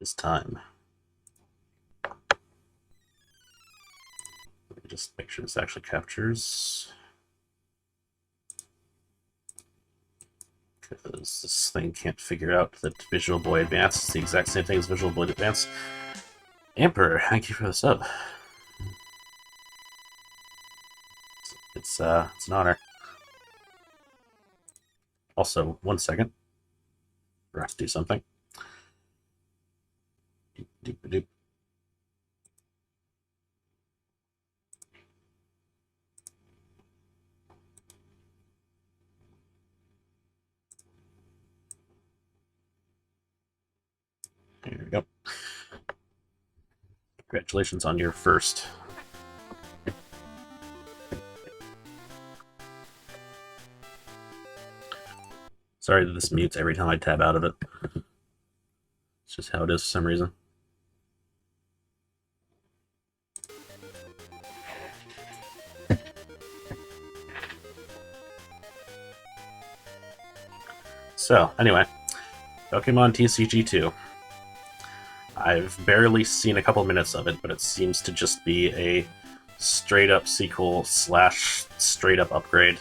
this time. Let me just make sure this actually captures. Because this thing can't figure out that Visual Boy Advance is the exact same thing as Visual Boy Advance. Emperor, thank you for the sub. It's an honor. Also, 1 second. I have to do something. Doop-a-doop. There we go. Congratulations on your first. Sorry that this mutes every time I tab out of it. It's just how it is for some reason. So, anyway, Pokemon TCG 2. I've barely seen a couple minutes of it, but it seems to just be a straight-up sequel / straight-up upgrade.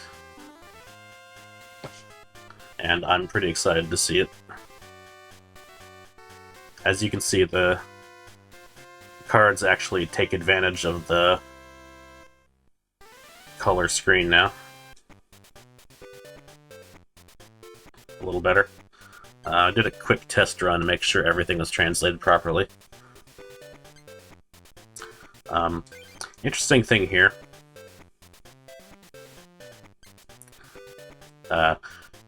And I'm pretty excited to see it. As you can see, the cards actually take advantage of the color screen now. A little better. I did a quick test run to make sure everything was translated properly. Interesting thing here.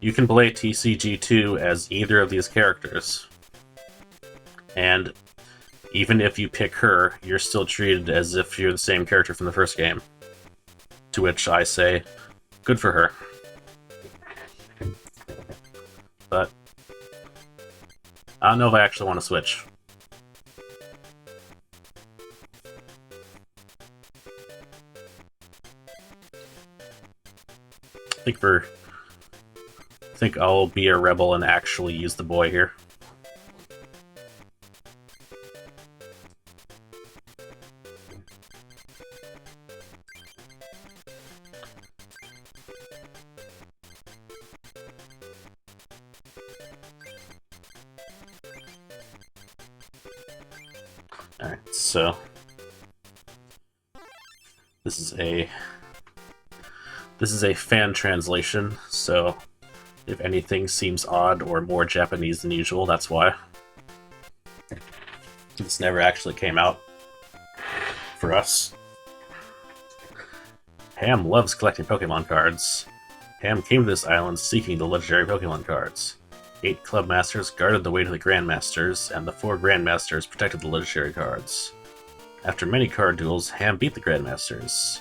You can play TCG2 as either of these characters. And even if you pick her, you're still treated as if you're the same character from the first game. To which I say, good for her. But I don't know if I actually want to switch. I think I'll be a rebel and actually use the boy here. Alright, so this is a fan translation, so if anything seems odd or more Japanese than usual, that's why. This never actually came out for us. Ham loves collecting Pokemon cards. Ham came to this island seeking the legendary Pokemon cards. 8 Club Masters guarded the way to the Grandmasters, and the 4 Grandmasters protected the legendary cards. After many card duels, Ham beat the Grandmasters.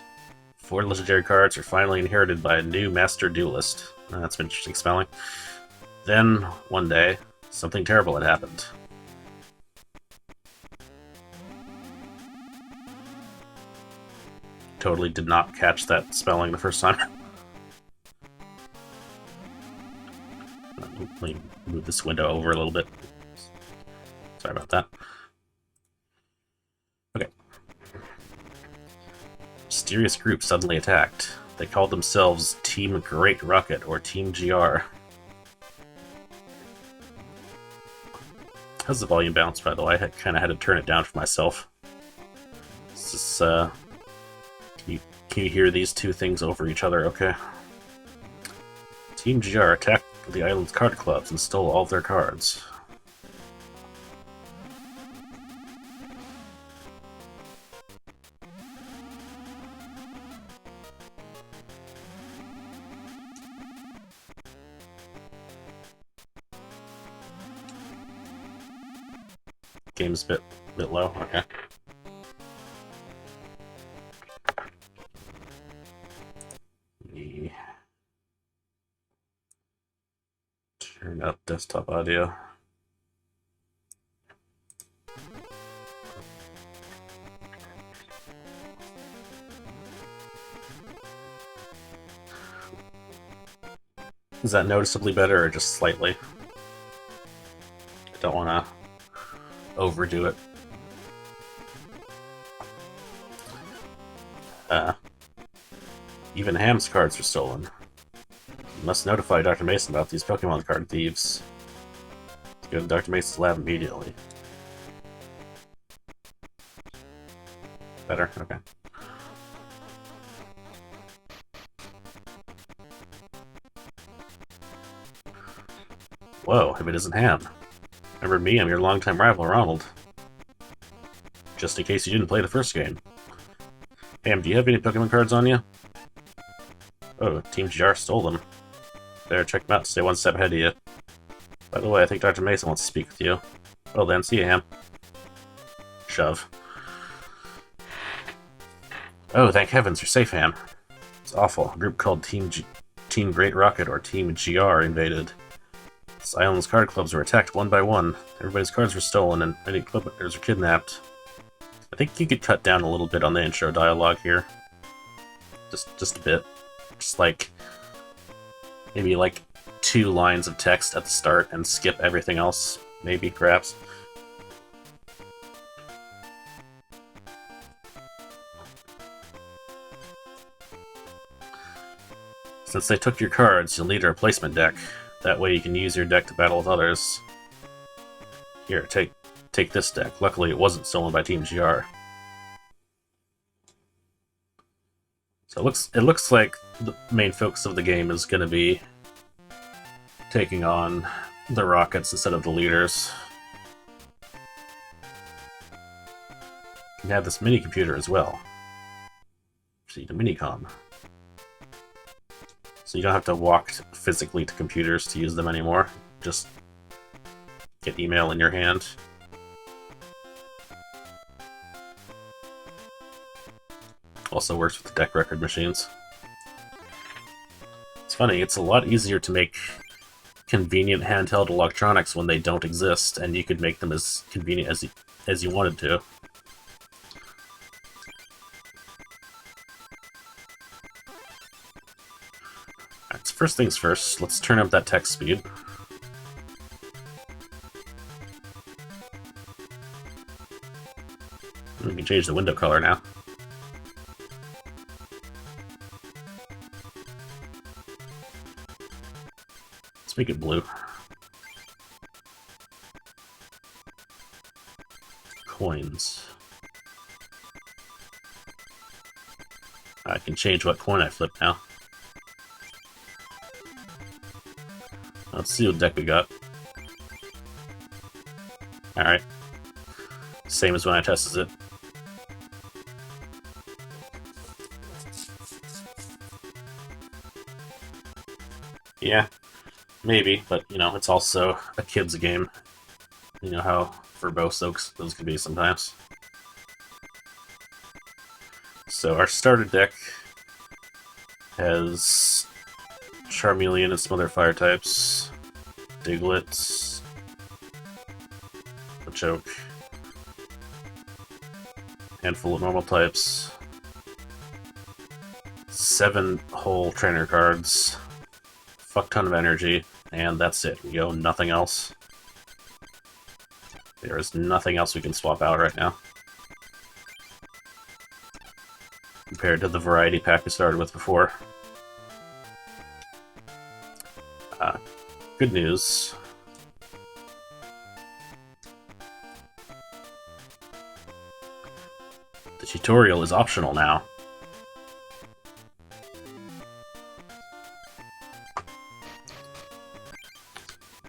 4 legendary cards are finally inherited by a new Master Duelist. That's an interesting spelling. Then, one day, something terrible had happened. Totally did not catch that spelling the first time. Let me move this window over a little bit. Sorry about that. Okay. Mysterious group suddenly attacked. They called themselves Team Great Rocket, or Team GR. How's the volume bounce, by the way? I kind of had to turn it down for myself. This is, can you hear these two things over each other okay? Team GR attacked the island's card clubs and stole all of their cards. Game's a bit low, okay. Turn up desktop audio. Is that noticeably better or just slightly? I don't want to overdo it. Even Ham's cards were stolen. You must notify Dr. Mason about these Pokemon card thieves. Let's go to Dr. Mason's lab immediately. Better? Okay. Whoa, if it isn't Ham. Remember me? I'm your longtime rival, Ronald. Just in case you didn't play the first game. Ham, do you have any Pokemon cards on you? Oh, Team GR stole them. There, check them out. Stay one step ahead of you. By the way, I think Dr. Mason wants to speak with you. Well then, see you, Ham. Shove. Oh, thank heavens, you're safe, Ham. It's awful. A group called Team Great Rocket, or Team GR, invaded. This island's card clubs were attacked one by one. Everybody's cards were stolen, and many club members were kidnapped. I think you could cut down a little bit on the intro dialogue here. Just a bit. Just like, maybe like 2 lines of text at the start and skip everything else, maybe, perhaps. Since they took your cards, you'll need a replacement deck. That way you can use your deck to battle with others. Here, take this deck. Luckily it wasn't stolen by Team GR. So it looks like the main focus of the game is going to be taking on the Rockets instead of the leaders. You can have this mini computer as well. See, the minicom. So you don't have to walk physically to computers to use them anymore. Just get email in your hand. Also works with the deck record machines. It's funny, it's a lot easier to make convenient handheld electronics when they don't exist, and you could make them as convenient as you wanted to. Alright, so first things first, let's turn up that text speed. We can change the window color now. Let's make it blue. Coins. I can change what coin I flip now. Let's see what deck we got. Alright. Same as when I tested it. Yeah. Maybe, but, you know, it's also a kid's game. You know how verbose those can be sometimes. So our starter deck has Charmeleon and some other fire types, Diglett, Machoke, handful of normal types, 7 whole trainer cards, fuck ton of energy, and that's it. We own nothing else. There is nothing else we can swap out right now. Compared to the variety pack we started with before. Good news. The tutorial is optional now.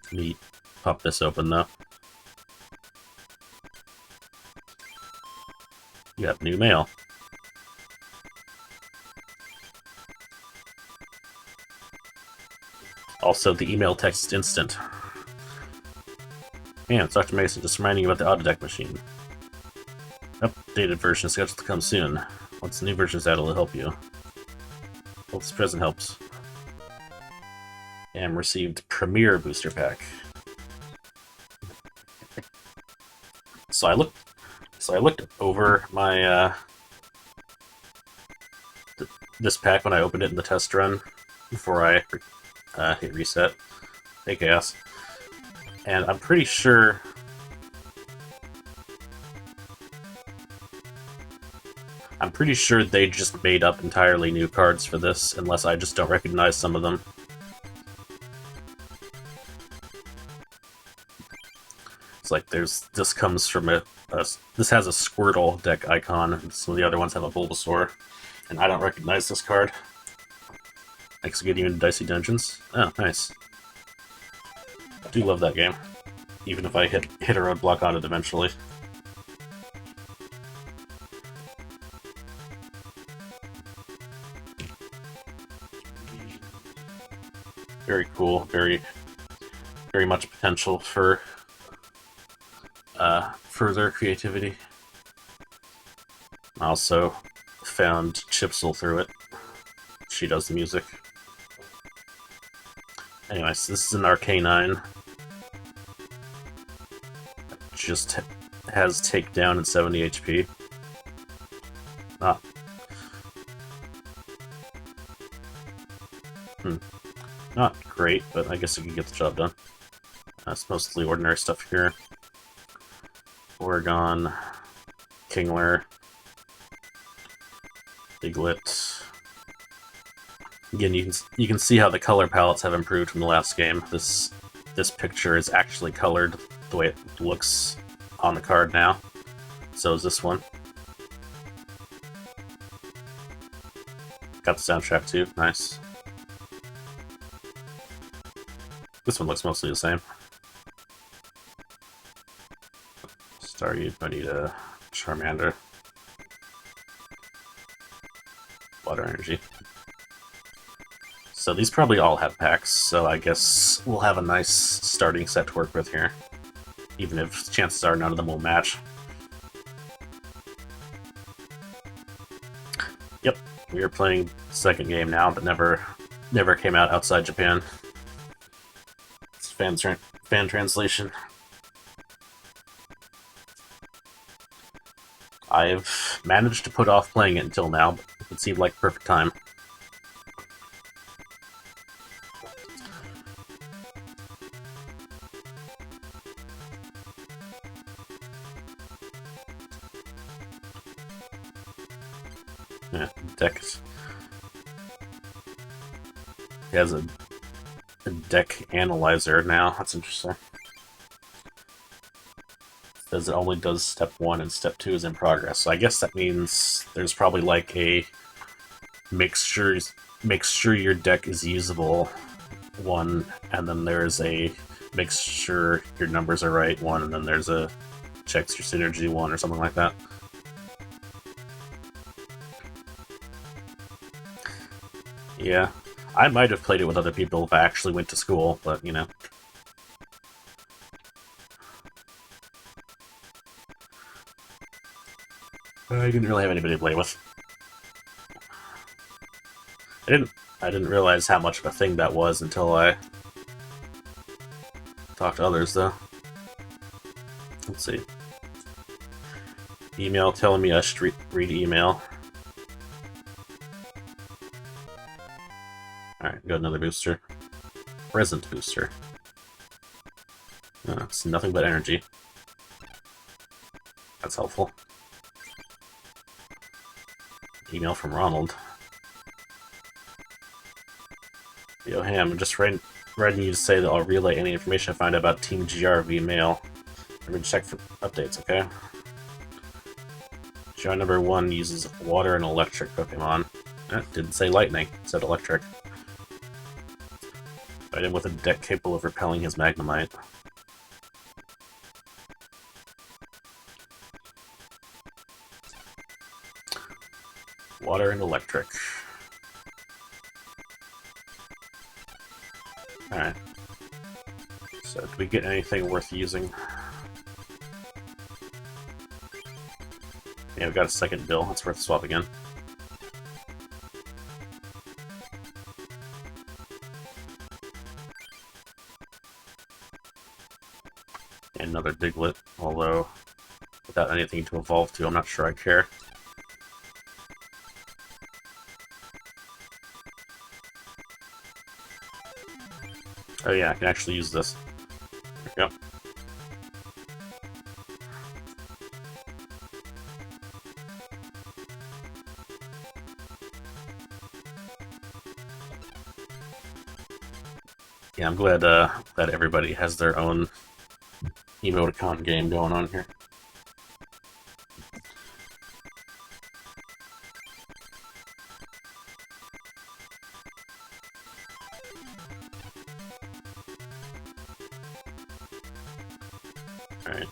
Let me pop this open though. You have new mail. Also, the email text is instant. And it's Dr. Mason just reminding you about the auto deck machine. Updated version is scheduled to come soon. Once the new version is out, it'll help you. Hope this present helps. And received Premier Booster Pack. So I looked over my this pack when I opened it in the test run before I hit reset. Hey, Chaos. And I'm pretty sure I'm pretty sure they just made up entirely new cards for this, unless I just don't recognize some of them. It's like this comes from this has a Squirtle deck icon, and some of the other ones have a Bulbasaur, and I don't recognize this card. Executing in Dicey Dungeons. Oh, nice. I do love that game, even if I hit a roadblock on it eventually. Very cool. Very much potential for further creativity. I also found Chipsel through it. She does the music. Anyways, this is an Arcanine. Just has takedown and 70 HP. Ah. Not great, but I guess it can get the job done. That's mostly ordinary stuff here. Oregon, Kingler, Diglett. Again, you can see how the color palettes have improved from the last game. This picture is actually colored the way it looks on the card now. So is this one. Got the soundtrack too. Nice. This one looks mostly the same. Staryu, I need a Charmander. Water Energy. So these probably all have packs, so I guess we'll have a nice starting set to work with here. Even if chances are none of them will match. Yep, we are playing the second game now, but never came out outside Japan. It's fan translation. I've managed to put off playing it until now, but it seemed like perfect time. Yeah, deck. He has a deck analyzer now. That's interesting. It says it only does step 1 and step 2 is in progress. So I guess that means there's probably like a make sure your deck is usable one, and then there's a make sure your numbers are right one, and then there's a checks your synergy one or something like that. Yeah, I might have played it with other people if I actually went to school, but, you know. I didn't really have anybody to play with. I didn't realize how much of a thing that was until I talked to others, though. Let's see. Email telling me I should read email. Alright, got another booster. Present booster. It's nothing but energy. That's helpful. Email from Ronald. Yo, Ham, I'm just writing you to say that I'll relay any information I find out about Team GR via mail. I'm gonna check for updates, okay? GR number 1 uses water and electric Pokemon. Didn't say lightning, it said electric. Fight him with a deck capable of repelling his Magnemite. Water and electric. Alright. So, did we get anything worth using? Yeah, we got a second bill. That's worth swapping in. And another Diglett, although without anything to evolve to, I'm not sure I care. Oh yeah, I can actually use this. There we go. Yeah, I'm glad that everybody has their own emoticon game going on here. Alright.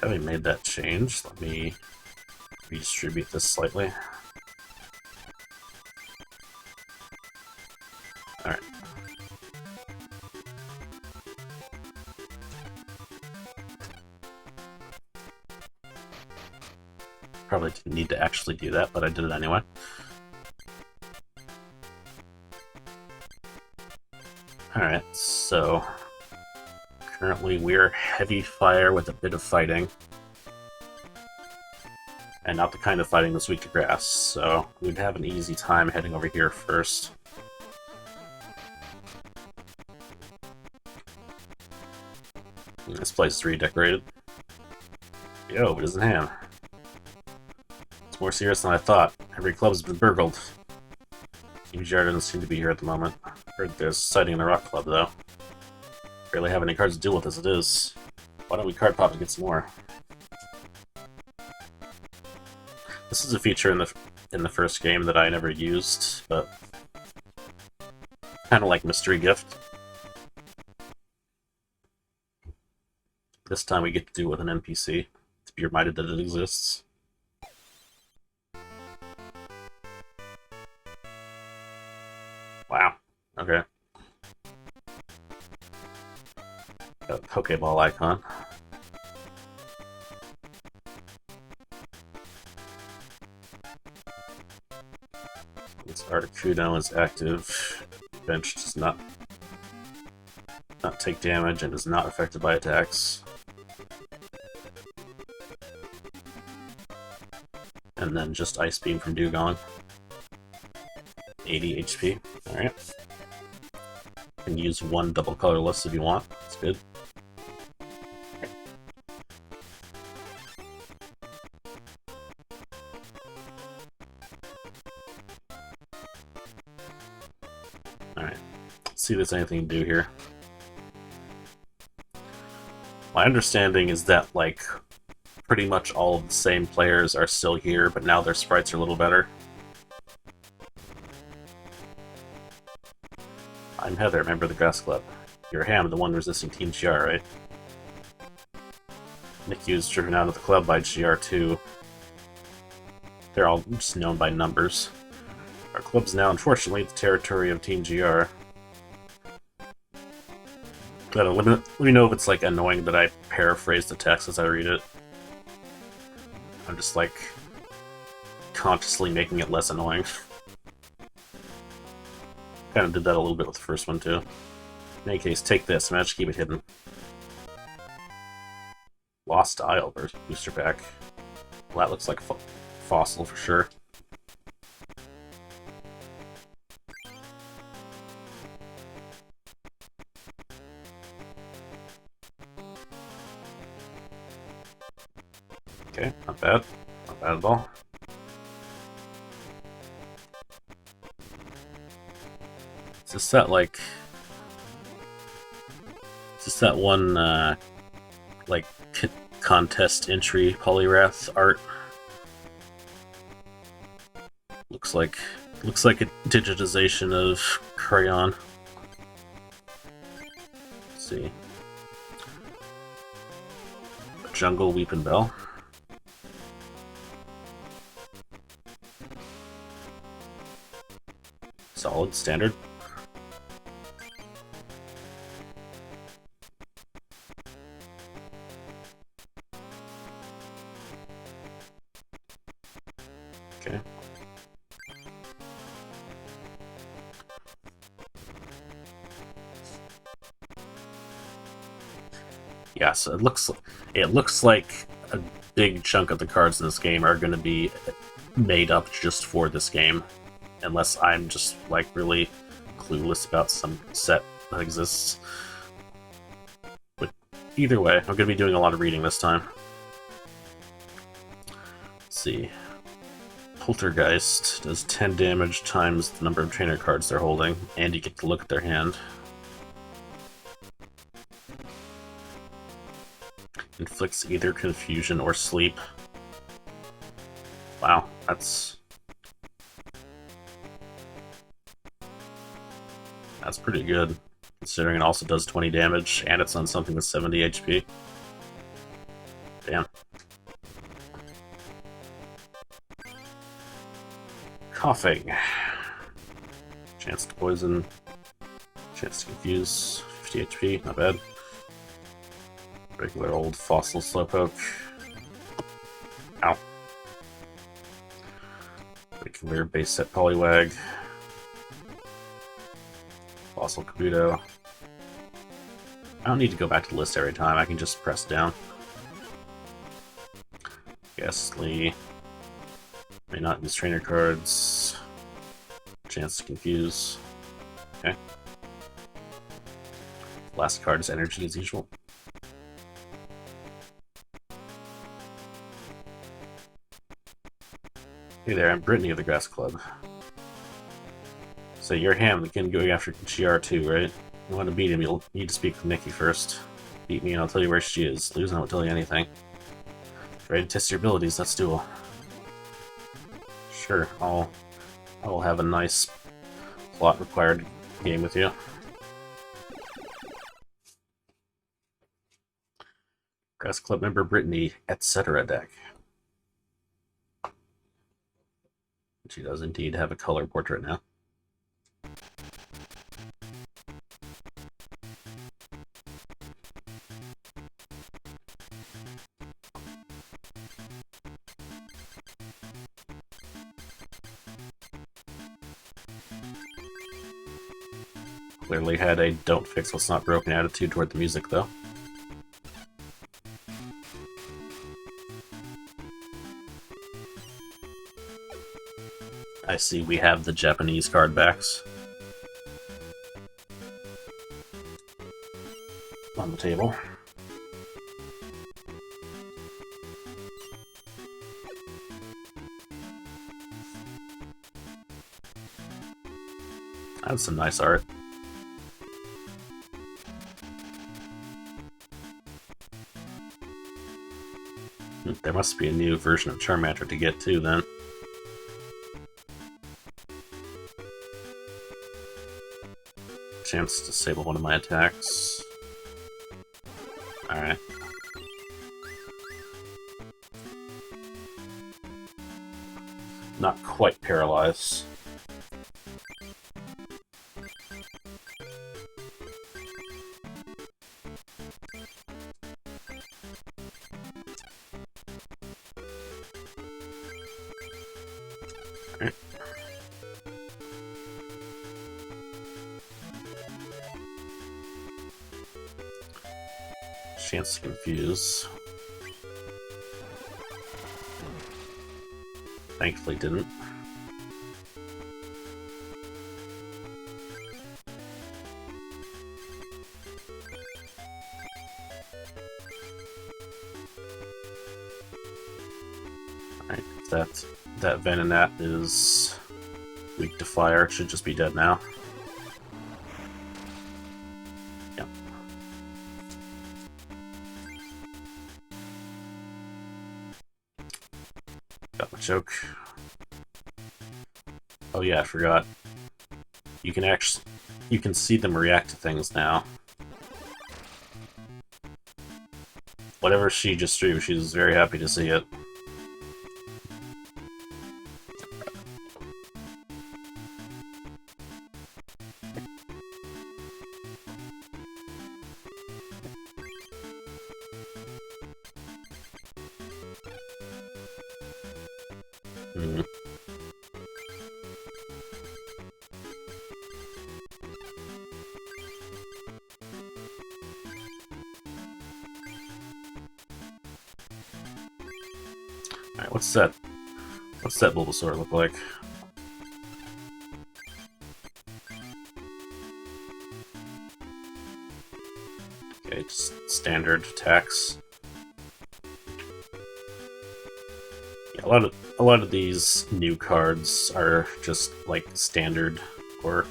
Having made that change, let me redistribute this slightly. Alright. Probably didn't need to actually do that, but I did it anyway. Alright, so currently we're heavy fire with a bit of fighting. And not the kind of fighting that's weak to grass, so we'd have an easy time heading over here first. This place is redecorated. Yo, but isn't ham. It's more serious than I thought. Every club has been burgled. TCG doesn't seem to be here at the moment. Heard there's a sighting in the Rock Club, though. Barely have any cards to deal with as it is. Why don't we card pop and get some more? This is a feature in the first game that I never used, but kind of like Mystery Gift. This time we get to do it with an NPC, to be reminded that it exists. Wow. Okay. Got a Pokeball icon. This Articuno is active. Bench does not take damage and is not affected by attacks. And then just Ice Beam from Dugong. 80 HP. Alright. You can use one double colorless if you want. That's good. Alright. Let's see if there's anything to do here. My understanding is that, like, pretty much all of the same players are still here, but now their sprites are a little better. I'm Heather, member of the Grass Club. You're Ham, the one resisting Team GR, right? Nikki was driven out of the club by GR2. They're all just known by numbers. Our club's now, unfortunately, the territory of Team GR. Let me know if it's, like, annoying that I paraphrase the text as I read it. I'm just, like, consciously making it less annoying. Kind of did that a little bit with the first one, too. In any case, take this. Manage to keep it hidden. Lost Isle booster pack. Well, that looks like a fossil for sure. Okay, not bad. Not bad at all. Is this that, like... Is this that one, like, contest entry Polyrath art? Looks like a digitization of Crayon. Let's see. Jungle Weeping Bell. Solid, standard. Okay. Yeah, so it looks like a big chunk of the cards in this game are going to be made up just for this game, unless I'm just like really clueless about some set that exists. But either way, I'm going to be doing a lot of reading this time. Let's see. Poltergeist does 10 damage times the number of trainer cards they're holding, and you get to look at their hand. Inflicts either confusion or sleep. Wow, that's pretty good, considering it also does 20 damage, and it's on something with 70 HP. Damn. Coughing. Chance to poison. Chance to confuse. 50 HP, not bad. Regular old fossil slowpoke. Ow. Regular base set Poliwag. Fossil Kabuto. I don't need to go back to the list every time, I can just press down. Ghastly. May not use trainer cards. Chance to confuse. Okay. Last card is energy as usual. Hey there, I'm Brittany of the Grass Club. So you're Ham, the kid going after GR2, right? You want to beat him, you'll need to speak with Nikki first. Beat me and I'll tell you where she is. Lose and I won't tell you anything. Ready to test your abilities, let's duel. Sure, I'll have a nice plot required game with you. Grass Club member Brittany, etc. deck. She does indeed have a color portrait now. Clearly had a don't fix what's not broken attitude toward the music, though. I see we have the Japanese card backs on the table. That's some nice art. There must be a new version of Charmander to get to, then. Chance to disable one of my attacks. Alright. Not quite paralyzed. Chance to confuse. Thankfully didn't. Alright, that Venonat is weak to fire, should just be dead now. Yep. Got my choke. Oh yeah, I forgot. You can see them react to things now. Whatever she just drew, she's very happy to see it. Alright, what's that Bulbasaur look like? Okay, just standard attacks. Yeah, a lot of these new cards are just like standard or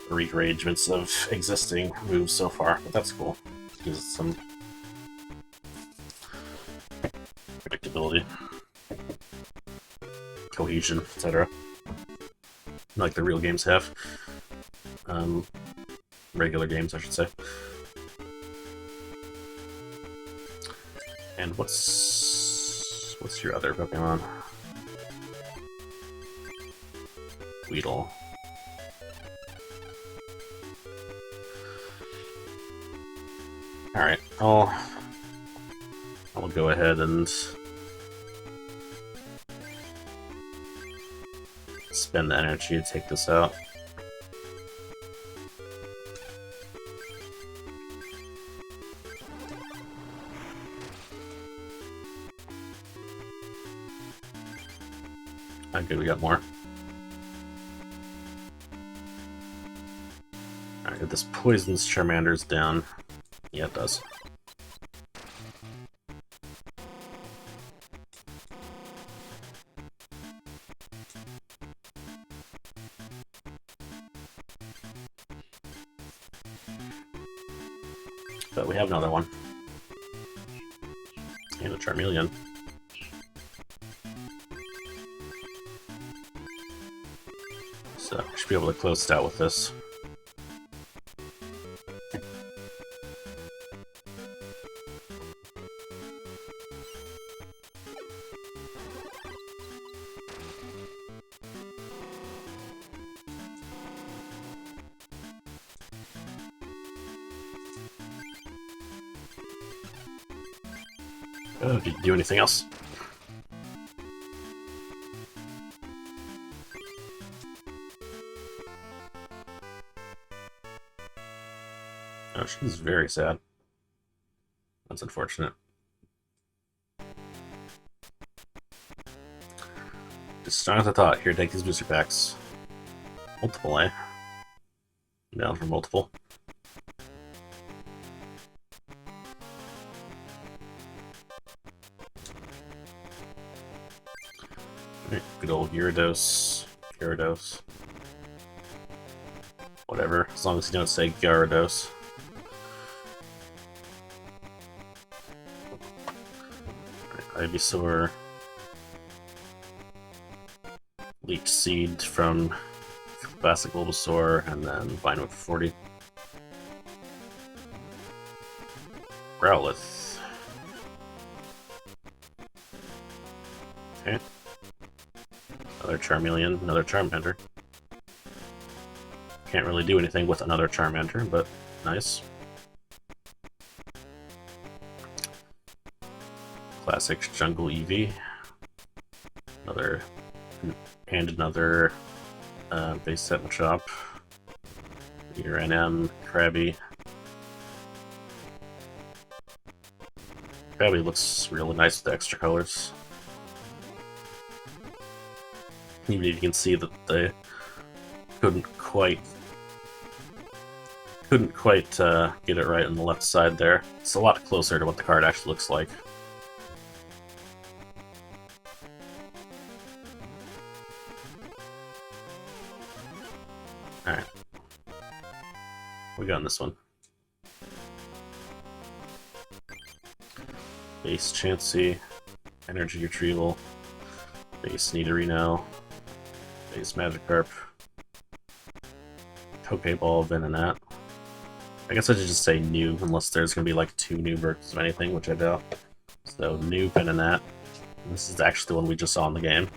rearrangements of existing moves so far, but that's cool. Gives it some predictability, cohesion, etc. Like the real games have. Regular games, I should say. And what's your other Pokemon? Weedle. Alright, I'll go ahead and spend the energy to take this out. Okay, we got more. Alright, if this poisons Charmander's down. Yeah, it does. But we have another one. And a Charmeleon. So I should be able to close it out with this. Did you do anything else? Oh, she's very sad. That's unfortunate. Just strong as I thought. Here, take these booster packs. Multiple, eh? Down for multiple. Right, good old Gyarados. Gyarados. Whatever, as long as you don't say Gyarados. Right, Ivysaur. Leech Seed from Classic Bulbasaur, and then Vine Whip 40. Growlithe. Okay. Another Charmeleon, another Charmander. Can't really do anything with another Charmander, but nice. Classic Jungle Eevee. Another base set Machop. URNM, Krabby. Krabby looks really nice with the extra colors. Even if you can see that they couldn't quite get it right on the left side there. It's a lot closer to what the card actually looks like. Alright. We got in this one. Base Chansey, Energy Retrieval, base Nidorino, base Magikarp, Pokeball, Venonat. I guess I should just say new, unless there's going to be like 2 new versions of anything, which I doubt. So, new Venonat. This is actually the one we just saw in the game.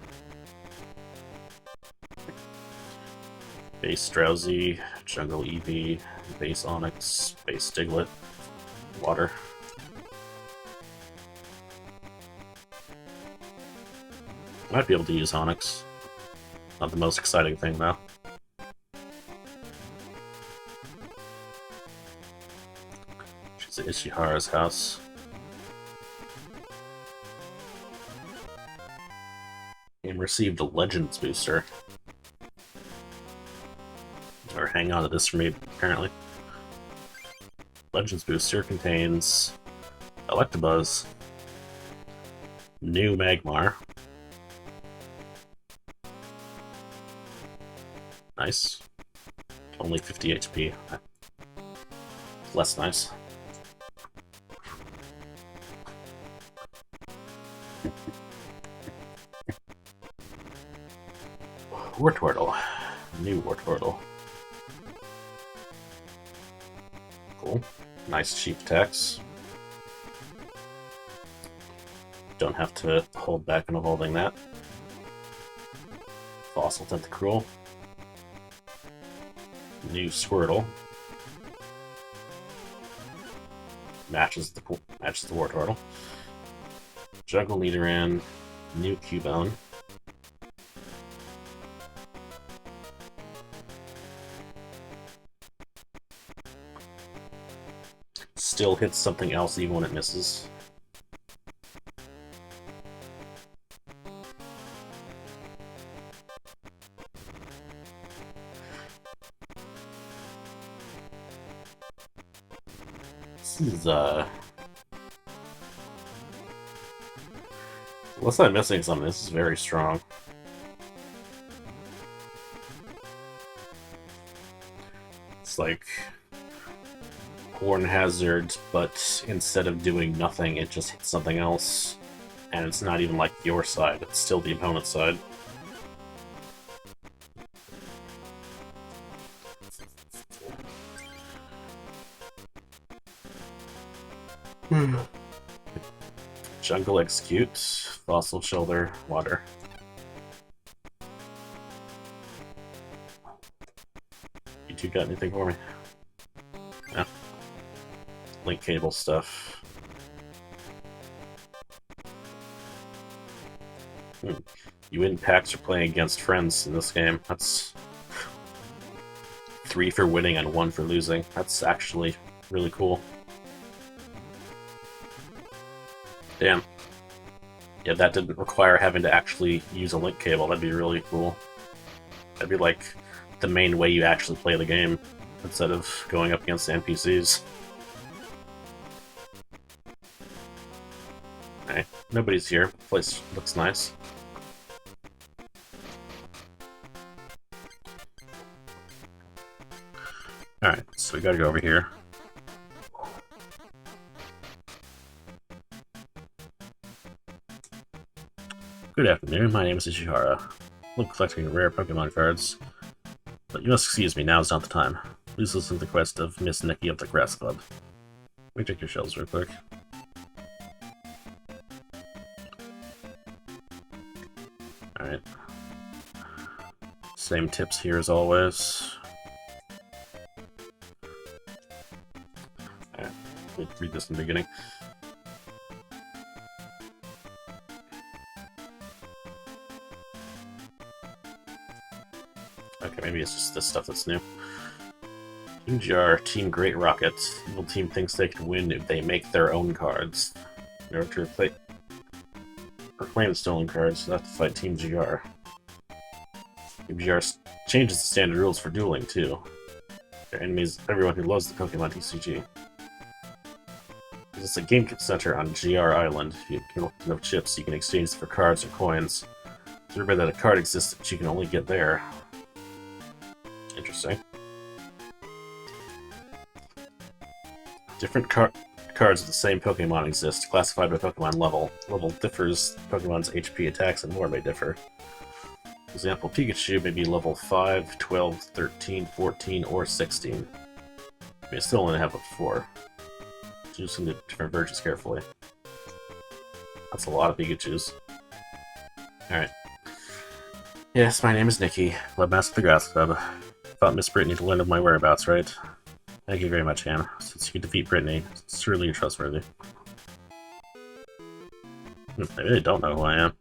Base Drowsy, Jungle Eevee, base Onix, base Diglett, Water. Might be able to use Onix. Not the most exciting thing, though. She's at Ishihara's house. And received a Legends booster. Or hang on to this for me, apparently. Legends booster contains Electabuzz, new Magmar. Nice. Only 50 HP. Less nice. Wartortle. New Wartortle. Cool. Nice cheap attacks. Don't have to hold back on evolving that. Fossil Tentacruel. New Squirtle. Matches the Wartortle. Jungle Nidoran. New Cubone. Still hits something else even when it misses. This is, unless I'm missing something, this is very strong. It's like Horn Hazard, but instead of doing nothing, it just hits something else. And it's not even like your side, it's still the opponent's side. Jungle Execute, Fossil Shoulder, Water. You two got anything for me? Yeah. Link cable stuff. You win packs or playing against friends in this game. That's 3 for winning and 1 for losing. That's actually really cool. Damn. Yeah, that didn't require having to actually use a link cable. That'd be really cool. That'd be like the main way you actually play the game, instead of going up against NPCs. Alright, nobody's here. The place looks nice. Alright, so we gotta go over here. Good afternoon, my name is Ishihara. I'm collecting rare Pokemon cards, but you must excuse me, now is not the time. Please listen to the quest of Miss Nikki of the Grass Club. Let me check your shells real quick. Alright. Same tips here as always. Alright, we'll read this in the beginning. Okay, maybe it's just this stuff that's new. Team GR, Team Great Rocket. Evil team thinks they can win if they make their own cards. In order to reclaim the stolen cards, they have to fight Team GR. Team GR changes the standard rules for dueling, too. Their enemies everyone who loves the Pokemon TCG. It's a game center on GR Island. If you collect enough chips, you can exchange them for cards or coins. It's remember that a card exists that you can only get there. Interesting. Different cards of the same Pokemon exist, classified by Pokemon level. Level differs, Pokemon's HP, attacks, and more may differ. For example, Pikachu may be level 5, 12, 13, 14, or 16. You may still only have up to 4. Choose some different versions carefully. That's a lot of Pikachus. Alright. Yes, my name is Nikki, Clubmaster of the Grass Club. Thought Miss Brittany to learn of my whereabouts, right? Thank you very much, Anne. Since you can defeat Brittany, surely you're trustworthy. I really don't know who I am.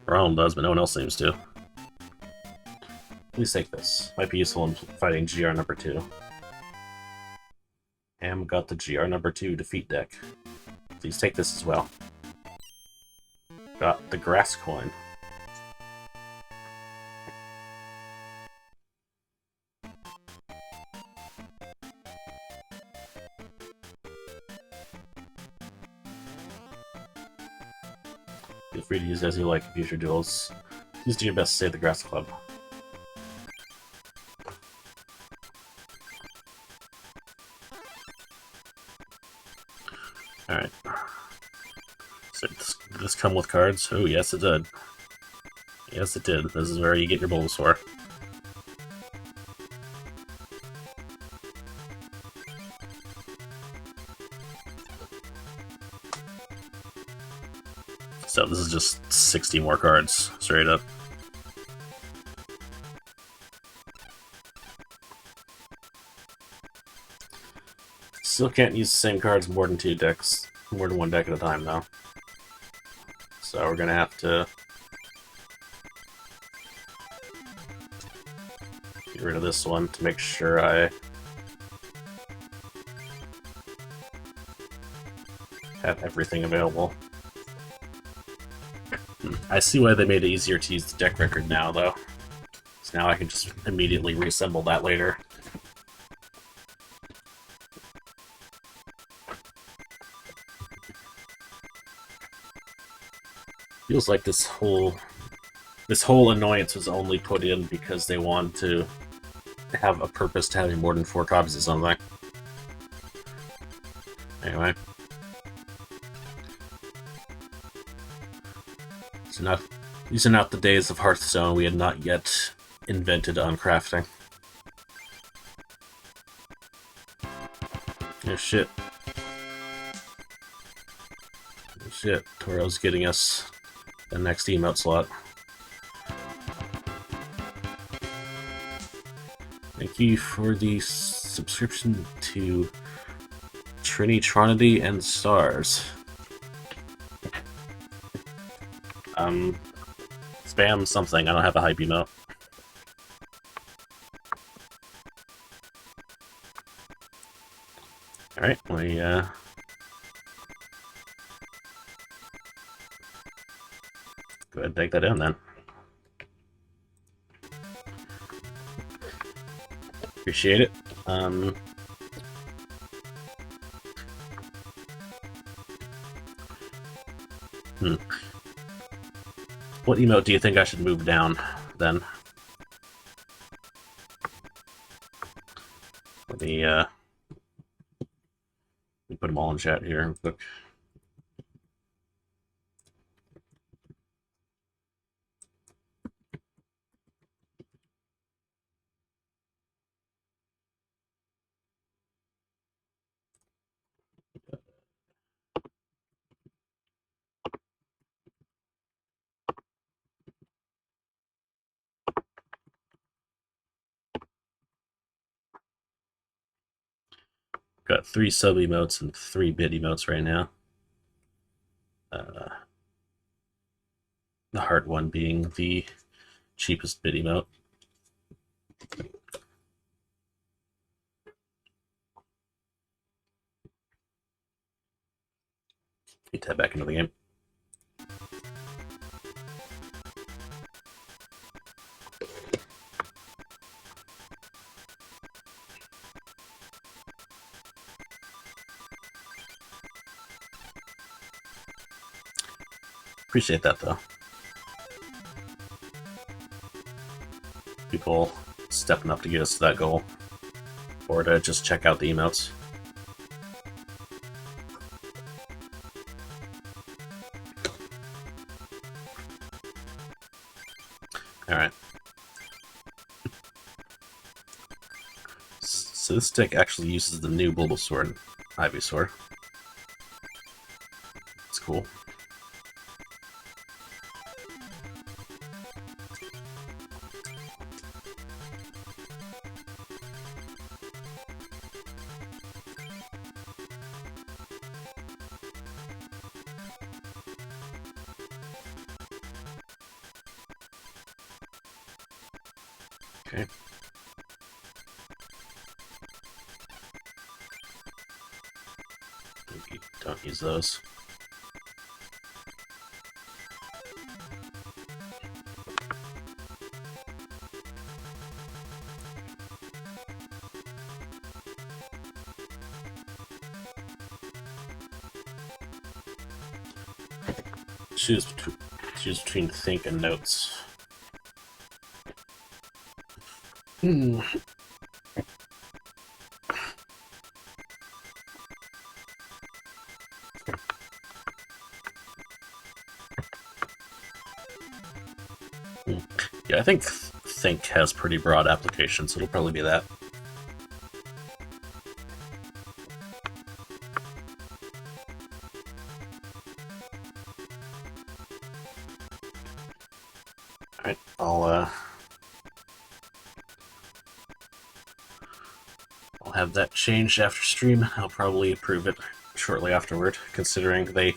Ronald does, but no one else seems to. Please take this. Might be useful in fighting GR number 2. Am got the GR number 2 defeat deck. Please take this as well. Got the grass coin. Feel free to use it as you like in future duels. Please do your best to save the Grass Club. Alright. So did this come with cards? Oh, yes it did. Yes it did. This is where you get your Bulbasaur. So this is just 60 more cards, straight up. Still can't use the same cards more than one deck at a time though. So we're gonna have to get rid of this one to make sure I have everything available. I see why they made it easier to use the deck record now, though. So now I can just immediately reassemble that later. Feels like this whole annoyance was only put in because they wanted to have a purpose to having more than 4 copies of something. Anyway. So these are not the days of Hearthstone. We had not yet invented uncrafting. Oh shit. Oh shit. Toro's getting us the next emote slot. Thank you for the subscription to Trinity and Stars. Spam something. I don't have a hype emote. Alright, let me, go ahead and take that in then. Appreciate it. What emote do you think I should move down, then? Let me put them all in chat here real quick. Got 3 sub emotes and 3 bit emotes right now. The heart one being the cheapest bit emote. Let me tab back into the game. Appreciate that, though. People stepping up to get us to that goal. Or to just check out the emotes. Alright. So this deck actually uses the new Bulbasaur and Ivysaur. It's cool. Okay. Don't use those. Choose Choose between think and notes. Hmm. Yeah, I think think has pretty broad applications, so it'll probably be that. Alright, I'll have that changed after stream. I'll probably approve it shortly afterward, considering they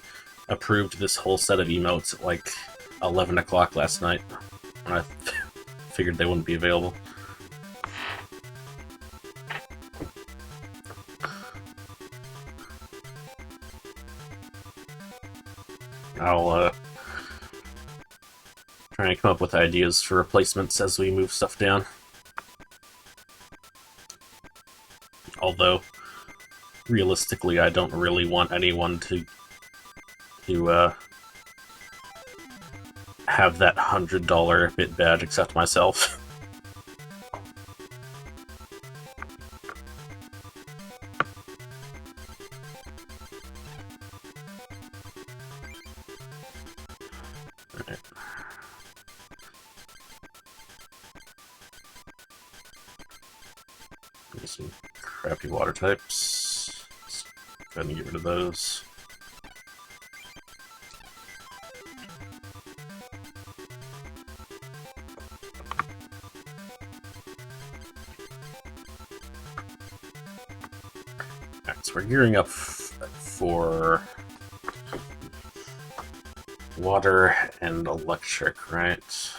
approved this whole set of emotes at like 11 o'clock last night, when I figured they wouldn't be available. I'll try and come up with ideas for replacements as we move stuff down. Although, realistically, I don't really want anyone to have that $100 bit badge except myself. Alright. Some crappy water types. Let's go ahead and get rid of those. Alright, so we're gearing up for water and electric, right?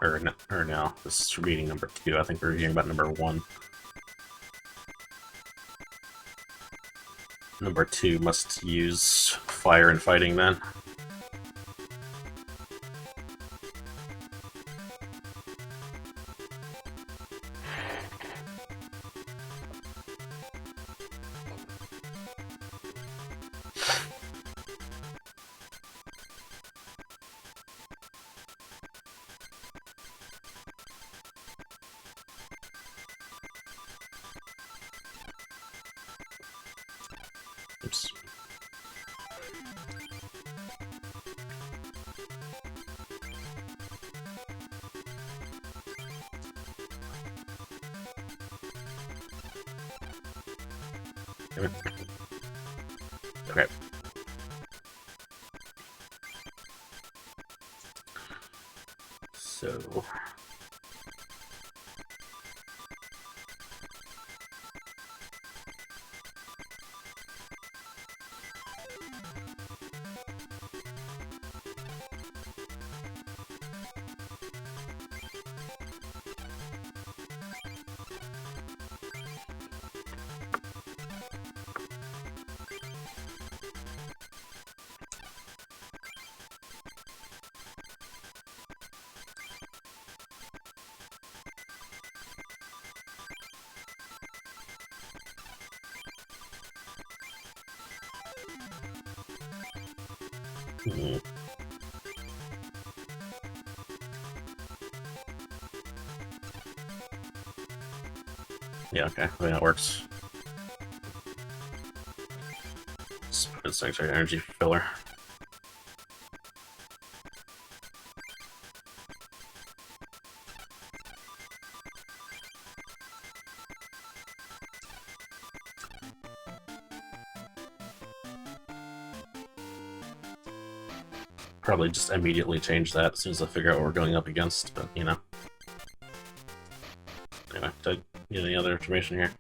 Or no, this is reading number 2. I think we're reading about number 1. Number 2 must use fire and fighting then. Oops. Okay. So... Yeah, okay. I think that works. It's actually energy filler. Probably just immediately change that as soon as I figure out what we're going up against, but you know. Anyway, did I get any other information here?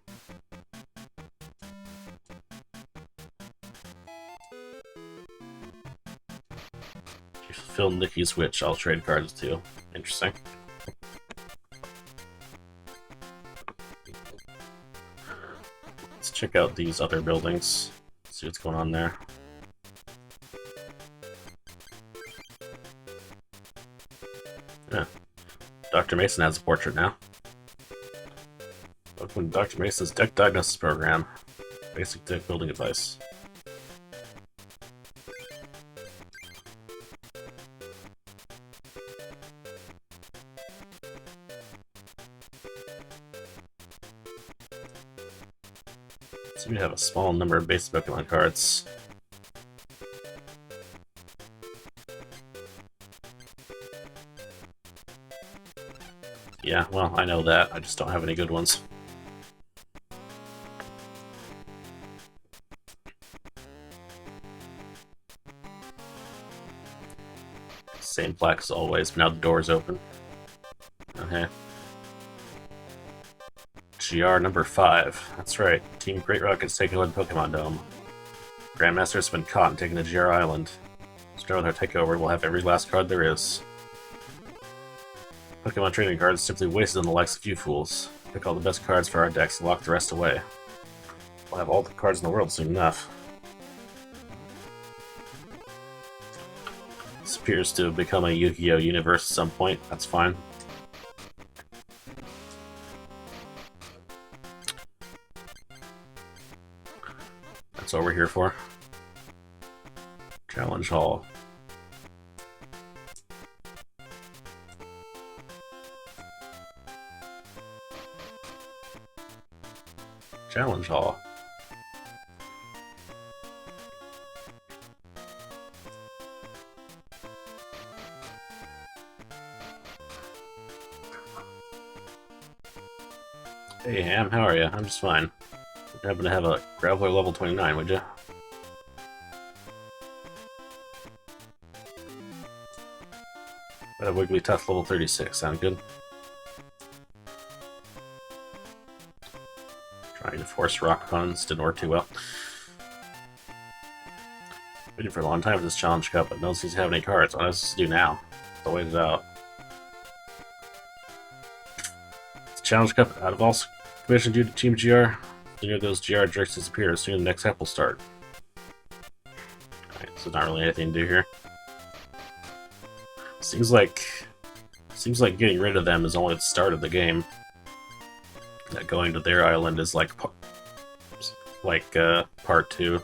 If you fulfill Nikki's Witch, I'll trade cards too. Interesting. Let's check out these other buildings, see what's going on there. Yeah. Dr. Mason has a portrait now. Welcome to Dr. Mason's Deck Diagnosis Program. Basic deck building advice. So we have a small number of base Pokemon cards. Yeah, well, I know that. I just don't have any good ones. Same plaque as always, but now the door's open. Okay. GR number 5. That's right. Team Great Rocket's taking over the Pokemon Dome. Grandmasters have been caught and taken to GR Island. Start with our takeover, we'll have every last card there is. Pokemon trading cards simply wasted on the likes of you fools. Pick all the best cards for our decks and lock the rest away. We'll have all the cards in the world soon enough. This appears to have become a Yu-Gi-Oh! Universe at some point. That's fine. That's what we're here for. Challenge Hall. Challenge Hall. Hey Ham, how are you? I'm just fine. You happen to have a Graveler level 29, would you? A Wigglytuff level 36, sound good? Trying to force rock puns, didn't work too well. Waiting for a long time for this Challenge Cup, but no one seems to have any cards. What else to do now? So wait it out. It's Challenge Cup out of all commission due to Team GR. Any of those GR jerks disappear as soon as the next step will start. Alright, so not really anything to do here. Seems like getting rid of them is only the start of the game. That going to their island is like part 2.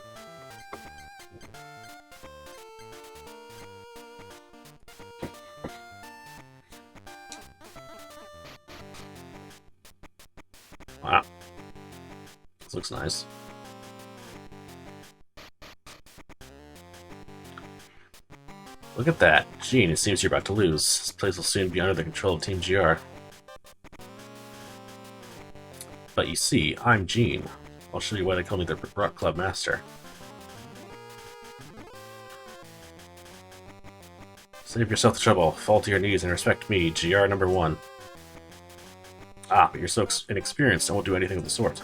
Wow. This looks nice. Look at that. Gene, it seems you're about to lose. This place will soon be under the control of Team GR. But you see, I'm Gene. I'll show you why they call me the Rock Club Master. Save yourself the trouble, fall to your knees and respect me, GR number 1. Ah, but you're so inexperienced, I won't do anything of the sort.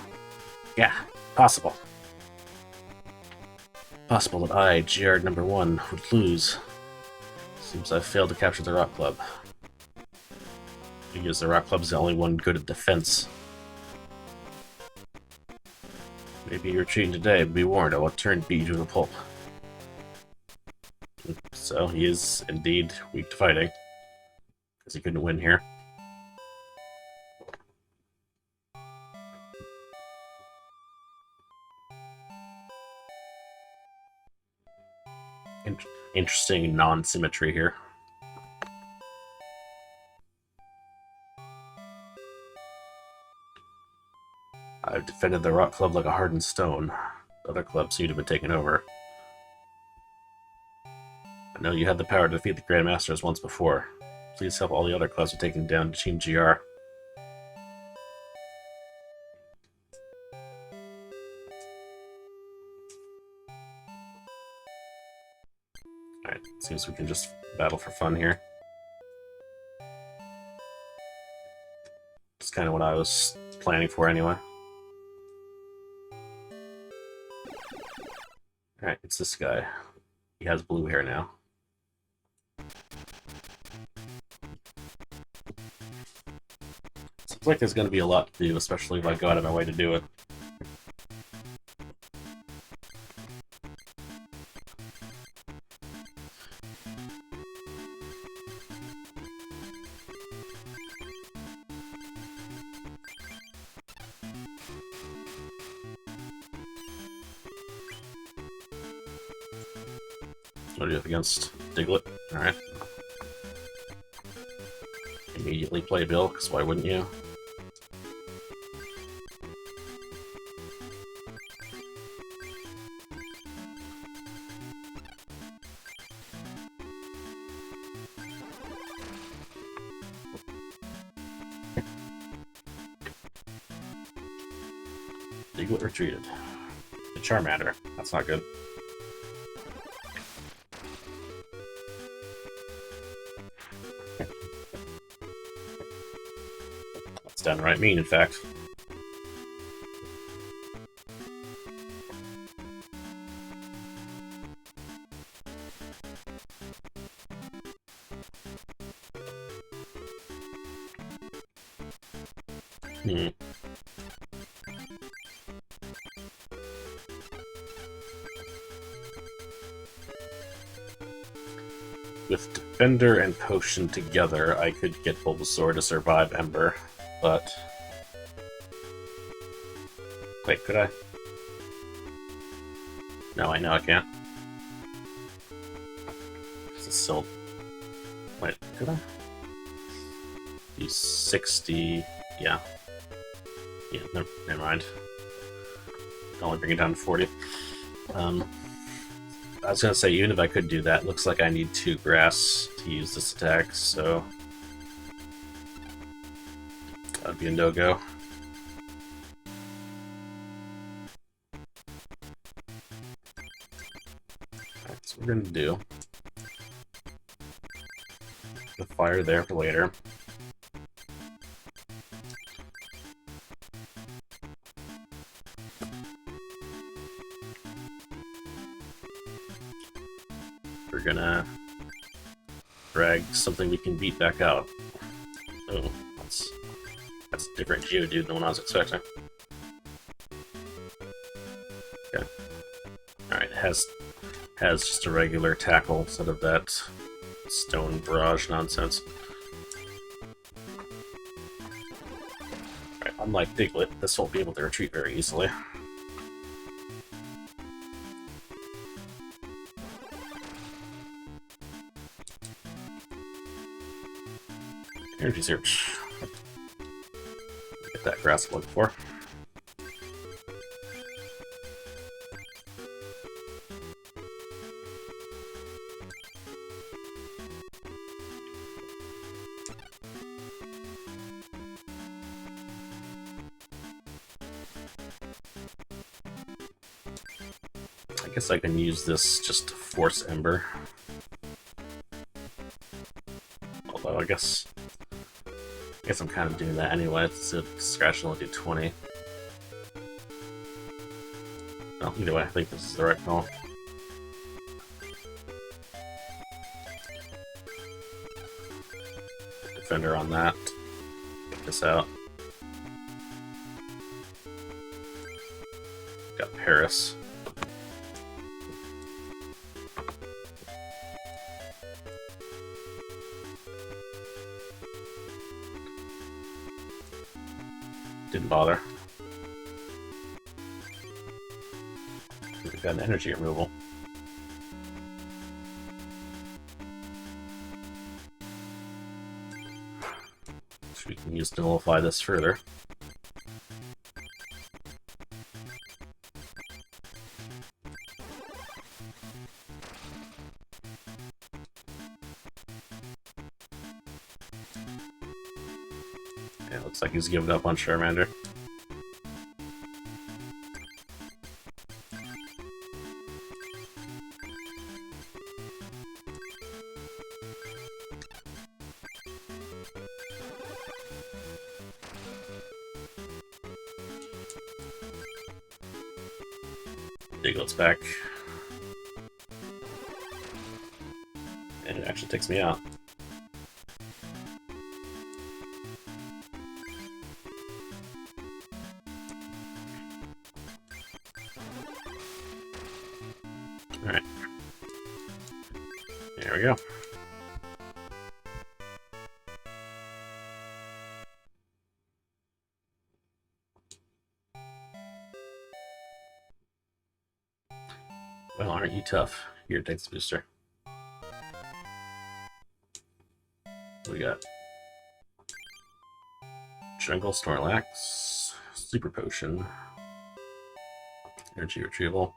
Yeah, possible. Possible that I, GR number 1, would lose. Seems I've failed to capture the Rock Club. Because the Rock Club's the only one good at defense. Maybe you're cheating today, but be warned, I will turn B to the pulp. So, he is indeed weak to fighting. Because he couldn't win here. Interesting non-symmetry here. I've defended the Rock Club like a hardened stone. Other clubs seem to have been taken over. I know you had the power to defeat the Grandmasters once before. Please help all the other clubs with taking down Team GR. Alright, seems we can just battle for fun here. It's kind of what I was planning for anyway. Alright, it's this guy. He has blue hair now. Seems like there's going to be a lot to do, especially if I go out of my way to do it. What do you have against Diglett? Alright. Immediately play Bill, because why wouldn't you? Diglett retreated. The Charmander. That's not good. That's downright mean, in fact. With Defender and Potion together, I could get Bulbasaur to survive Ember, but... Wait, could I? No, I know I can't. This is still... Wait, could I? Use 60... Yeah. Yeah, never mind. Only bring it down to 40. I was gonna say, even if I could do that, it looks like I need 2 grass to use this attack, so... That'd be a no-go. That's what we're gonna do. The fire there for later. We're gonna drag something we can beat back out. Oh, that's a different Geodude than what I was expecting. Okay. Alright, it has just a regular tackle instead of that stone barrage nonsense. Alright, unlike Diglett, this won't be able to retreat very easily. Energy Search. Get that grass I'm looking for. I guess I can use this just to force Ember. Although I guess I'm kind of doing that anyway. It's a scratch and only do 20. Well, either way, I think this is the right call. Defender on that. Get this out. Got Paris. Didn't bother. We've got an energy removal. So we can use to nullify this further. Yeah, looks like he's giving up on Charmander. Diglett's back. And it actually takes me out. Alright. There we go. Well, aren't you tough? Here, take this booster. What we got? Jungle Snorlax, Super Potion, Energy Retrieval,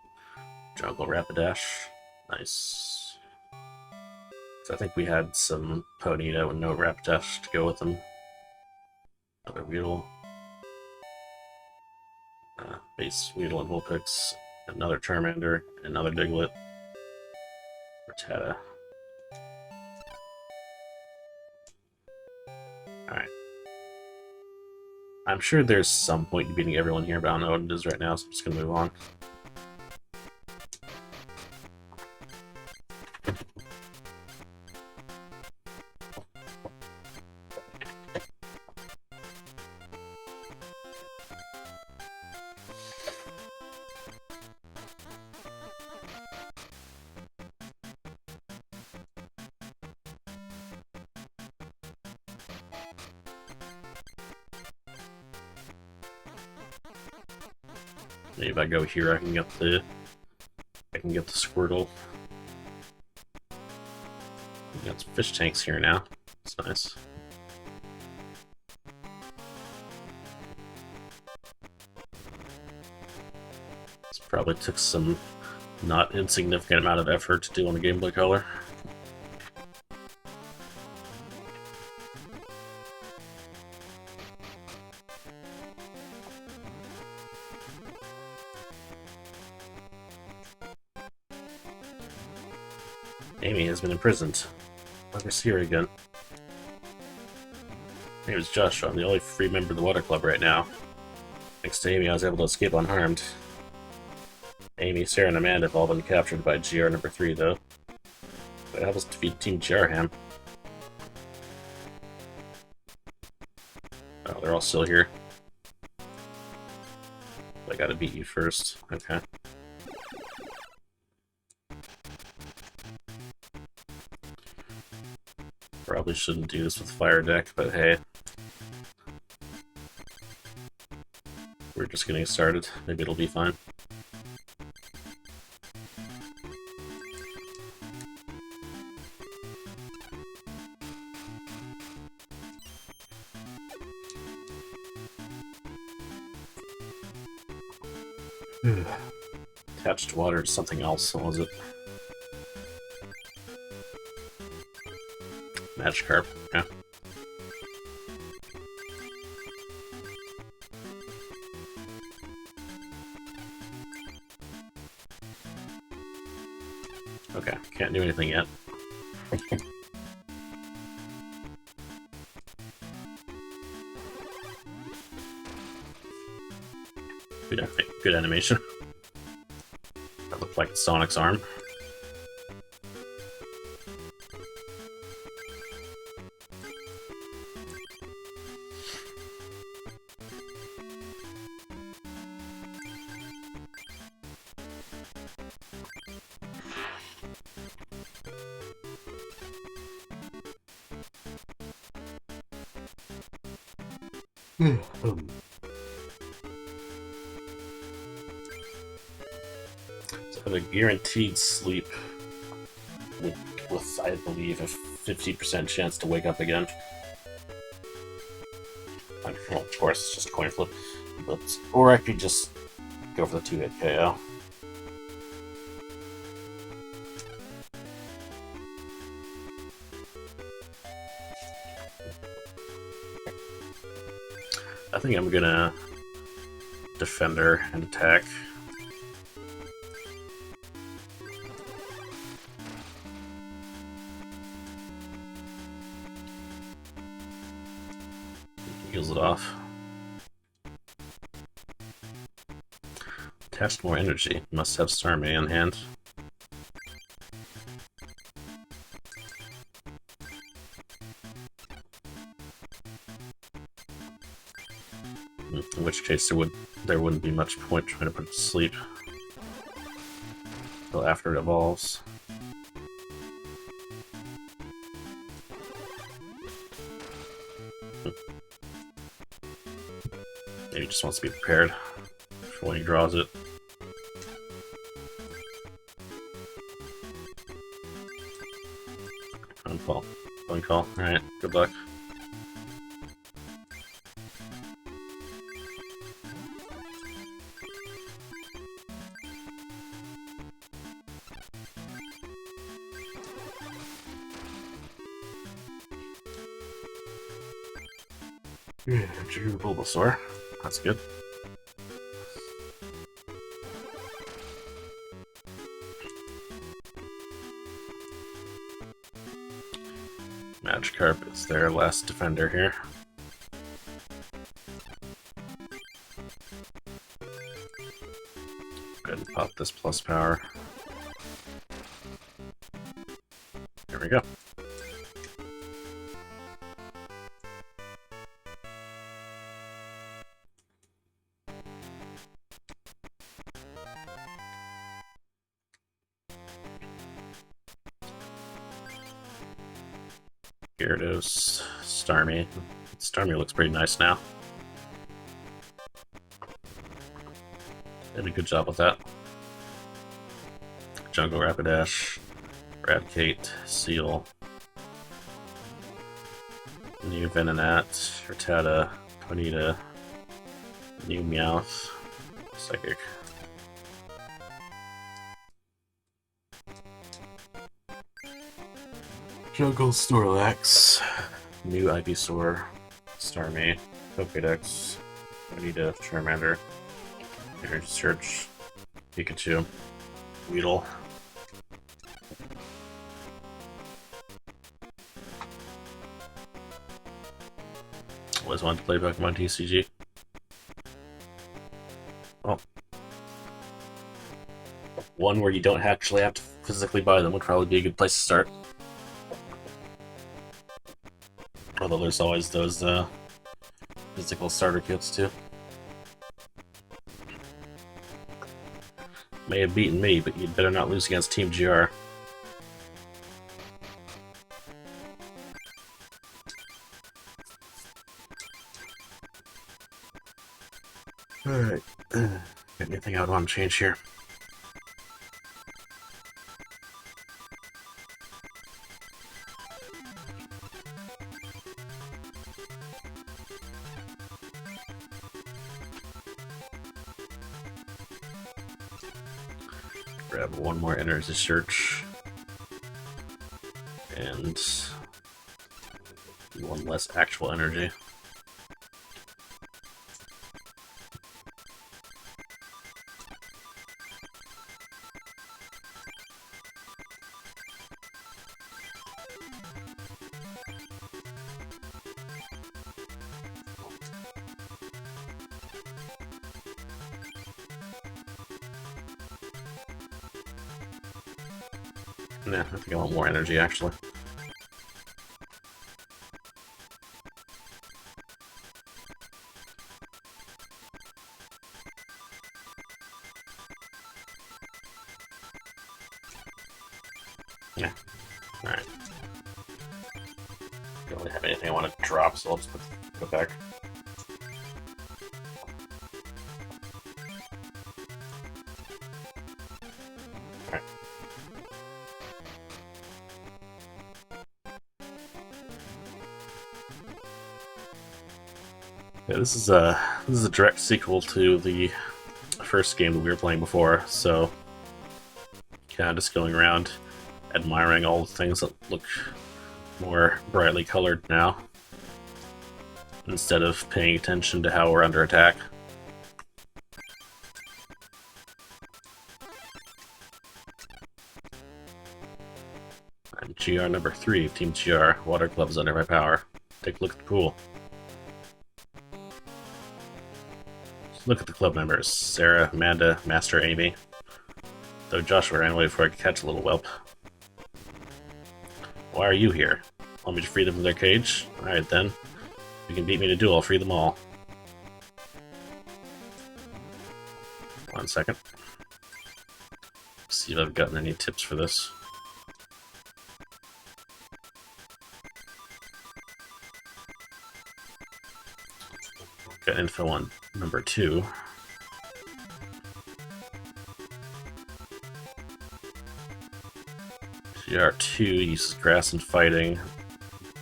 Jungle Rapidash. Nice. So I think we had some Ponyta and no Rapidash to go with them. Another Weedle. Base Weedle and Vulpix, another Charmander, another Diglett, Rattata. Alright. I'm sure there's some point to beating everyone here, but I don't know what it is right now, so I'm just gonna move on. Maybe if I go here, I can get the Squirtle. We got some fish tanks here now. That's nice. This probably took some not insignificant amount of effort to do on the Game Boy Color. Amy has been imprisoned. Never see her again. My name is Joshua. I'm the only free member of the Water Club right now. Thanks to Amy, I was able to escape unharmed. Amy, Sarah, and Amanda have all been captured by GR number 3, though. But help us defeat Team Jarham. Oh, they're all still here. I gotta beat you first. Okay. Probably shouldn't do this with Fire Deck, but hey. We're just getting started. Maybe it'll be fine. Attached water to something else, what was it? Magikarp, yeah. Okay, can't do anything yet. Good animation. That looked like Sonic's arm. So I have a guaranteed sleep with, I believe, a 50% chance to wake up again. Well, of course, it's just a coin flip. Or I could just go for the 2-hit KO. I think I'm gonna Defender and attack. Heals it off. Attached more energy. Must have Starmie on hand. In which case there wouldn't be much point trying to put it to sleep until after it evolves. Maybe he just wants to be prepared for when he draws it. Unfall. Phone call. Alright, good luck. Drew Bulbasaur. That's good. Magikarp is their last defender here. Go ahead and pop this plus power. There we go. Gyarados, Starmie. Starmie looks pretty nice now. Did a good job with that. Jungle Rapidash, Raticate, Seal, new Venonat, Rattata, Ponyta, new Meowth, Psychic. Jungle Snorlax, new Ivysaur, Starmie, Pokédex, Ponyta, Charmander, Energy Search, Pikachu, Weedle. Always wanted to play Pokemon TCG. Well, one where you don't actually have to physically buy them would probably be a good place to start. Although there's always those physical starter kits too. May have beaten me, but you'd better not lose against Team GR. Alright. Got anything I would want to change here? Grab one more energy search and one less actual energy. Nah, I think I want more energy, actually. Yeah. Alright. Don't really have anything I want to drop, so I'll just go back. Alright. Yeah, this is a direct sequel to the first game that we were playing before, so kind of just going around admiring all the things that look more brightly colored now, instead of paying attention to how we're under attack. I'm GR number 3 of Team GR. Water Club is under my power. Take a look at the pool. Look at the club members. Sarah, Amanda, Master, Amy. Though Joshua ran away before I could catch a little whelp. Why are you here? Want me to free them from their cage? Alright then. If you can beat me to a duel, I'll free them all. 1 second. See if I've gotten any tips for this. Got info on number 2. GR2 uses grass and fighting,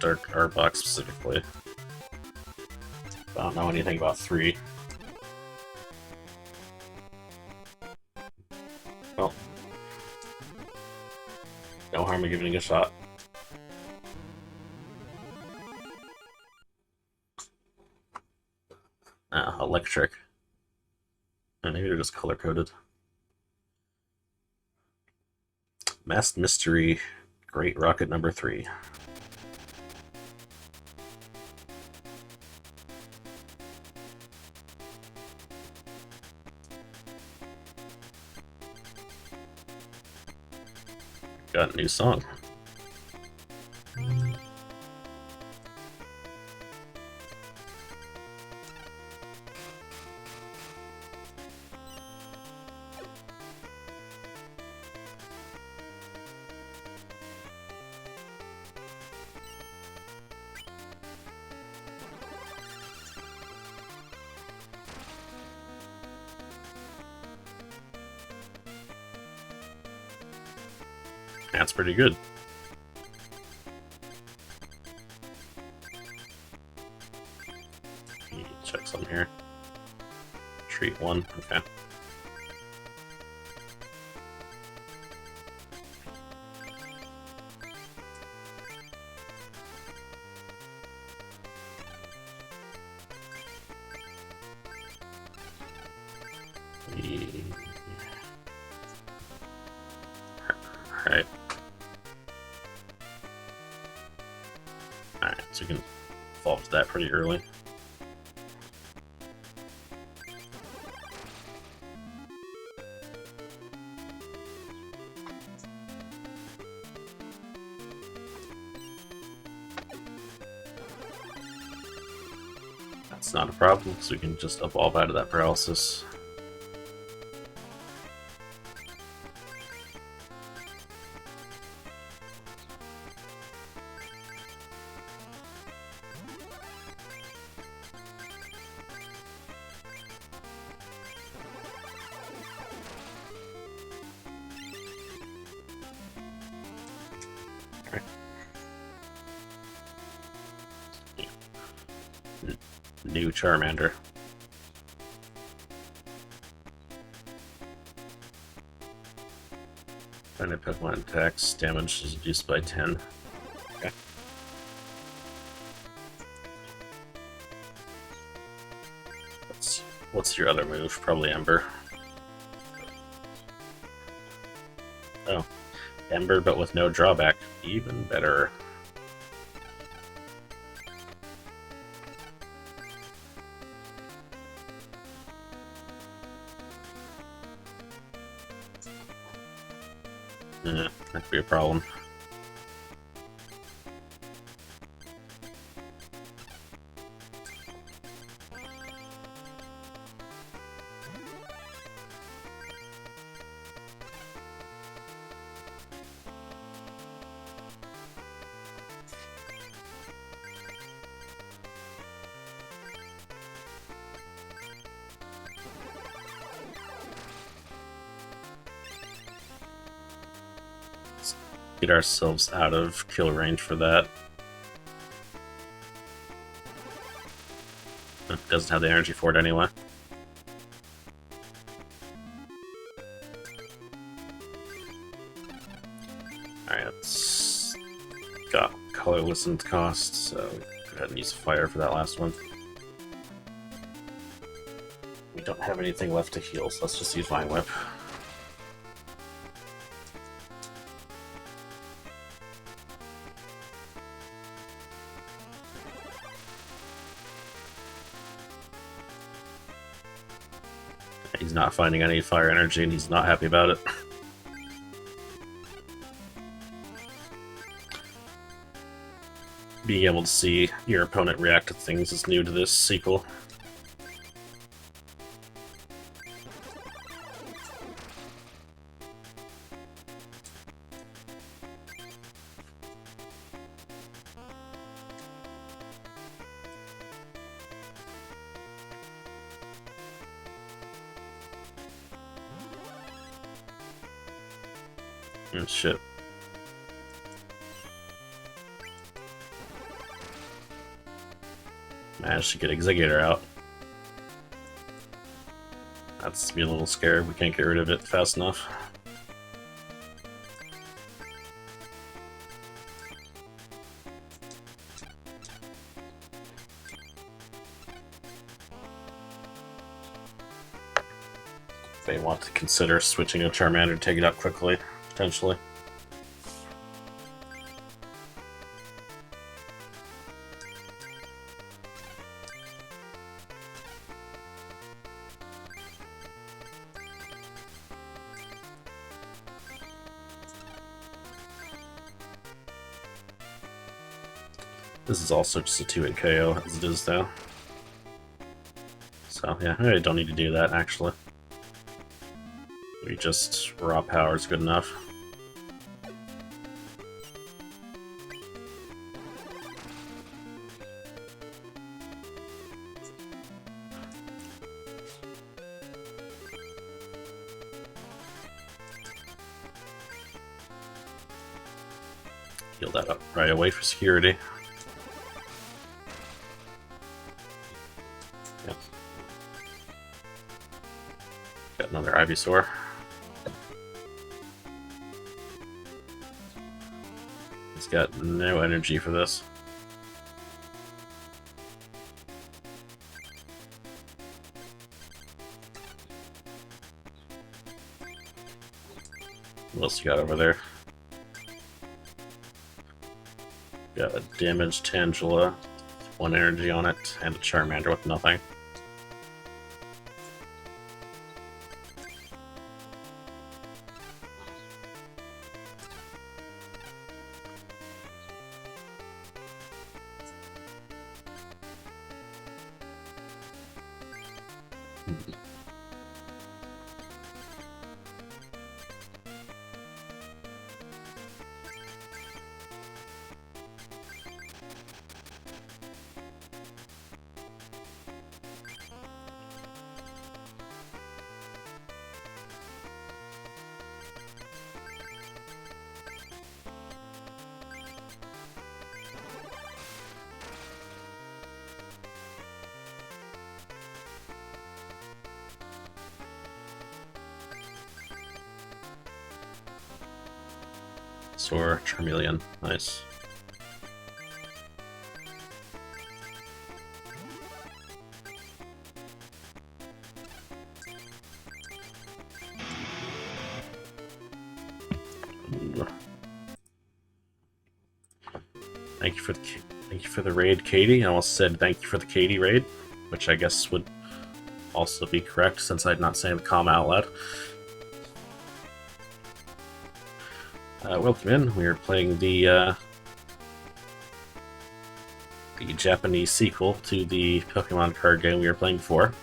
Dark Arbok specifically. I don't know anything about 3. Well, no harm in giving it a shot. Electric. Maybe they're just color-coded. Masked Mystery, Great Rocket number 3. Got a new song. That's pretty good. Check some here. Treat 1, okay. Alright. Alright, so you can evolve to that pretty early. That's not a problem, so we can just evolve out of that paralysis. New Charmander. When a Pokemon attacks, damage is reduced by 10. Okay. What's your other move? Probably Ember. Oh. Ember, but with no drawback. Even better. That could be a problem. Get ourselves out of kill range for that. It doesn't have the energy for it anyway. Alright, it's got colorless and cost, so go ahead and use fire for that last one. We don't have anything left to heal, so let's just use Vine Whip. He's not finding any fire energy, and he's not happy about it. Being able to see your opponent react to things is new to this sequel. Oh, shit. Managed to get Executor out. That's me a little scared. We can't get rid of it fast enough. They want to consider switching a Charmander to take it out quickly, potentially. This is also just a 2-hit KO as it is though. So yeah, I really don't need to do that actually. We just raw power is good enough. Heal that up right away for security. Yep. Got another Ivysaur. He's got no energy for this. What else you got over there? Got a damaged Tangela, 1 energy on it, and a Charmander with nothing. Soar, Charmeleon, nice. Thank you for the raid, Katie. I almost said thank you for the Katie raid, which I guess would also be correct since I'm not saying the comma out loud. Welcome in. We are playing the Japanese sequel to the Pokemon card game we were playing before.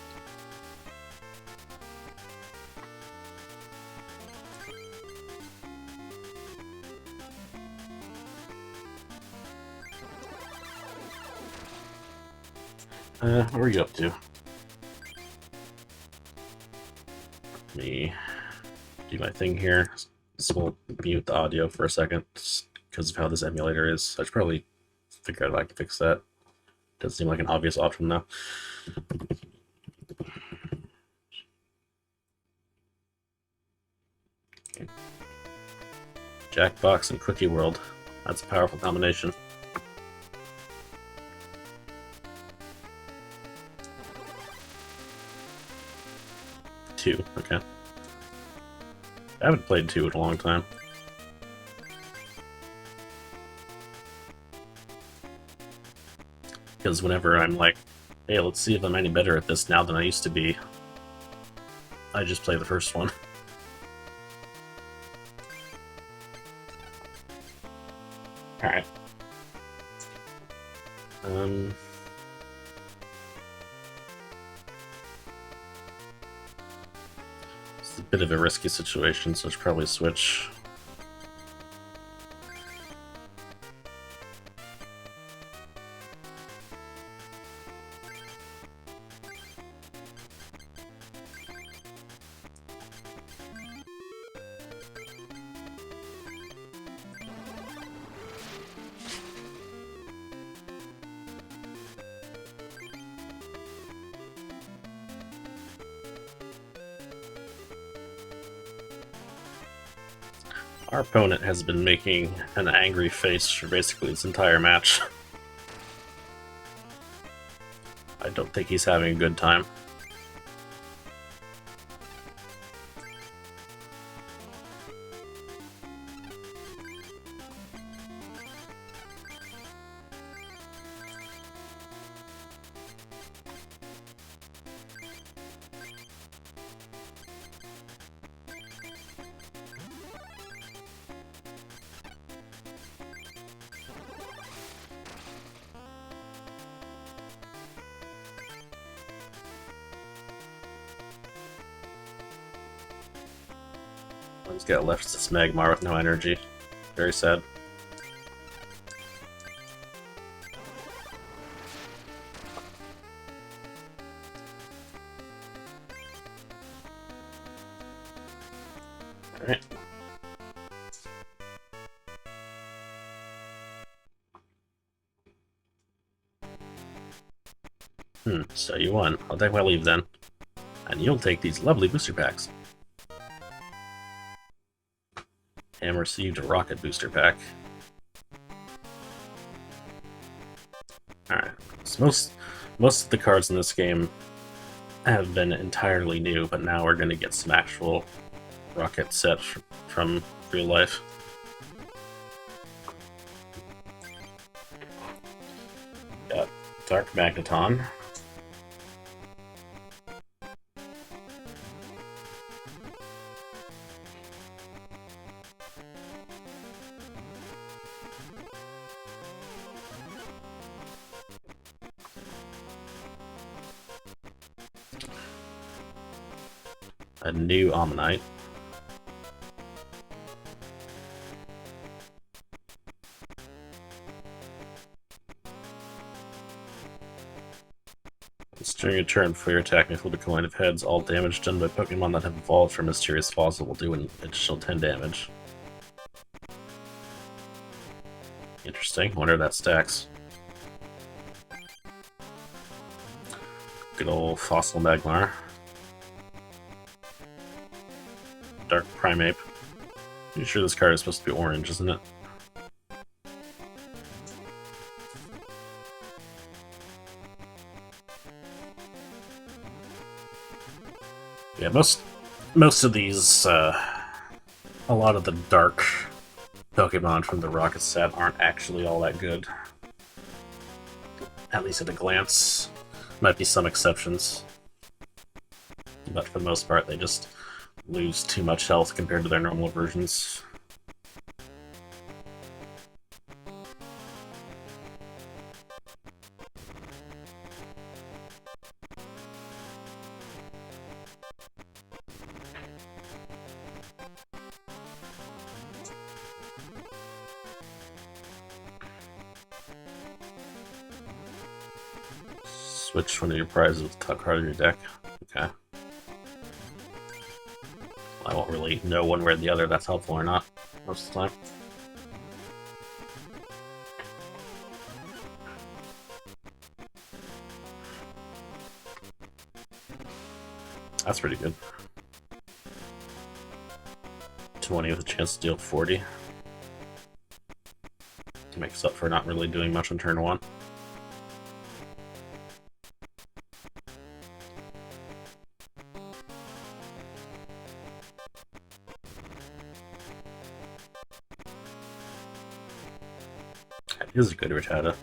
What are you up to? Let me do my thing here. So we'll mute the audio for a second because of how this emulator is. I should probably figure out if I can fix that. Doesn't seem like an obvious option though. Jackbox and Cookie World. That's a powerful combination. Two, okay. I haven't played 2 in a long time. Because whenever I'm like, hey, let's see if I'm any better at this now than I used to be, I just play the first one. Alright. It's a bit of a risky situation, so I should probably switch. Our opponent has been making an angry face for basically this entire match. I don't think he's having a good time. All he's got left is this Magmar with no energy. Very sad. Alright. So you won. I'll take my leave then. And you'll take these lovely booster packs. And received a Rocket booster pack. Alright. So most of the cards in this game have been entirely new, but now we're going to get some actual Rocket set from real life. Got Dark Magneton. A new Ammonite. During a turn before your attack, flip a coin of heads. All damage done by Pokemon that have evolved from Mysterious Fossil will do an additional 10 damage. Interesting. Wonder if that stacks. Good old Fossil Magmar. Dark Primeape. Pretty sure this card is supposed to be orange, isn't it? Yeah, most of these, a lot of the dark Pokemon from the Rocket set aren't actually all that good. At least at a glance. Might be some exceptions. But for the most part, they just lose too much health compared to their normal versions. Switch one of your prizes with the top card of your deck. Okay. I won't really know one way or the other if that's helpful or not most of the time. That's pretty good. 20 with a chance to deal 40. Makes up for not really doing much on turn 1. This is a good Rattata.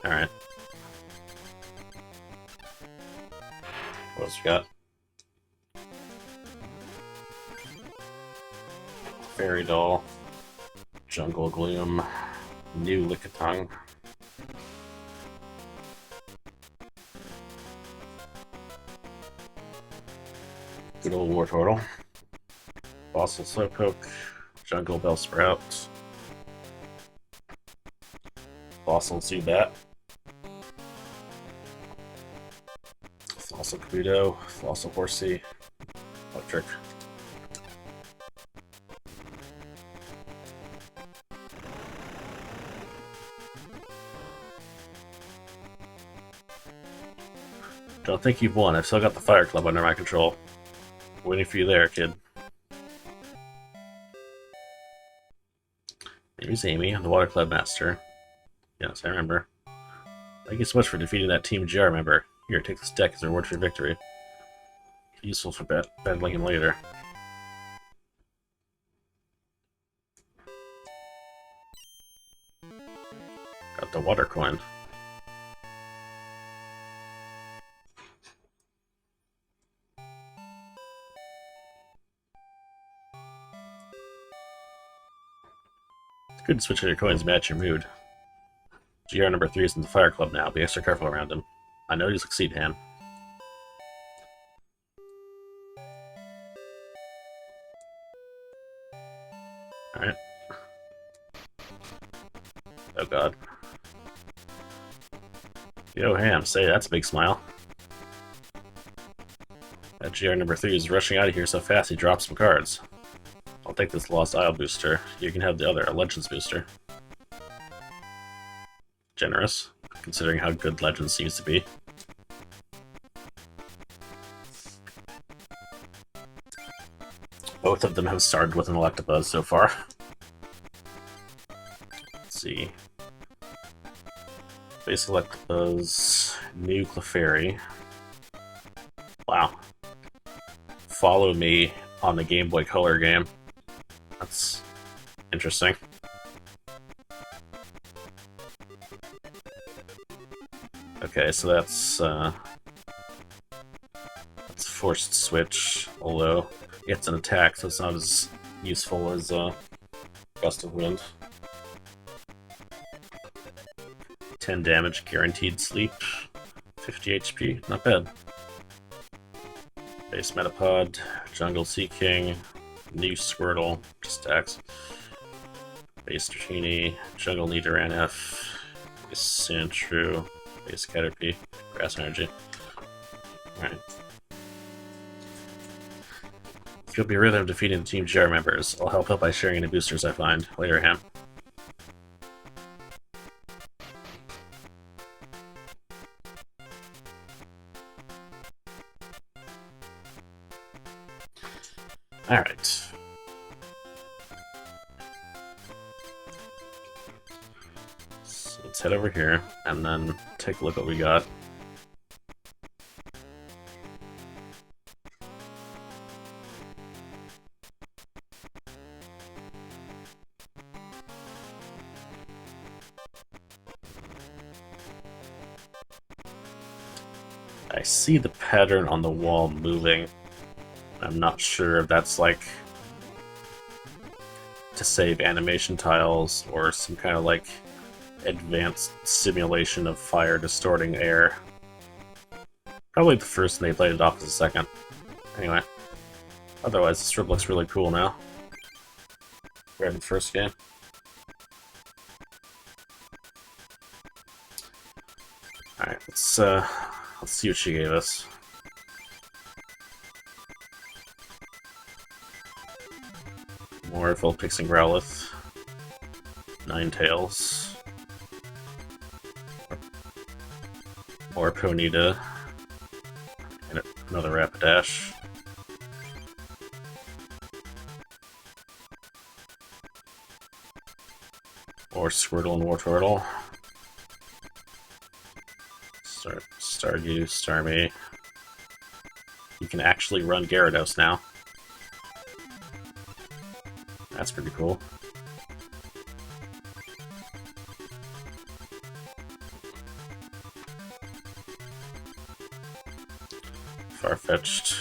Alright. What else we got? Fairy Doll. Jungle Gloom. New Lickitung. Good old Wartortle. Fossil Slowpoke. Jungle Bellsprout. Fossil Zubat. Fossil Kabuto. Fossil Horsey. Electric. Don't think you've won. I've still got the Fire Club under my control. Waiting for you there, kid. Here's Amy, the Water Club Master. Yes, I remember. Thank you so much for defeating that Team GR member. Here, take this deck as a reward for your victory. Useful for battling him later. Got the Water Coin. Good to switch your coins to match your mood. GR number 3 is in the Fire Club now. Be extra careful around him. I know you succeed, Ham. Alright. Oh god. Yo, Ham, say that's a big smile. That GR number 3 is rushing out of here so fast he drops some cards. I'll take this Lost Isle booster. You can have the other, a Legends booster. Generous, considering how good Legends seems to be. Both of them have started with an Electabuzz so far. Let's see. Base Electabuzz, new Clefairy. Wow. Follow me on the Game Boy Color game. That's interesting. Okay, so that's forced switch, although it's an attack, so it's not as useful as Gust of Wind. 10 damage, guaranteed sleep, 50 HP, not bad. Base Metapod, Jungle Sea King, new Squirtle, just attacks. Base Dratini, Jungle Nidoran F, base Sandshrew, base Caterpie, Grass Energy. Alright. You'll be rhythm defeating the Team GR members. I'll help out by sharing any boosters I find. Later, Ham. Alright. So let's head over here and then take a look at what we got. I see the pattern on the wall moving. I'm not sure if that's like to save animation tiles or some kind of like advanced simulation of fire distorting air. Probably the first and they played it off as the second. Anyway, otherwise the strip looks really cool now. Right in the first game. Alright, let's see what she gave us. More Vulpix and Growlithe. Ninetales. More Ponyta. And another Rapidash. More Squirtle and Wartortle. Staryu, Starmie. You can actually run Gyarados now. That's pretty cool. Farfetch'd.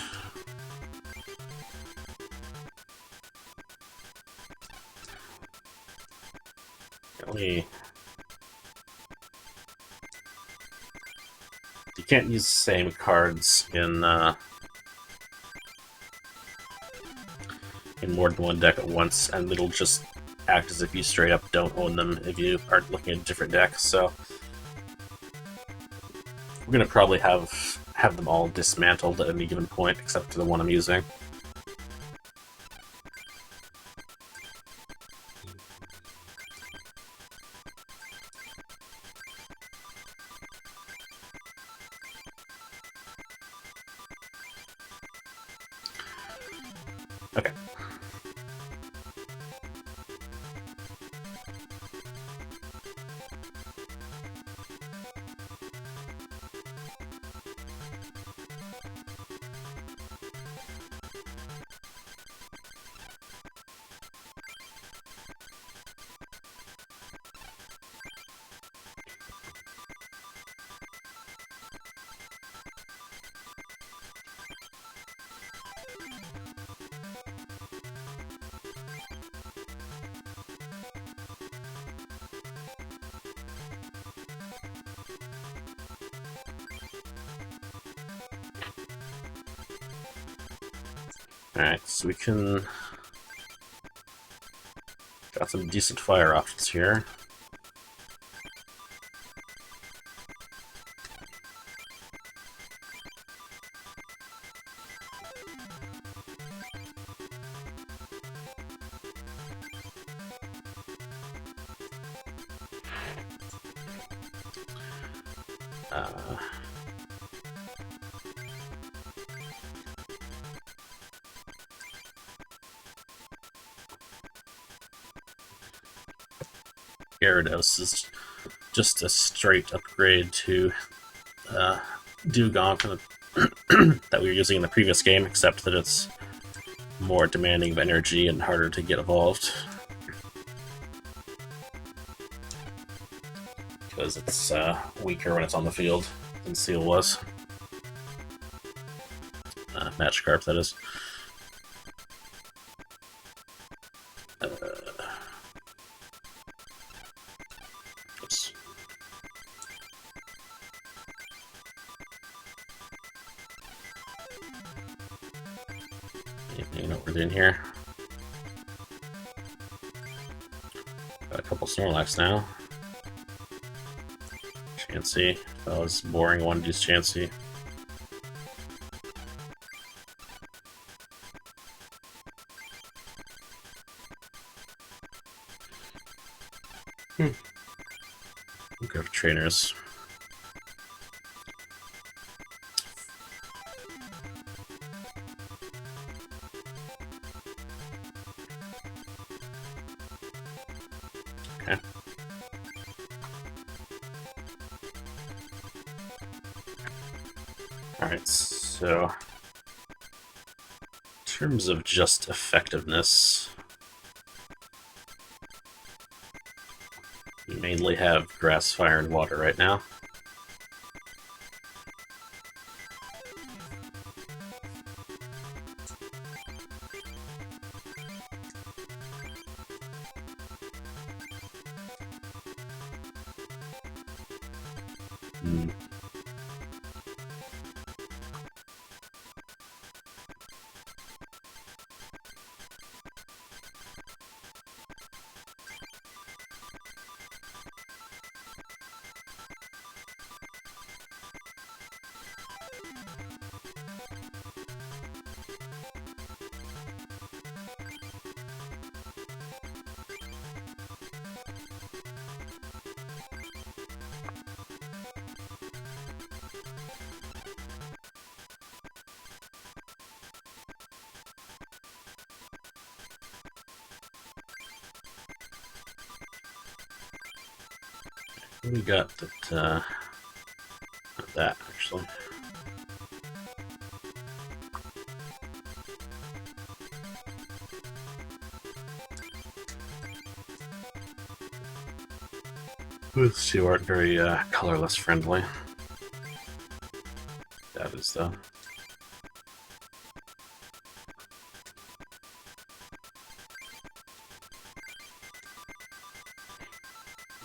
You can't use the same cards in more than one deck at once, and it'll just act as if you straight up don't own them if you aren't looking at different decks, so we're gonna probably have them all dismantled at any given point, except for the one I'm using. Okay. Alright, so we can... Got some decent fire options here. Gyarados is just a straight upgrade to Dugong from the that we were using in the previous game, except that it's more demanding of energy and harder to get evolved. Because it's weaker when it's on the field than Seal was. Magikarp, that is. Oops. You know what we're doing here. Got a couple Snorlax now. Chansey. That was boring. One to use Chansey. We'll go for trainers. Okay. Alright, so in terms of just effectiveness, we mainly have grass, fire, and water right now. We got that, not that, actually. Those two aren't very colorless friendly. That is, though.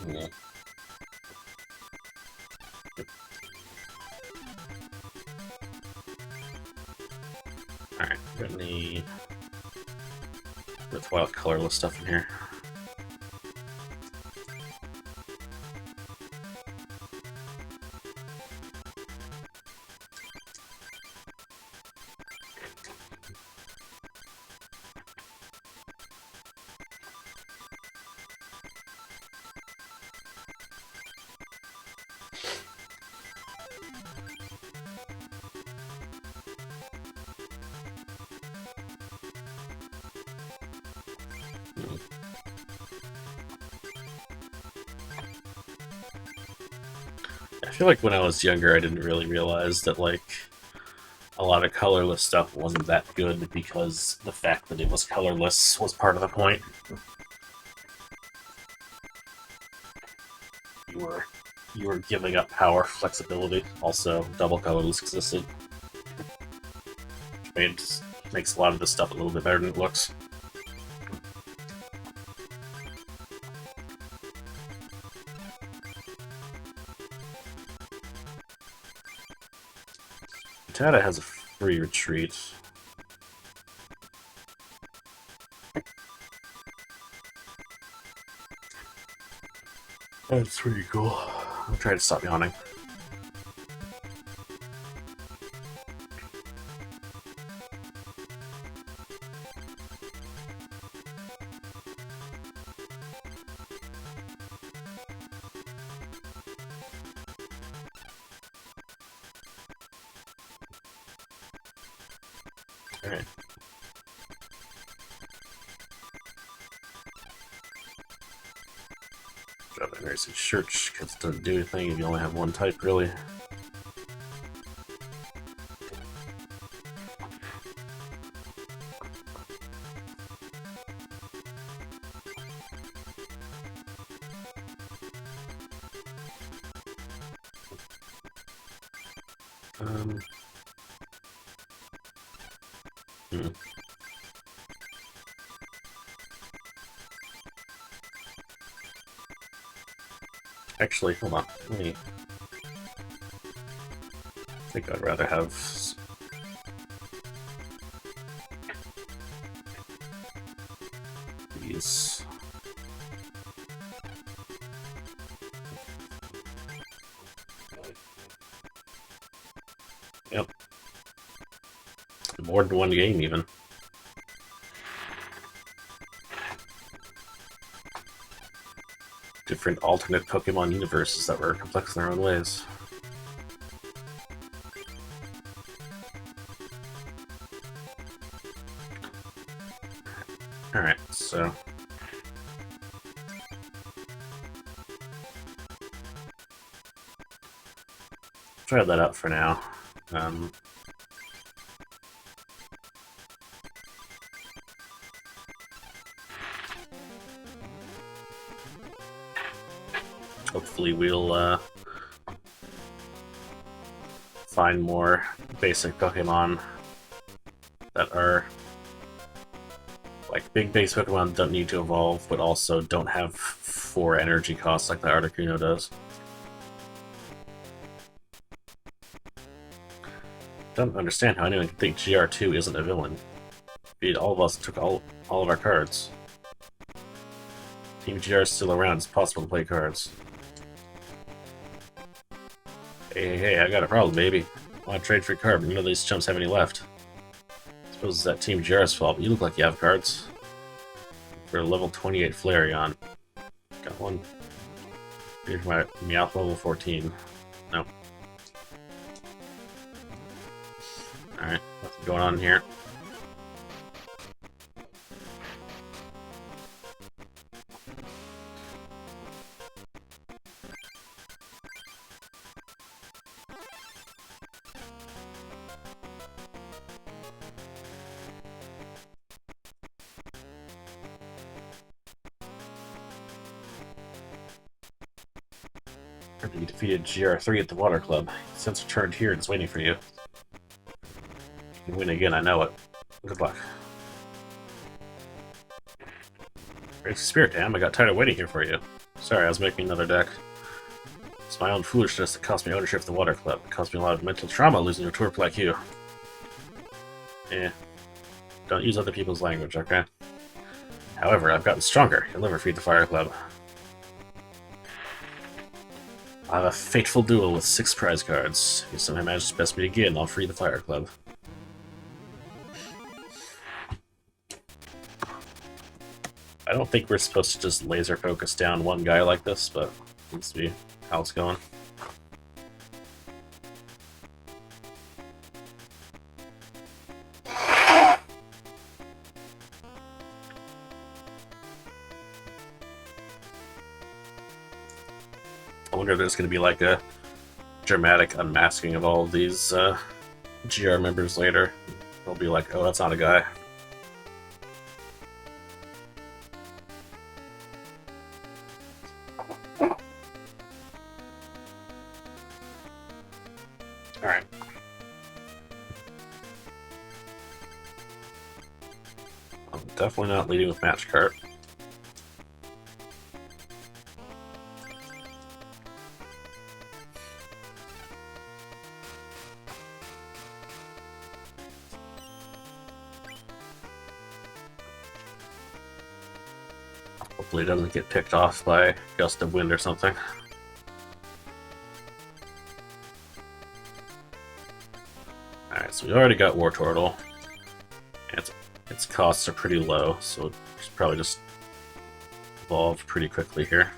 Yeah. Alright, got any worthwhile colorless stuff in here? I feel like when I was younger, I didn't really realize that, like, a lot of colorless stuff wasn't that good because the fact that it was colorless was part of the point. You were giving up power, flexibility. Also, double colorless existed. Which makes a lot of this stuff a little bit better than it looks. Tata has a free retreat. That's pretty cool. I'm trying to stop yawning. Alright. Drop that Nursing Church, because it doesn't do anything if you only have one type, really. Hmm. Actually, hold on. Let me... I think I'd rather have... these. Yep. More than one game, even. Different alternate Pokemon universes that were complex in their own ways. Alright, so... try that out for now. Hopefully we'll find more basic Pokemon that are like big base Pokemon don't need to evolve, but also don't have 4 energy costs like the Articuno does. Don't understand how anyone can think GR2 isn't a villain. Indeed, all of us took all of our cards. Team GR is still around, it's possible to play cards. Hey, I got a problem, baby. I want to trade for a card, but none of these chumps have any left. I suppose it's that Team GR's fault, but you look like you have cards. For a level 28 Flareon. Got one. Here's my Meowth level 14. No. Alright, what's going on here? You defeated GR3 at the Water Club. Since returned here, it's waiting for you. You can win again, I know it. Good luck. Great spirit, damn, I got tired of waiting here for you. Sorry, I was making another deck. It's my own foolishness that cost me ownership of the Water Club. It cost me a lot of mental trauma losing a twerp like you. Don't use other people's language, okay? However, I've gotten stronger. You'll never feed the Fire Club. I'll have a fateful duel with 6 prize cards. If you somehow manage to best me again, I'll free the Fire Club. I don't think we're supposed to just laser focus down one guy like this, but let's see how it's going. I wonder if there's going to be like a dramatic unmasking of all of these GR members later. They'll be like, oh, that's not a guy. Alright. I'm definitely not leading with Match Cart. Hopefully it doesn't get picked off by a gust of wind or something. Alright, so we already got War Turtle. And its costs are pretty low, so it's probably just evolved pretty quickly here.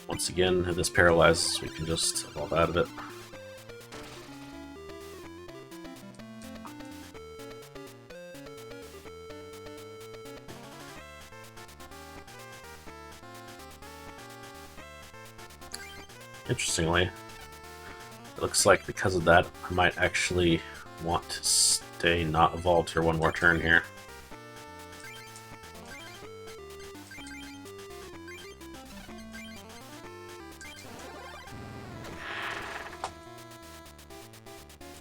Once again, if this paralyzes, we can just evolve out of it. Interestingly, it looks like because of that, I might actually want to stay not evolved for one more turn here.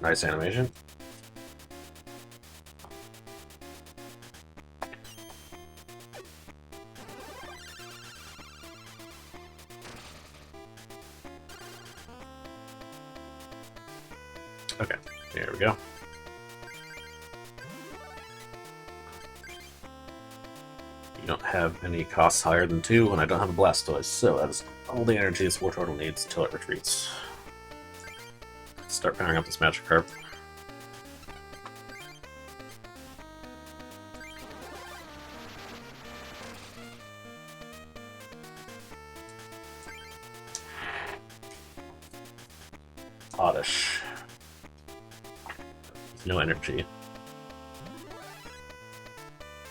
Nice animation. Okay, there we go. You don't have any costs higher than 2, and I don't have a Blastoise, so that is all the energy this War Turtle needs until it retreats. Start powering up this Magikarp. Oddish. No energy.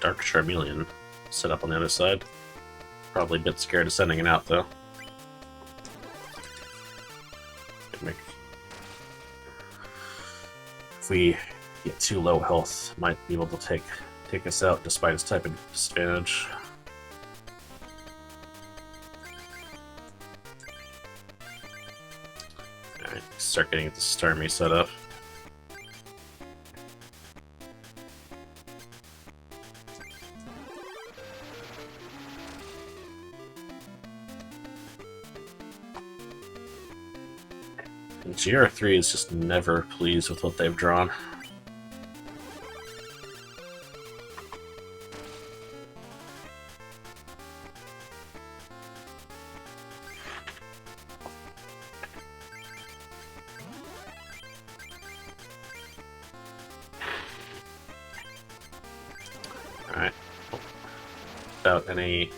Dark Charmeleon set up on the other side. Probably a bit scared of sending it out, though. If we get too low health, might be able to take us out despite its type of disadvantage. Alright, start getting the Starmie set up. And GR3 is just never pleased with what they've drawn. Alright. Without any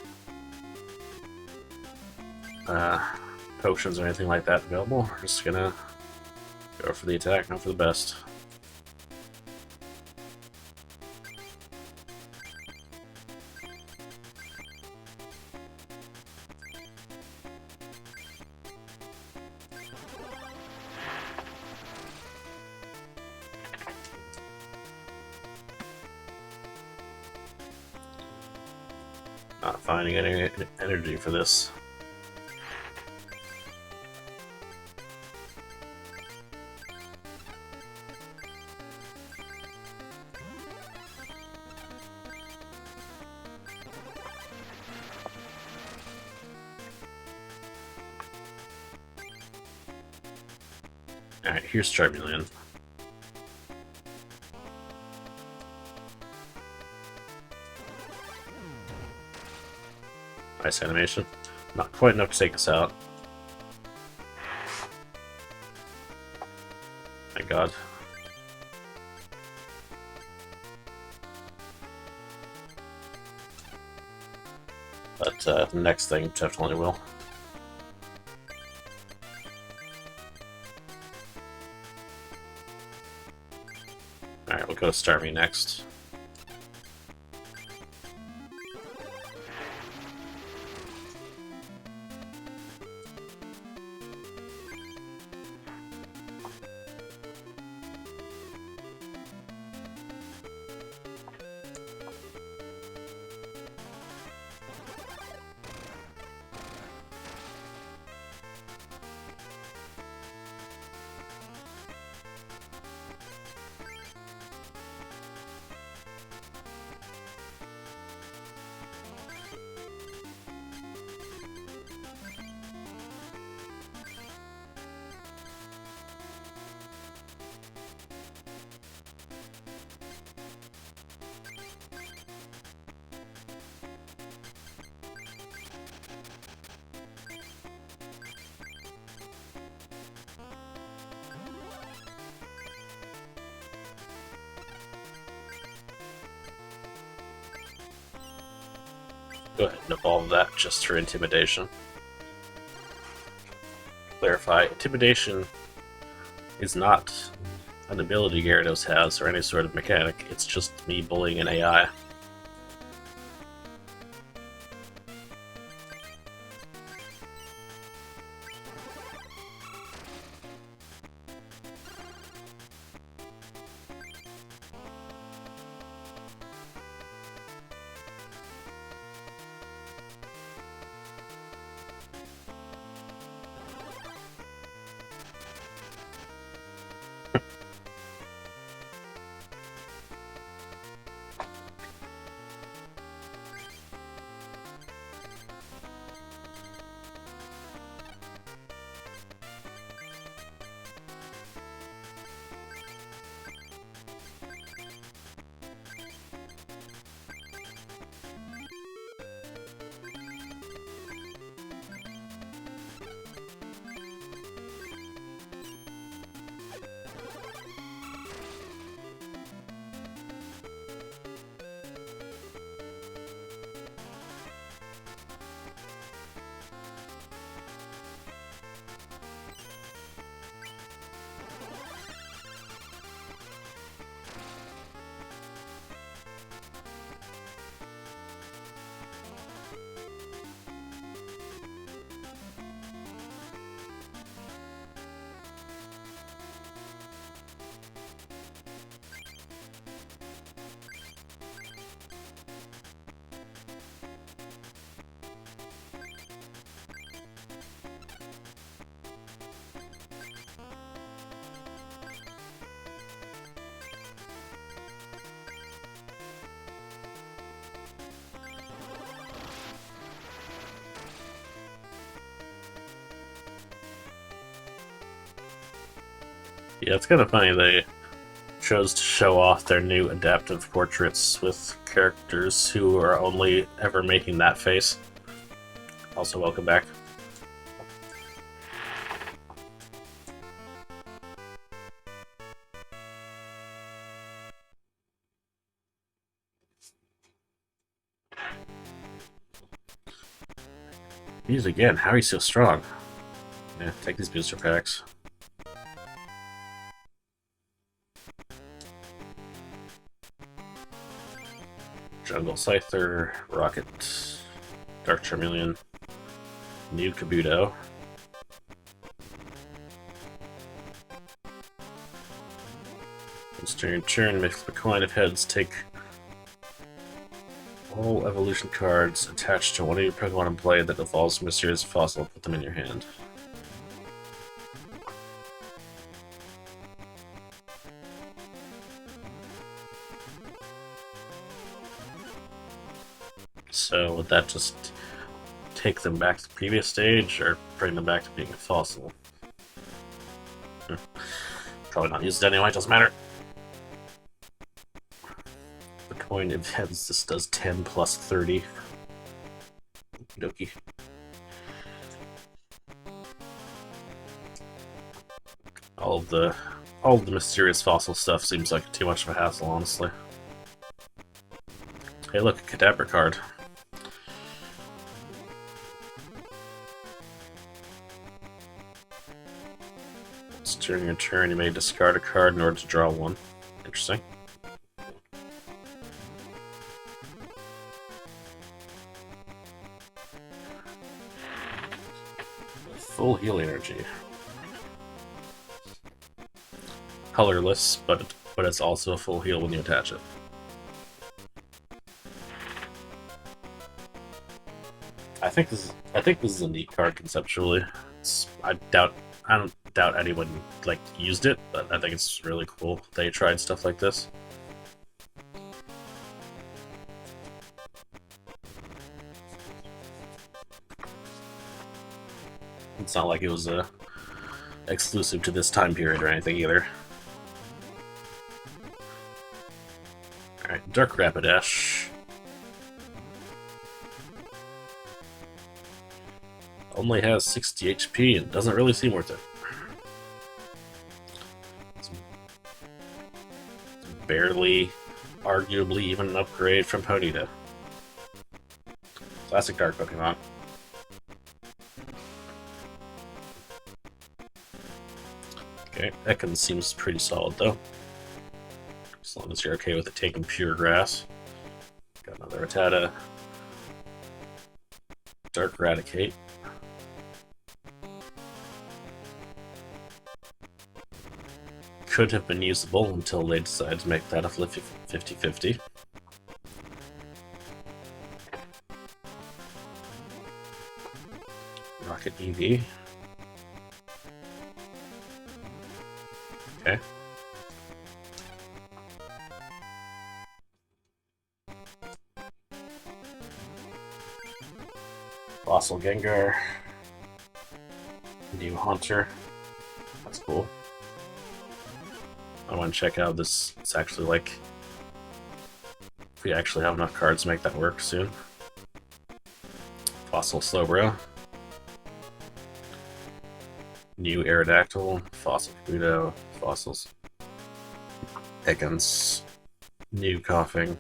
potions or anything like that available, we're just gonna go for the attack, not for the best. Not finding any energy for this. Alright, here's Charmeleon. Nice animation. Not quite enough to take us out. My god. But the next thing definitely will. Alright, we'll go to Starmie next. Go ahead and evolve that just for intimidation. Clarify, intimidation is not an ability Gyarados has or any sort of mechanic, it's just me bullying an AI. Yeah, it's kind of funny they chose to show off their new adaptive portraits with characters who are only ever making that face. Also, welcome back. Use again, how are you so strong? Yeah, take these booster packs. Jungle Scyther, Rocket, Dark Charmeleon, new Kabuto. During your turn, make the coin of heads, take all evolution cards attached to one of your Pokemon in play that evolves from a series of fossil, put them in your hand. So would that just take them back to the previous stage, or bring them back to being a fossil? Probably not used anyway, doesn't matter. The coin of heads, this does 10 plus 30. Okie dokie. All of the mysterious fossil stuff seems like too much of a hassle, honestly. Hey look, a Kadabra card. During your turn, you may discard a card in order to draw one. Interesting. Full heal energy. Colorless, but it's also a full heal when you attach it. I think this is a neat card conceptually. I don't doubt anyone like used it, but I think it's really cool they tried stuff like this. It's not like it was exclusive to this time period or anything either. Alright, Dark Rapidash. Only has 60 HP and doesn't really seem worth it. It's barely, arguably even an upgrade from Ponyta. Classic Dark Pokemon. Okay, Ekans seems pretty solid though. As long as you're okay with it taking pure grass. Got another Rattata. Dark Eradicate. Could have been usable until they decided to make that a 50-50. Rocket EV. Okay. Fossil Gengar. New Hunter. That's cool. I want to check out this. It's actually like if we actually have enough cards to make that work soon. Fossil Slowbro. New Aerodactyl. Fossil Kabuto. Fossils. Ekans. New Coughing.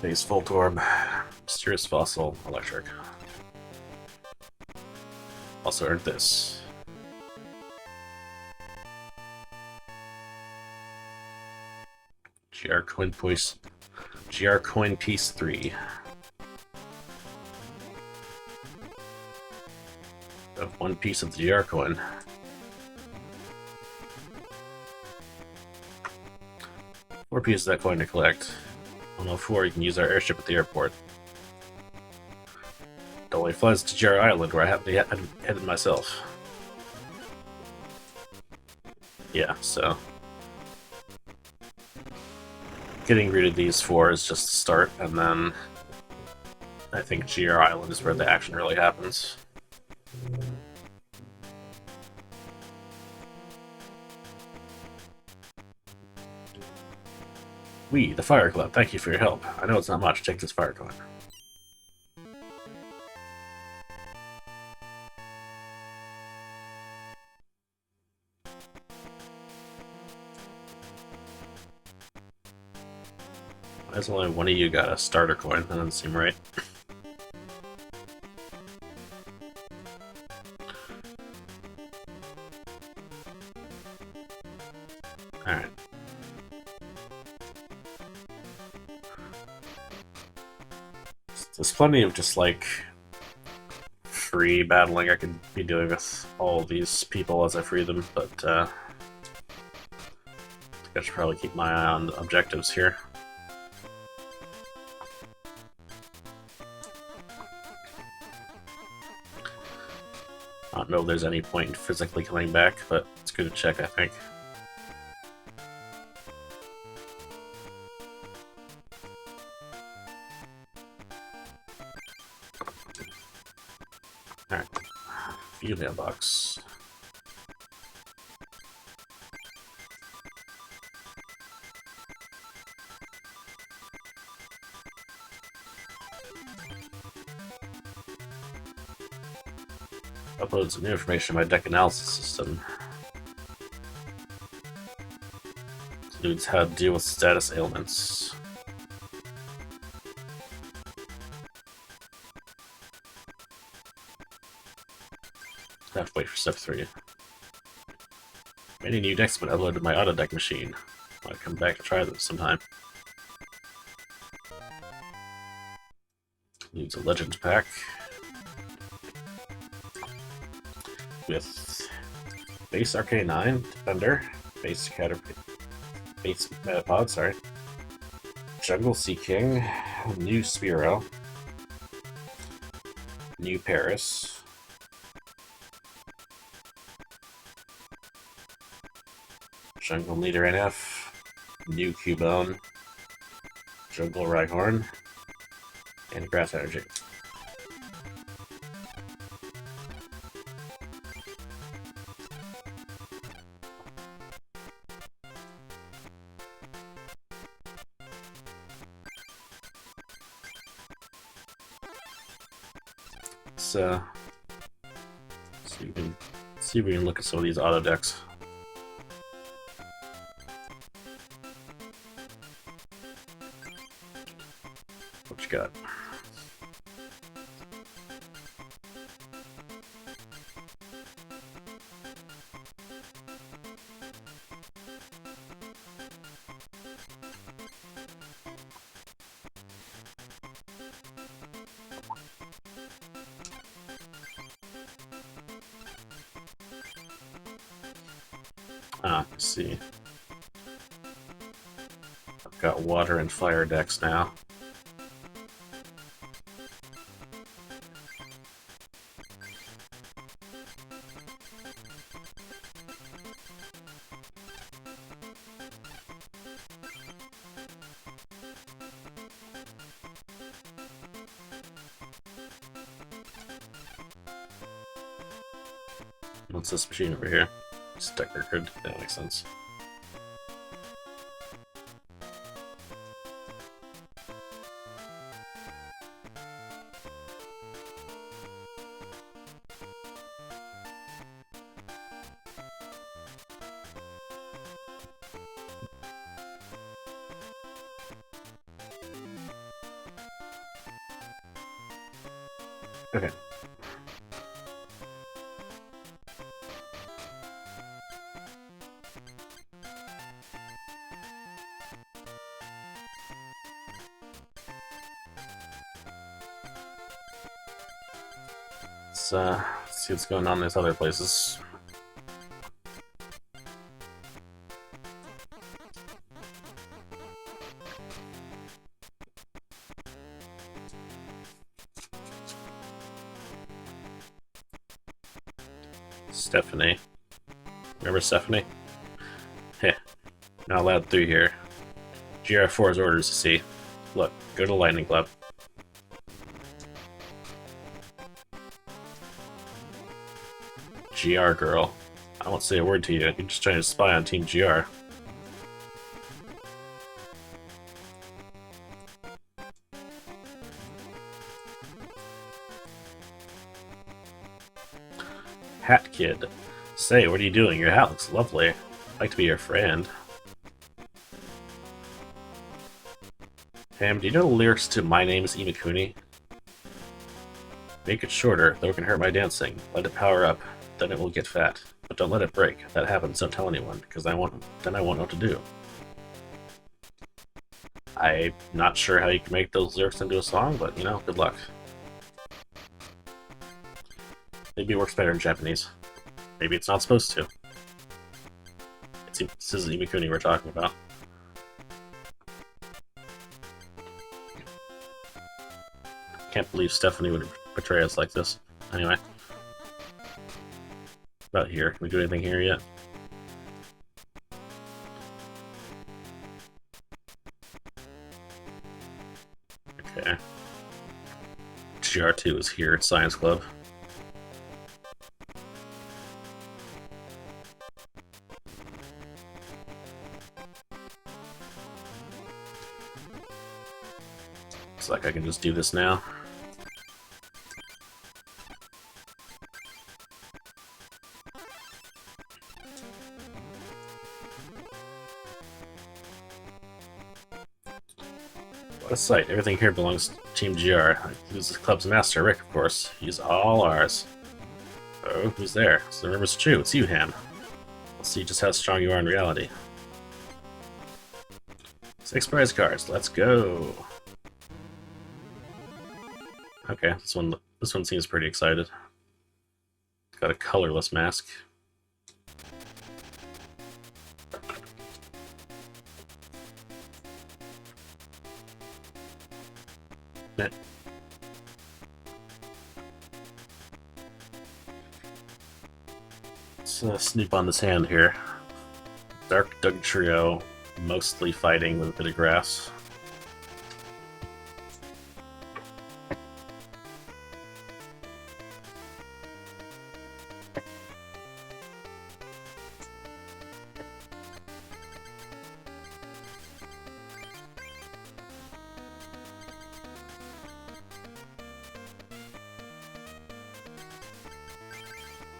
Base Voltorb. Mysterious Fossil. Electric. Also earned this. GR Coin Piece 3. Of one piece of the GR coin. Four pieces of that coin to collect. 104, you can use our airship at the airport. It only flies to GR Island, where I happen to be headed myself. Yeah, so getting rid of these four is just the start, and then I think GR Island is where the action really happens. We, the Fire Club, thank you for your help. I know it's not much, take this fire coin. Why has only one of you got a starter coin? That doesn't seem right. Alright. There's plenty of just, like, free battling I could be doing with all these people as I free them, but, I think I should probably keep my eye on the objectives here. I don't know if there's any point in physically coming back, but it's good to check, I think. Alright. View mailbox. Upload some new information to my deck analysis system. Includes how to deal with status ailments. I have to wait for step 3. Many new decks have been uploaded to my auto deck machine. Might come back to try them sometime. Needs a Legends pack. With base Arcanine, Defender, base Caterpie, base Metapod, sorry. Jungle Sea King, new Spearow, new Paris, Jungle Leader NF, new Cubone, Jungle Rhyhorn, and Grass Energy. So you can see if we can look at some of these auto decks. What you you got? Ah, I see. I've got water and fire decks now. What's this machine over here? Stack record. That makes sense. Okay. Let's see what's going on in these other places. Stephanie. Remember Stephanie? Heh. Not allowed through here. GR4's orders to see. Look, go to Lightning Club. GR girl. I won't say a word to you. You're just trying to spy on Team GR. Hat Kid. Say, what are you doing? Your hat looks lovely. I'd like to be your friend. Ham, do you know the lyrics to My Name is Imakuni? Make it shorter, though it can hurt my dancing. Let it power up, then it will get fat. But don't let it break. If that happens, don't tell anyone, because then I won't know what to do. I'm not sure how you can make those lyrics into a song, but, you know, good luck. Maybe it works better in Japanese. Maybe it's not supposed to. This is Imakuni we're talking about. Can't believe Stephanie would betray us like this. Anyway. About here. Can we do anything here yet? Okay. GR2 is here at Science Club. Looks like I can just do this now. What a sight. Everything here belongs to Team GR. Who's the club's master? Rick, of course. He's all ours. Oh, who's there? So the rumor's true. It's you, Ham. Let's see just how strong you are in reality. 6 prize cards. Let's go. Okay, this one seems pretty excited. Got a colorless mask. Let's snoop on this hand here. Dark Doug Trio, mostly fighting with a bit of grass.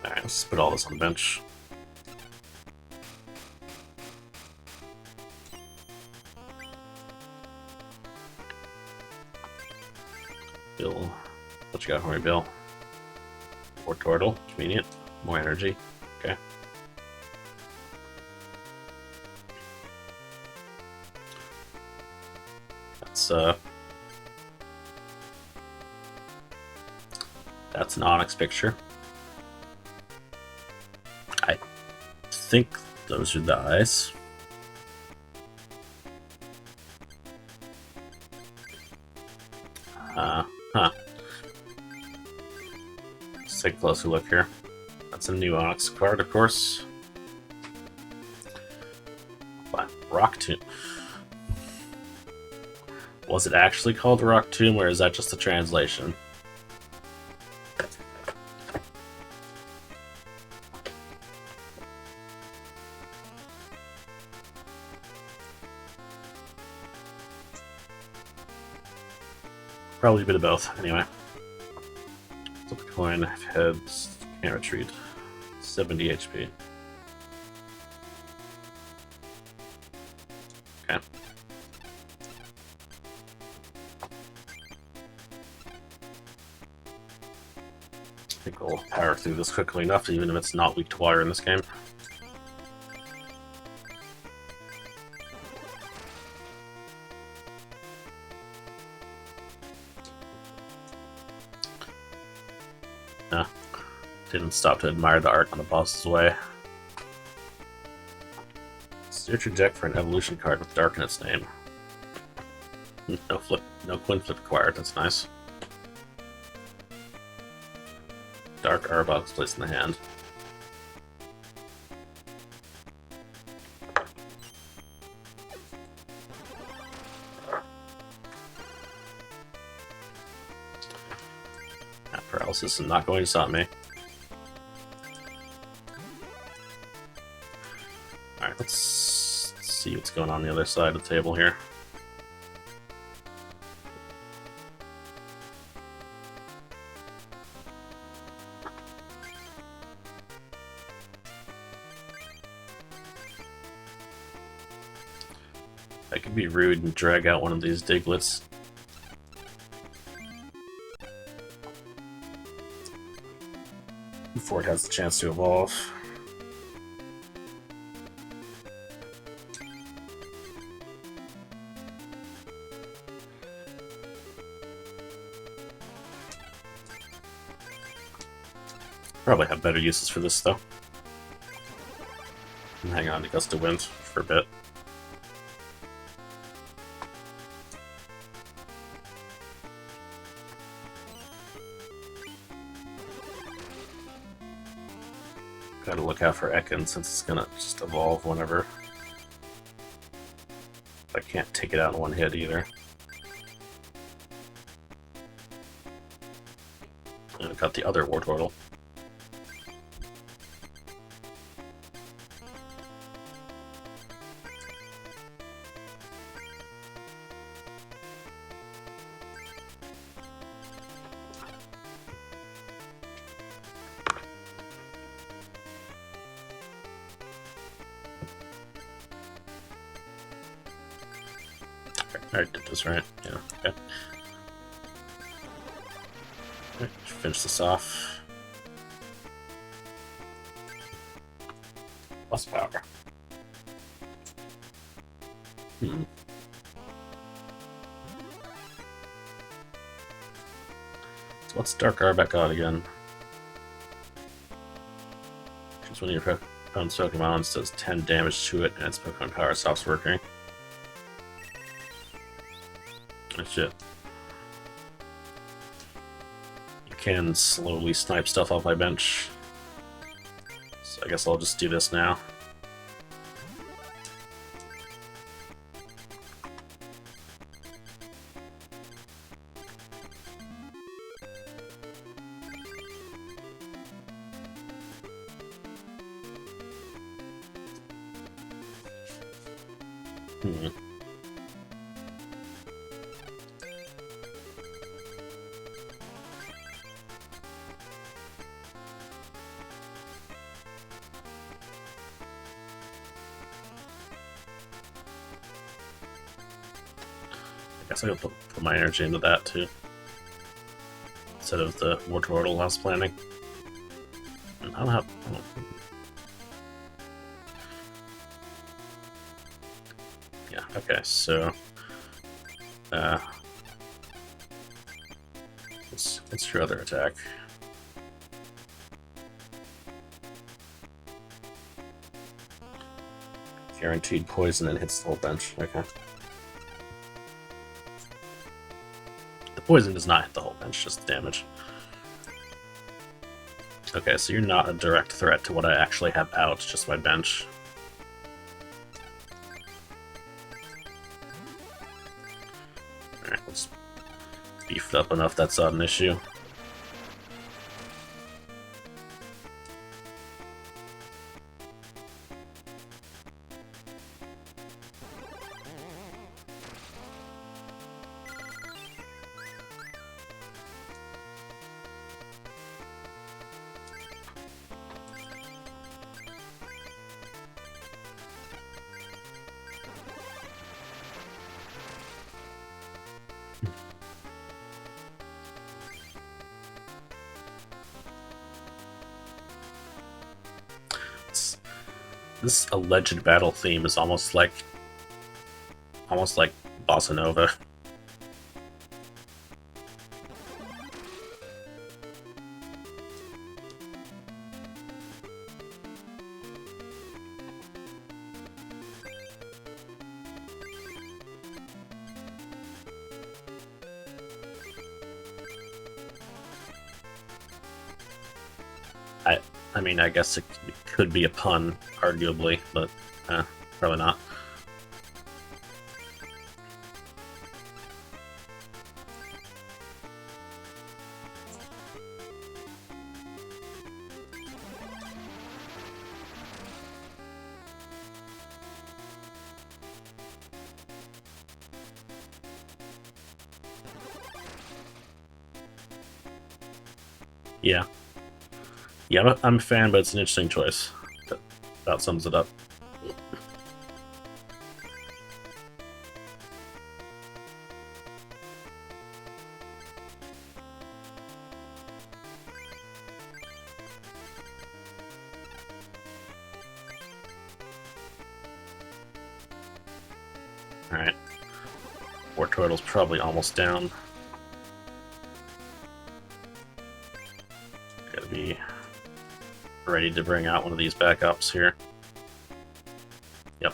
Alright, let's put all this on the bench. Bill. What you got for me, Bill? More turtle. Convenient. More energy. Okay. That's an Onyx picture. I think those are the eyes. Huh. Let's take a closer look here. That's a new Onyx card, of course. But Rock Tomb. Was it actually called Rock Tomb, or is that just a translation? Probably a bit of both, anyway. Flip a coin, heads, can't retreat. 70 HP. Okay. I think we'll power through this quickly enough, even if it's not weak to water in this game. Didn't stop to admire the art on the boss's way. Search your deck for an evolution card with dark in its name. No Quinn flip required, that's nice. Dark Arbok is placed in the hand. Paralysis is not going to stop me. Alright, let's see what's going on the other side of the table here. I could be rude and drag out one of these Diglets. Before it has the chance to evolve. Probably have better uses for this, though. And hang on to Gust of Wind for a bit. Gotta look out for Ekin since it's gonna just evolve whenever. I can't take it out in one hit either. And I got the other War Turtle. I did this right, yeah, okay. Alright, finish this off. Plus power. So what's Dark Arbok got again? Choose one of your opponent's Pokemon, does 10 damage to it, and its Pokemon power stops working. Shit. You can slowly snipe stuff off my bench. So I guess I'll just do this now. I guess I'll put my energy into that too. instead of the Wartortle I was planning. I don't have... Yeah, okay, so... what's your other attack? Guaranteed poison and hits the whole bench. Okay. The poison does not hit the whole bench, just the damage. Okay, so you're not a direct threat to what I actually have out, just my bench. Alright, let's beef it up enough that's not an issue. This alleged battle theme is almost like Bossa Nova. I mean, I guess it could be a pun, arguably, but probably not. Yeah. Yeah, I'm a fan, but it's an interesting choice. That about sums it up. Alright. Wartortle's probably almost down. Gotta be ready to bring out one of these backups here. Yep.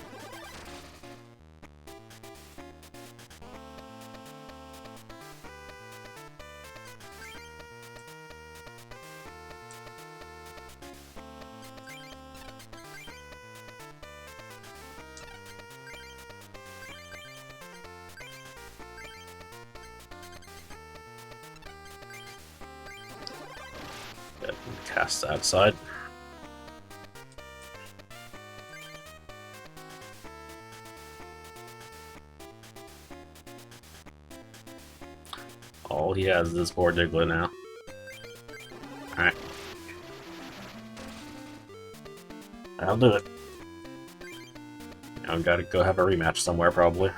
Cast that aside. All he has is this poor Diglett now. Alright. I'll do it. Now I've got to go have a rematch somewhere, probably.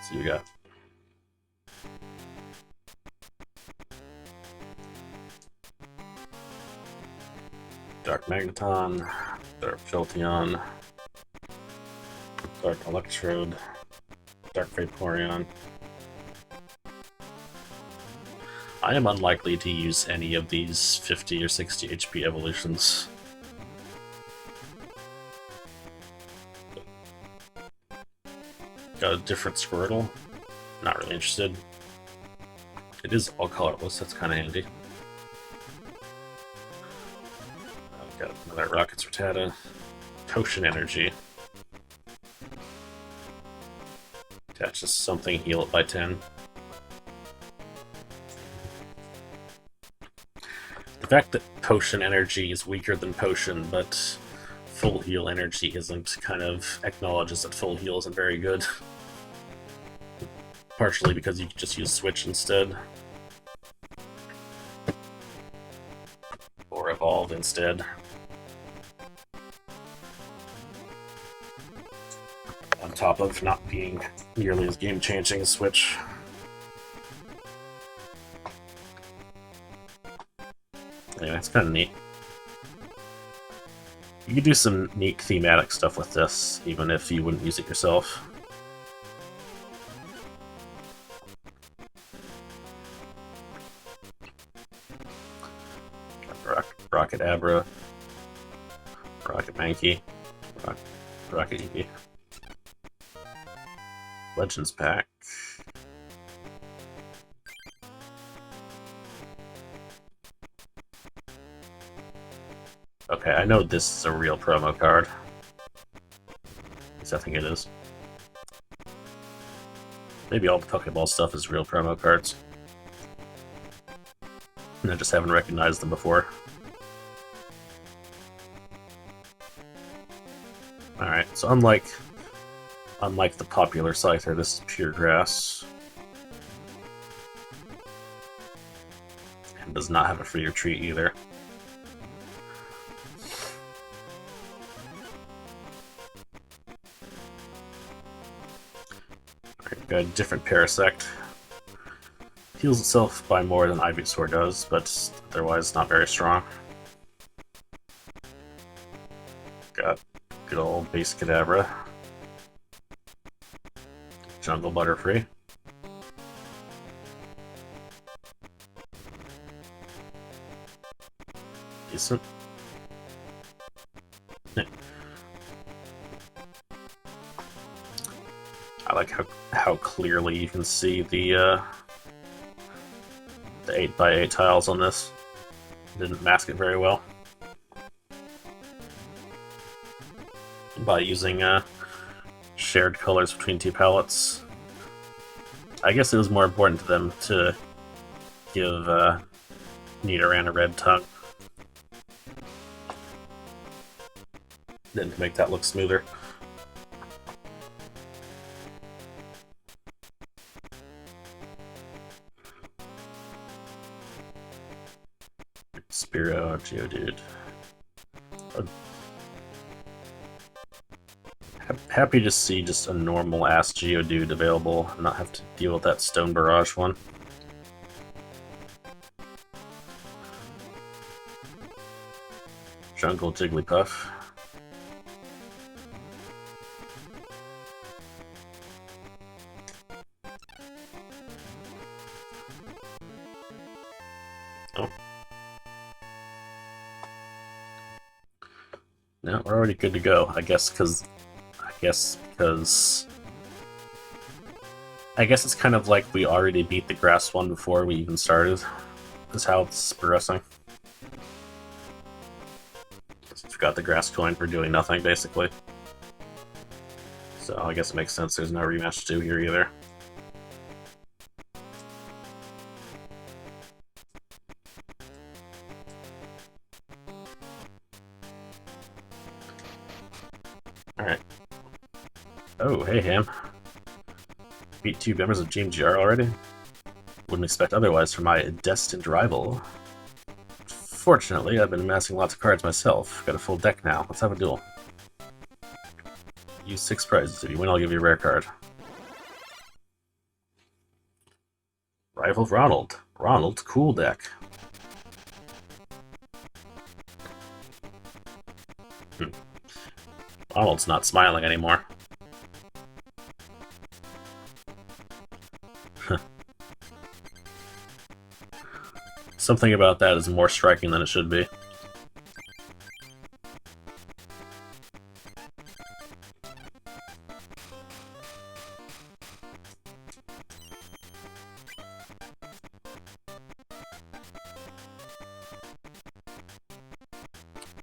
So you got Dark Magneton, Dark Jolteon, Dark Electrode, Dark Vaporeon. I am unlikely to use any of these 50 or 60 HP evolutions. Got a different Squirtle. Not really interested. It is all colorless, that's kind of handy. Got another Rocket's Rattata. Potion Energy. Attaches something, heal it by 10. The fact that Potion Energy is weaker than Potion, but Full Heal Energy isn't, kind of acknowledges that Full Heal isn't very good. Partially because you can just use Switch instead. evolved instead. On top of not being nearly as game-changing as Switch. Anyway, it's kind of neat. You could do some neat thematic stuff with this, even if you wouldn't use it yourself. Rocket Abra, Rocket Mankey, Rocket Eevee. Legends pack. Okay, I know this is a real promo card. At least I think it is. Maybe all the Pokeball stuff is real promo cards. And I just haven't recognized them before. Alright, so unlike the popular Scyther, this is pure grass. And does not have a free retreat either. Alright, got a different Parasect. Heals itself by more than Ivysaur does, but otherwise not very strong. Got good old base Kadabra. Jungle Butterfree. Decent. I like how clearly you can see the 8x8 tiles on this. Didn't mask it very well. By using shared colors between two palettes. I guess it was more important to them to give Nidoran a red tongue than to make that look smoother. Spearow, Geodude. Happy to see just a normal-ass Geodude available and not have to deal with that Stone Barrage one. Jungle Jigglypuff. Oh. No, we're already good to go, I guess because it's kind of like we already beat the grass one before we even started, is how it's progressing. We've got the grass coin for doing nothing, basically. So I guess it makes sense there's no rematch to do here either. Alright. Oh, hey Ham. Beat 2 members of Team GR already? Wouldn't expect otherwise from my destined rival. Fortunately, I've been amassing lots of cards myself. Got a full deck now. Let's have a duel. Use 6 prizes. If you win, I'll give you a rare card. Rival Ronald. Ronald, cool deck. Ronald's not smiling anymore. Something about that is more striking than it should be.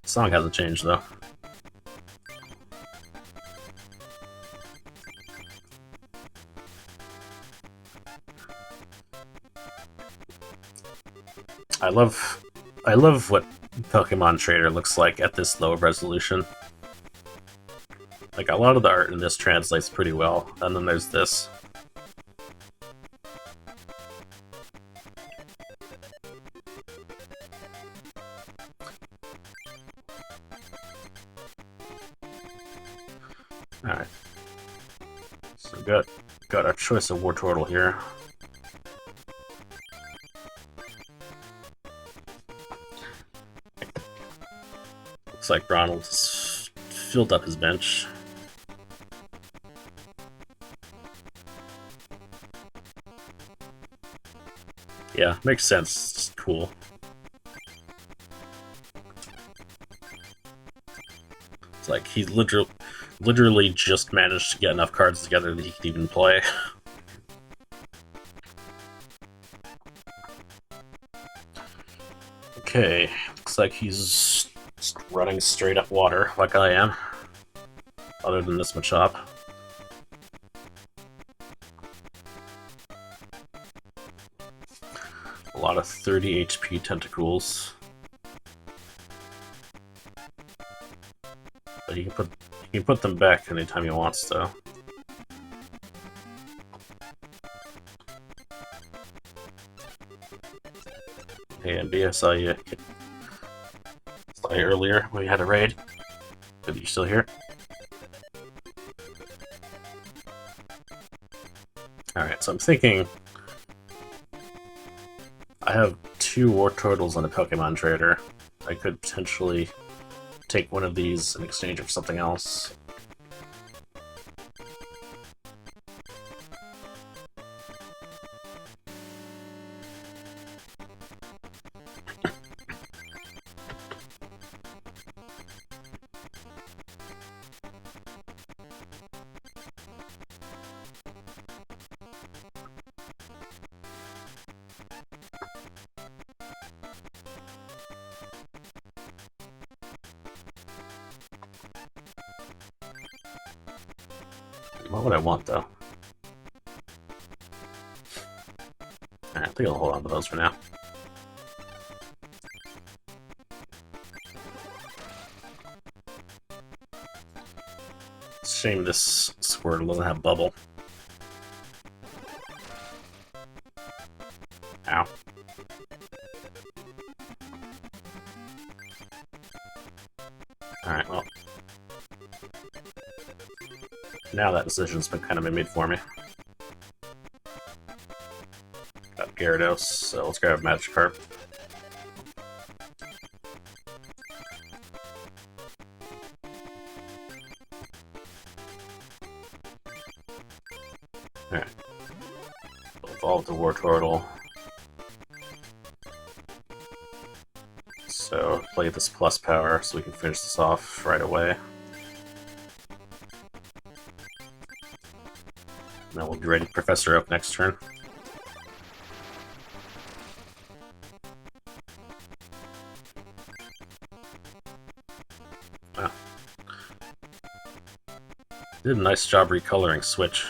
The song hasn't changed, though. I love what Pokemon Trader looks like at this low resolution. Like, a lot of the art in this translates pretty well, and then there's this. Alright. So got our choice of War Turtle here. Looks like Ronald's filled up his bench. Yeah, makes sense. It's cool. It's like he's literally just managed to get enough cards together that he could even play. Okay, looks like he's just running straight up water, like I am. Other than this Machop. A lot of 30 HP tentacles. But he can put them back anytime he wants, though. Hey, MB, I saw you earlier when we had a raid. Good, you still here? Alright, so I'm thinking I have 2 War Turtles and a Pokemon Trader. I could potentially take one of these in exchange for something else. What would I want, though? I think I'll hold on to those for now. It's a shame this Squirtle doesn't have Bubble. Ow. Alright, well. Now that decision's been kind of made for me. Got Gyarados, so let's grab Magikarp. Alright. Evolve the War Turtle. So, play this plus power so we can finish this off right away. Then we'll be ready to Professor Oak next turn. Wow. Did a nice job recoloring Switch.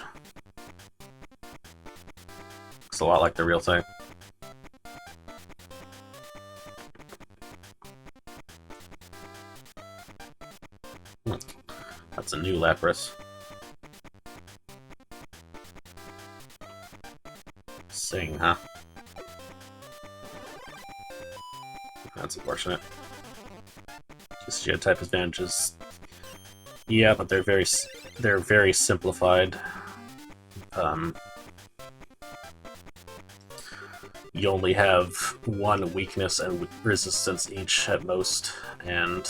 Looks a lot like the real thing. That's a new Lapras. Sing, huh? That's unfortunate. Just Geotype advantages. Yeah, but they're very simplified. You only have one weakness and resistance each at most, and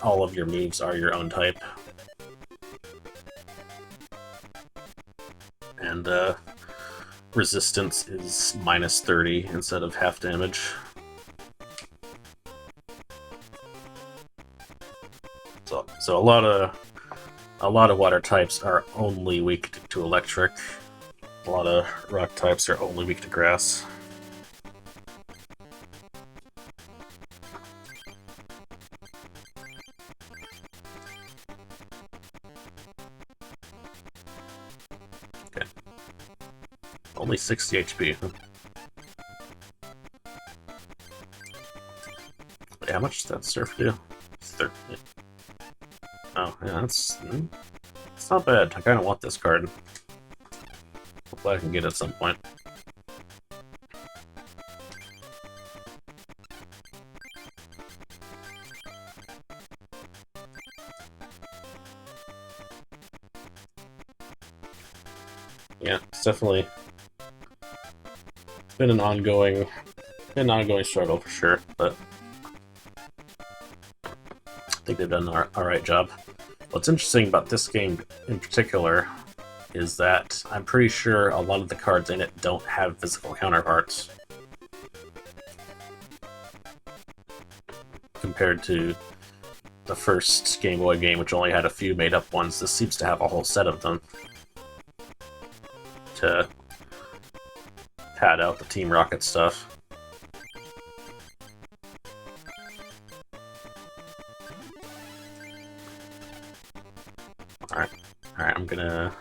all of your moves are your own type. And resistance is minus 30 instead of half damage. So a lot of water types are only weak to electric. A lot of rock types are only weak to grass. Okay. Only 60 HP. Wait, how much does that surf do? 30. Oh, yeah, it's not bad. I kind of want this card. Hopefully I can get it at some point. Yeah, it's definitely been an ongoing struggle for sure, but I think they've done an alright job. What's interesting about this game in particular is that I'm pretty sure a lot of the cards in it don't have physical counterparts compared to the first Game Boy game, which only had a few made-up ones. This seems to have a whole set of them to pad out the Team Rocket stuff. Alright, I'm gonna...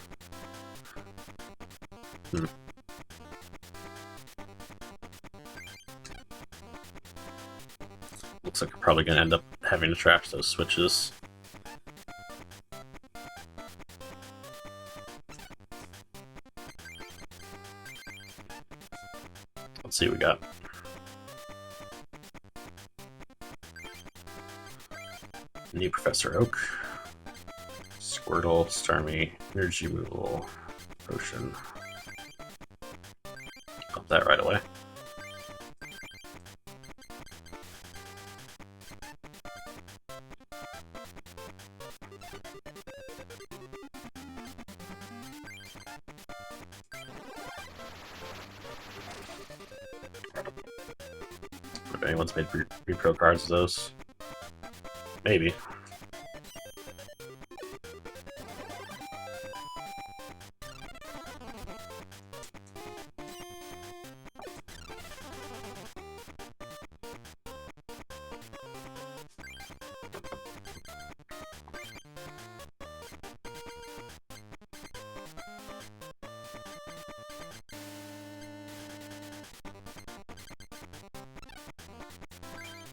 Looks like we're probably gonna end up having to trash those switches. Let's see what we got. New Professor Oak. Squirtle, Starmie, Energy Removal, Potion. Got that right away. If anyone's made repro cards of those. Maybe.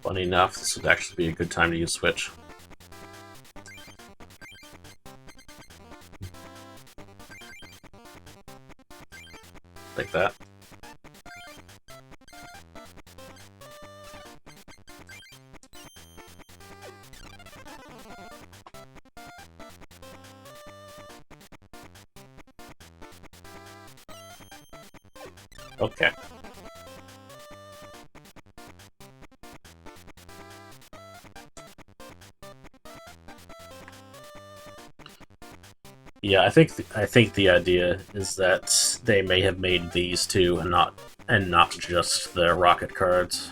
Funny enough, this would actually be a good time to use Switch. Like that. Okay. Yeah, I think the idea is that they may have made these two and not just the rocket cards.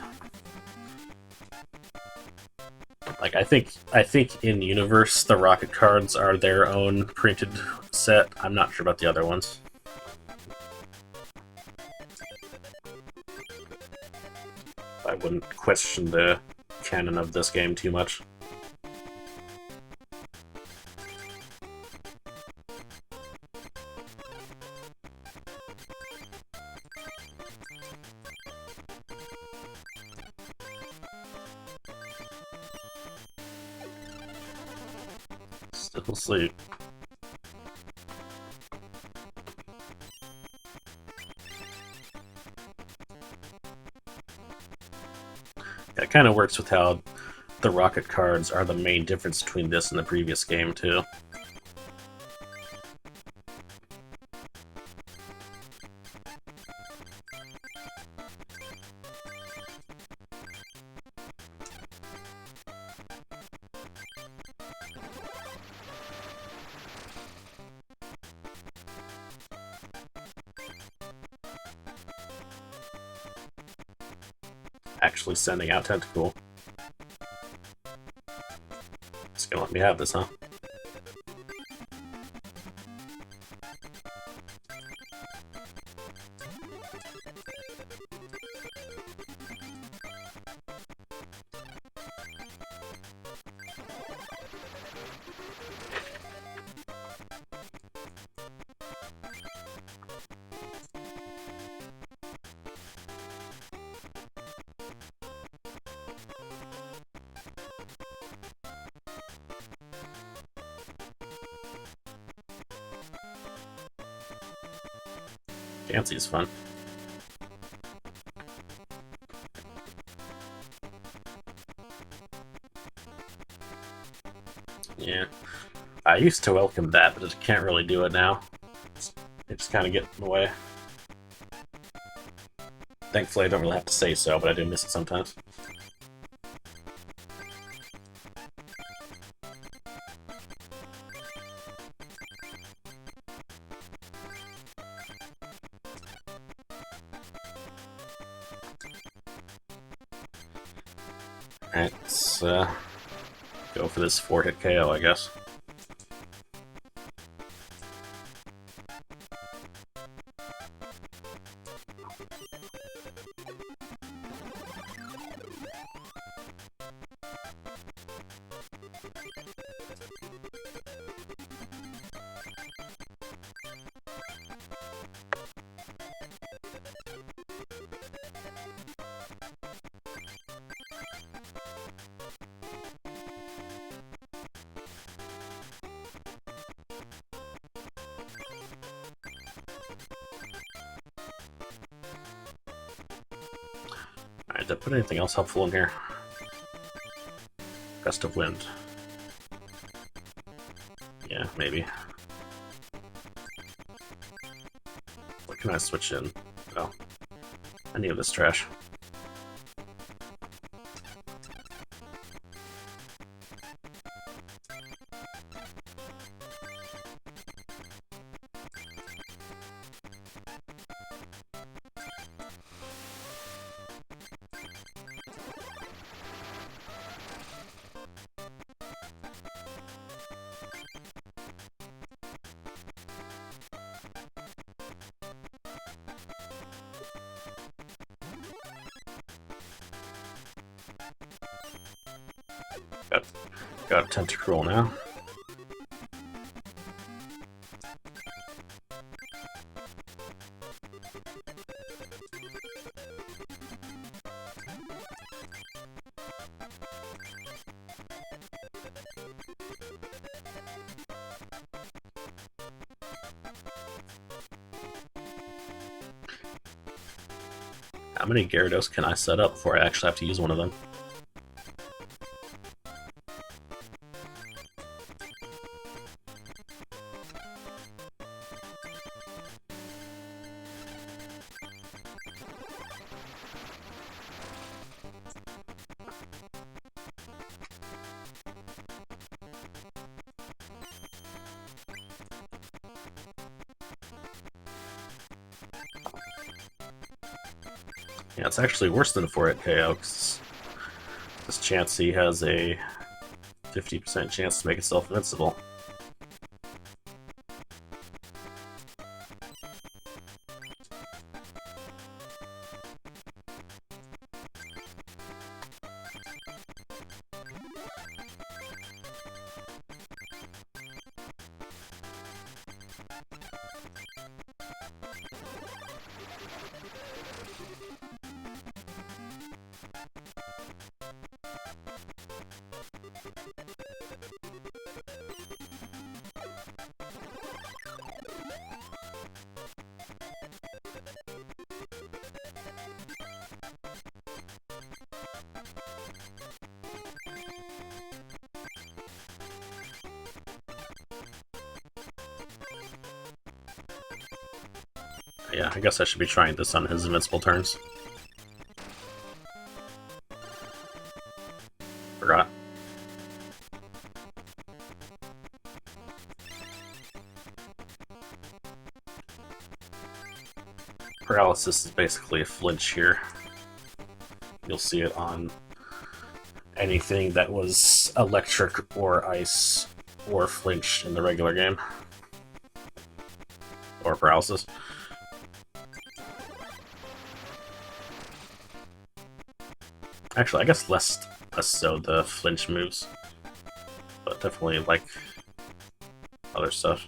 Like I think in universe the rocket cards are their own printed set. I'm not sure about the other ones. I wouldn't question the canon of this game too much. Still asleep. It kind of works with how the rocket cards are the main difference between this and the previous game, too. Actually sending out Tentacle. It's gonna let me have this, huh? Fancy is fun. Yeah. I used to welcome that, but I can't really do it now. They just kind of get in the way. Thankfully, I don't really have to say so, but I do miss it sometimes. Alright, let's go for this 4-hit KO, I guess. Alright, did I put anything else helpful in here? Gust of wind. Yeah, maybe. What can I switch in? Oh, any of this trash. Got Tentacruel now. How many Gyarados can I set up before I actually have to use one of them? Yeah, it's actually worse than a 4-hit KO, because this Chansey has a 50% chance to make itself invincible. Yeah, I guess I should be trying this on his invincible turns. Forgot. Paralysis is basically a flinch here. You'll see it on anything that was electric or ice or flinch in the regular game. Or paralysis. Actually, I guess less so the flinch moves, but definitely like other stuff.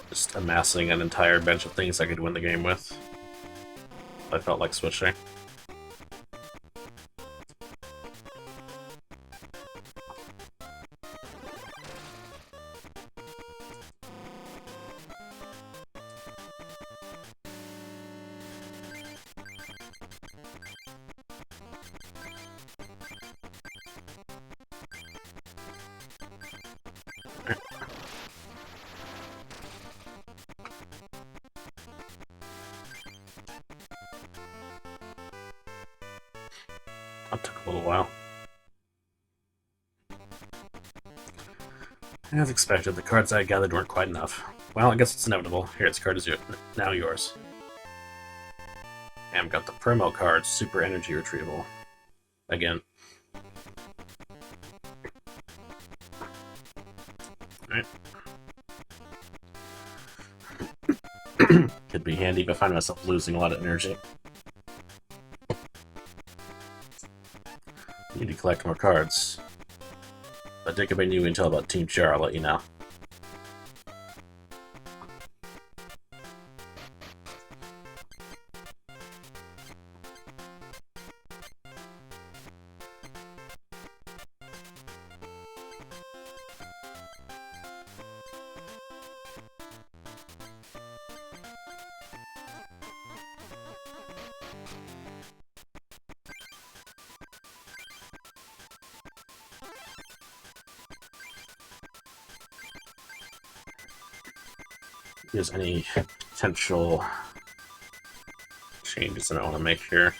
Just amassing an entire bench of things I could win the game with. I felt like switching. That took a little while. As expected, the cards I gathered weren't quite enough. Well, I guess it's inevitable. Here, its card is now yours. And got the promo card, Super Energy Retrieval. Again. Alright. Could be handy if I find myself losing a lot of energy. Need to collect more cards. If I think of any new intel about Team Char, I'll let you know. If there's any potential changes that I want to make here.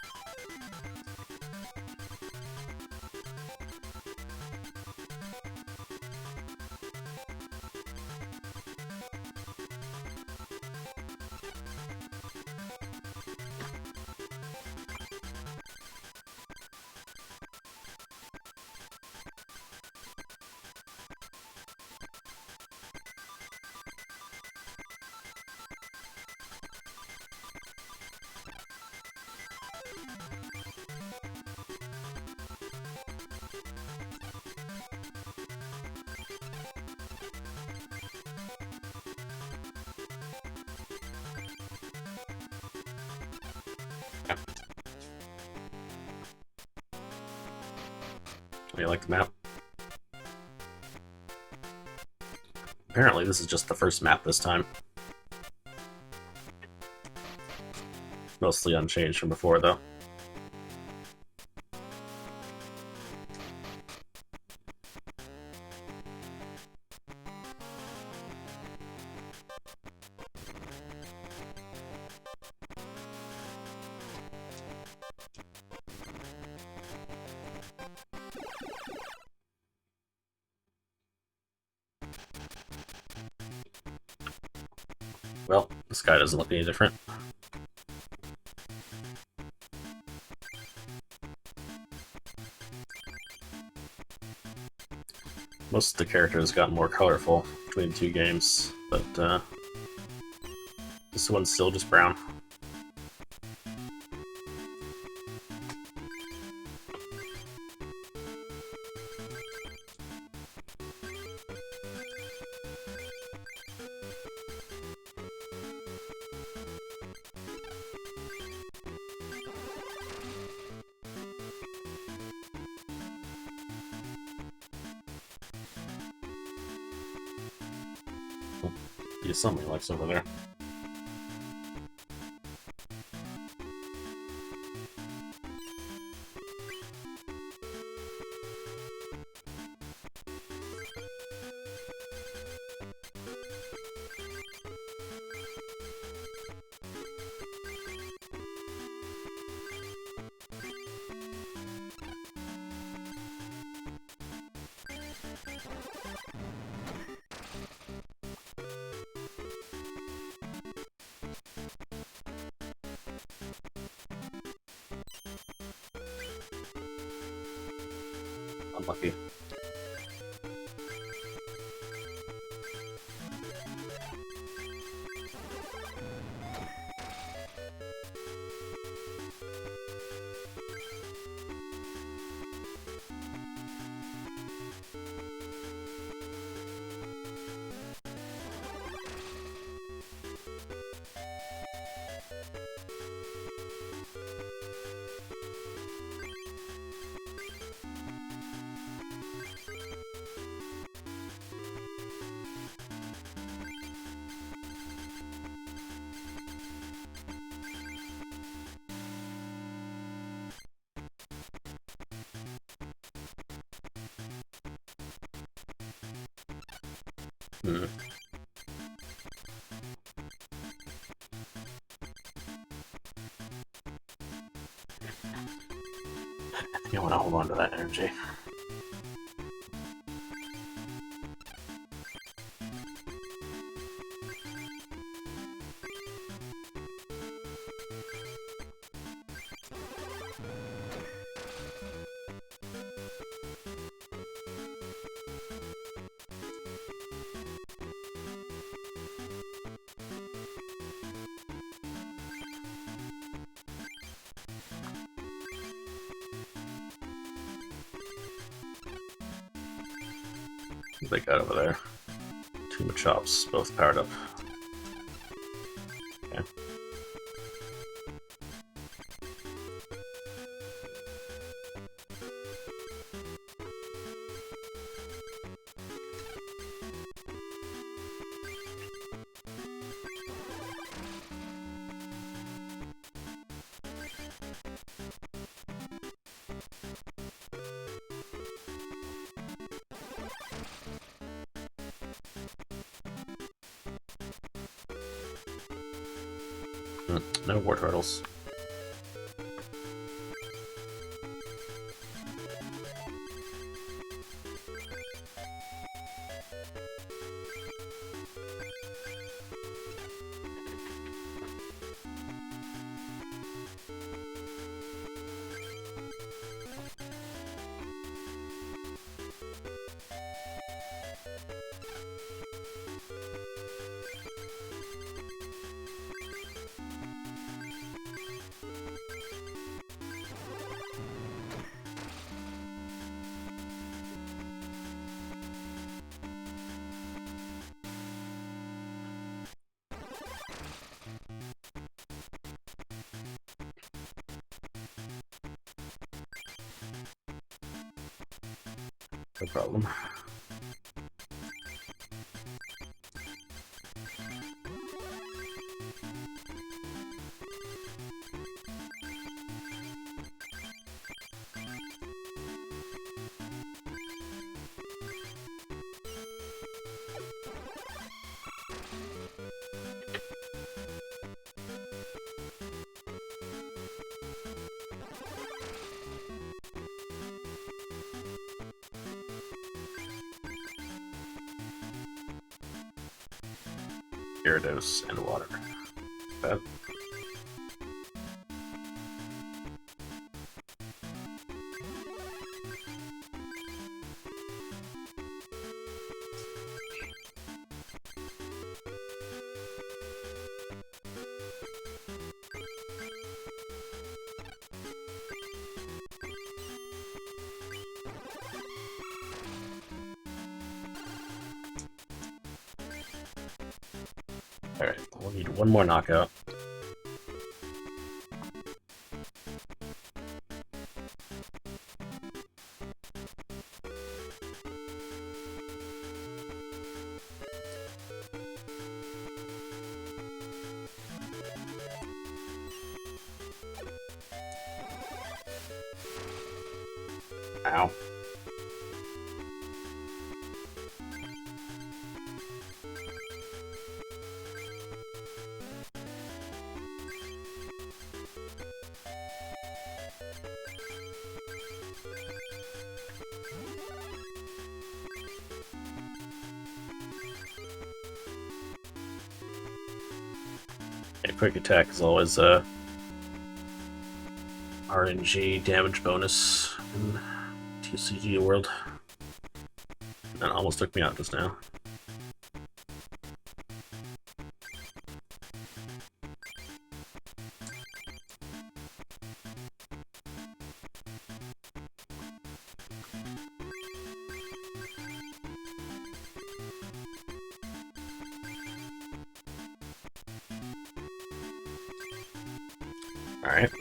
You like the map? Apparently this is just the first map this time. Mostly unchanged from before, though. Well, the sky doesn't look any different. Most of the characters got more colorful between the two games, but this one's still just brown. Yeah, somebody likes over there. Unlucky. Hmm. I think I want to hold on to that energy. What they got over there? Two Machops, both powered up. Okay. No war turtles. No problem. Gyarados and water. Bad. Alright, we'll need one more knockout. Ow. A quick attack is always a RNG damage bonus in TCG world. That almost took me out just now. Alright.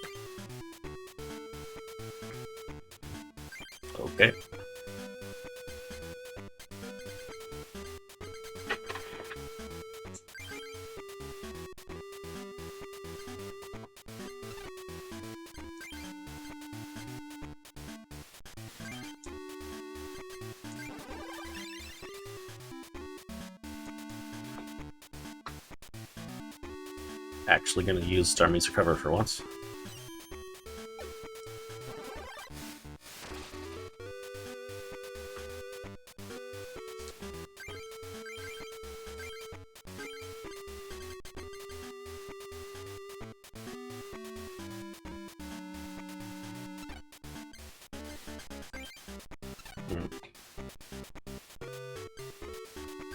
Okay. Actually gonna use Star Means Recover for once.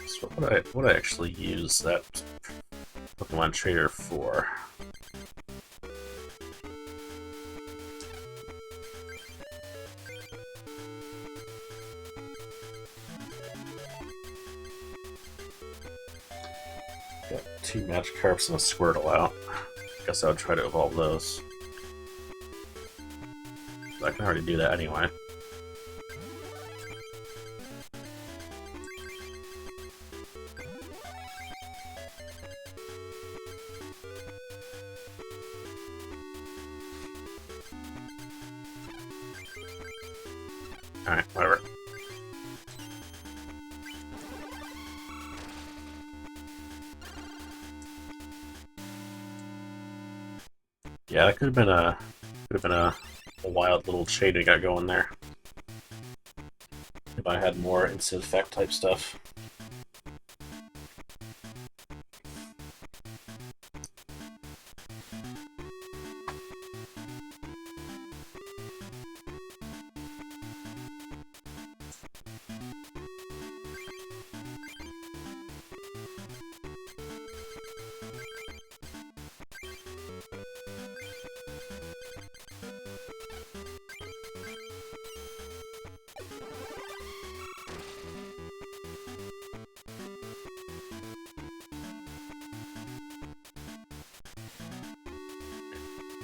So what would I actually use that Pokemon Trader for? Got 2 Magikarps and a Squirtle out. Guess I would try to evolve those. But I can already do that anyway. Alright, whatever. Yeah, that could have been a wild little shade we got going there. If I had more instant effect type stuff.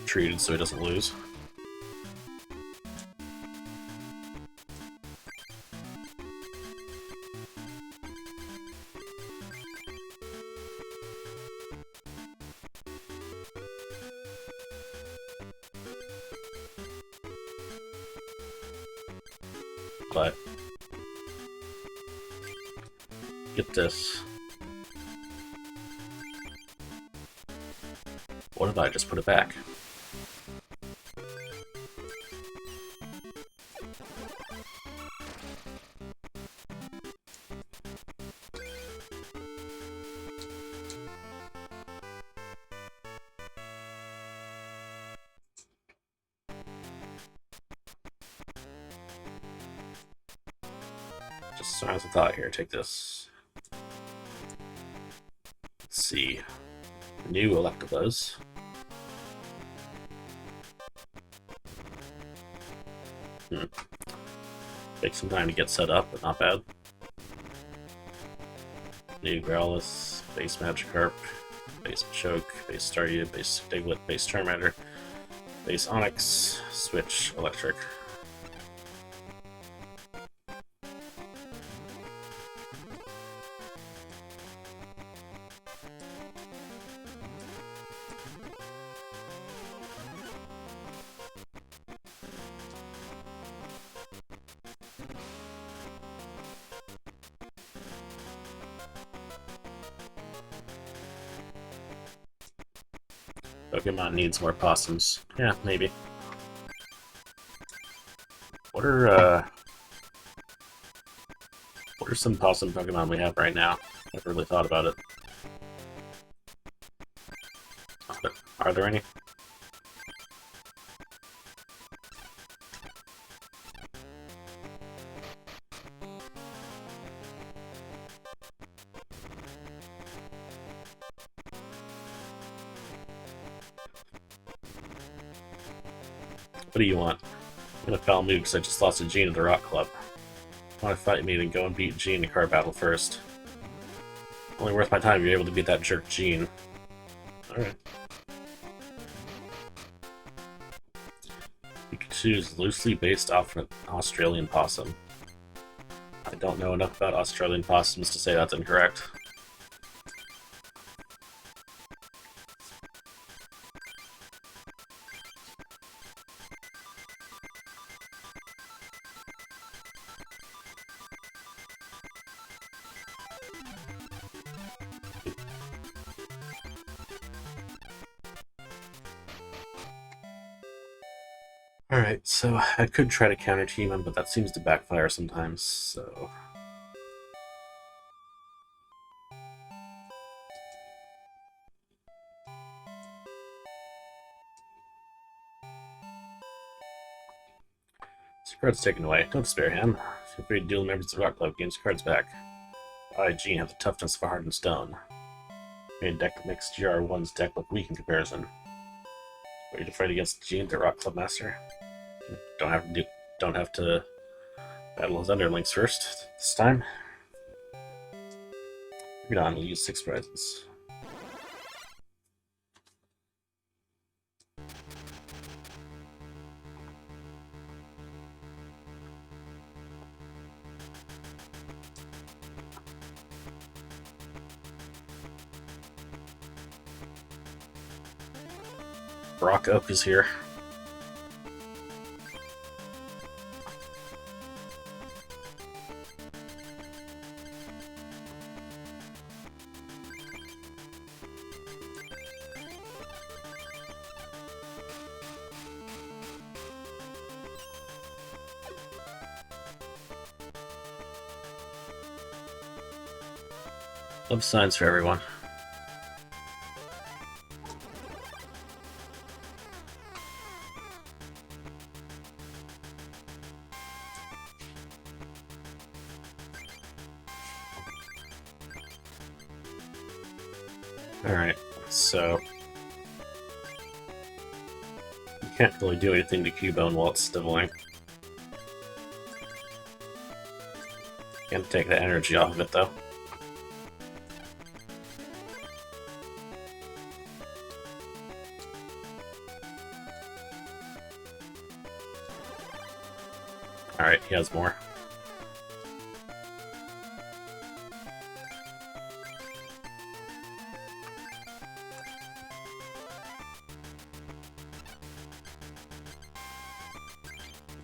Treated so he doesn't lose. But get this. What if I just put it back? Just as a thought here, take this. Let's see. New Electabuzz. Take some time to get set up, but not bad. New Growlithe, base Magikarp, base Machoke, base Staryu, base Diglett, base Charmander, base Onix, switch Electric. Pokemon needs more possums. Yeah, maybe. What are some possum Pokemon we have right now? Never really thought about it. Are there any? What do you want? I'm gonna foul move because I just lost to Gene at the Rock Club. Want to fight me, then go and beat Gene in a card battle first. Only worth my time if you're able to beat that jerk Gene. Alright. Pikachu is loosely based off an Australian possum. I don't know enough about Australian possums to say that's incorrect. Alright, so I could try to counter team him, but that seems to backfire sometimes, so... So cards taken away. Don't spare him. Feel free to duel members of the Rock Club, gains cards back. I, Gene, have the toughness of a hardened stone. Made a deck that makes GR1's deck look weak in comparison. Are you to fight against Gene, the Rock Club Master? Don't have to battle his underlings first this time. Read on, we'll use 6 prizes. Rock Oak is here. Love signs for everyone. Alright, so... you can't really do anything to Cubone while it's stibbling. Can't take the energy off of it, though. Alright, he has more.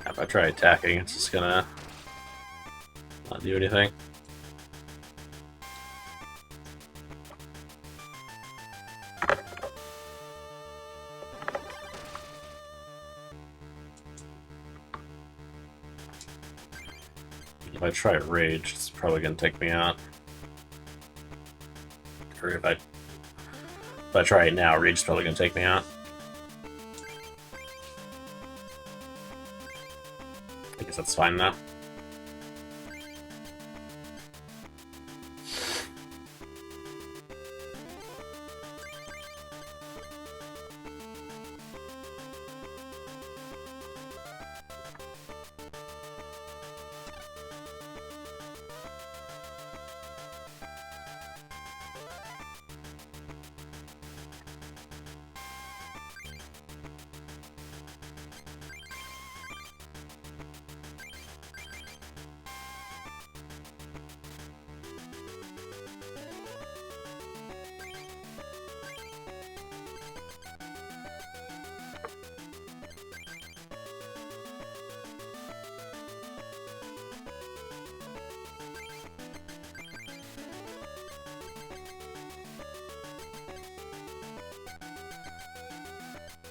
If I try attacking, it's just gonna not do anything. If I try Rage, it's probably gonna take me out. Or if I try it now, Rage is probably gonna take me out. I guess that's fine now.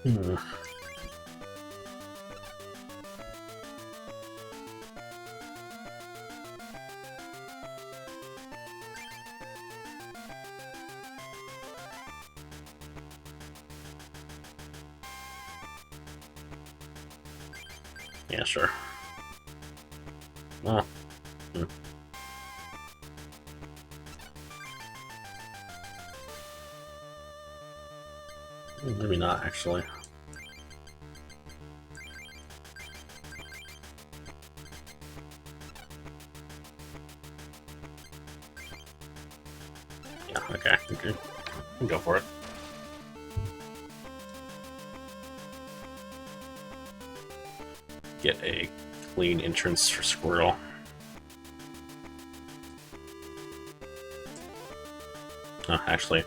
Hmm. Yeah, sure. Oh. Hmm. Maybe not, actually. Yeah, okay. Go for it. Get a clean entrance for Squirtle. Oh, actually,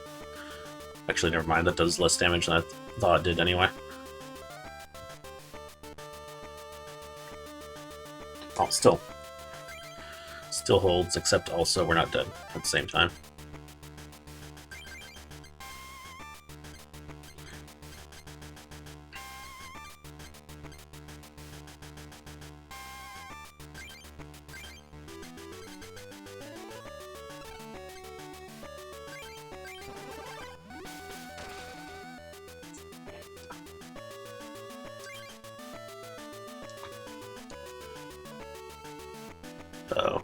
never mind. That does less damage than I thought it did anyway. Oh, still holds, except also we're not dead at the same time. Oh.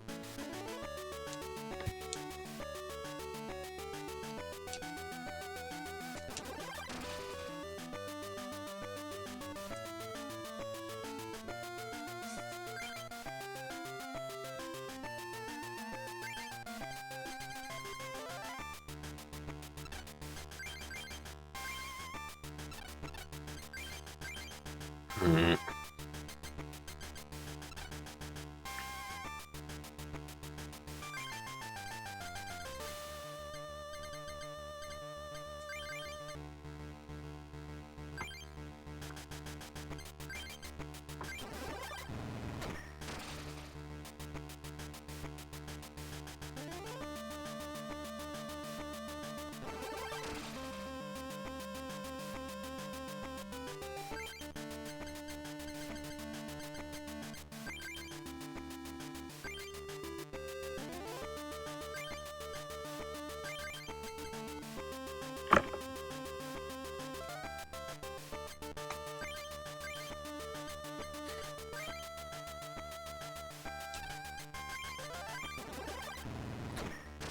Hmm.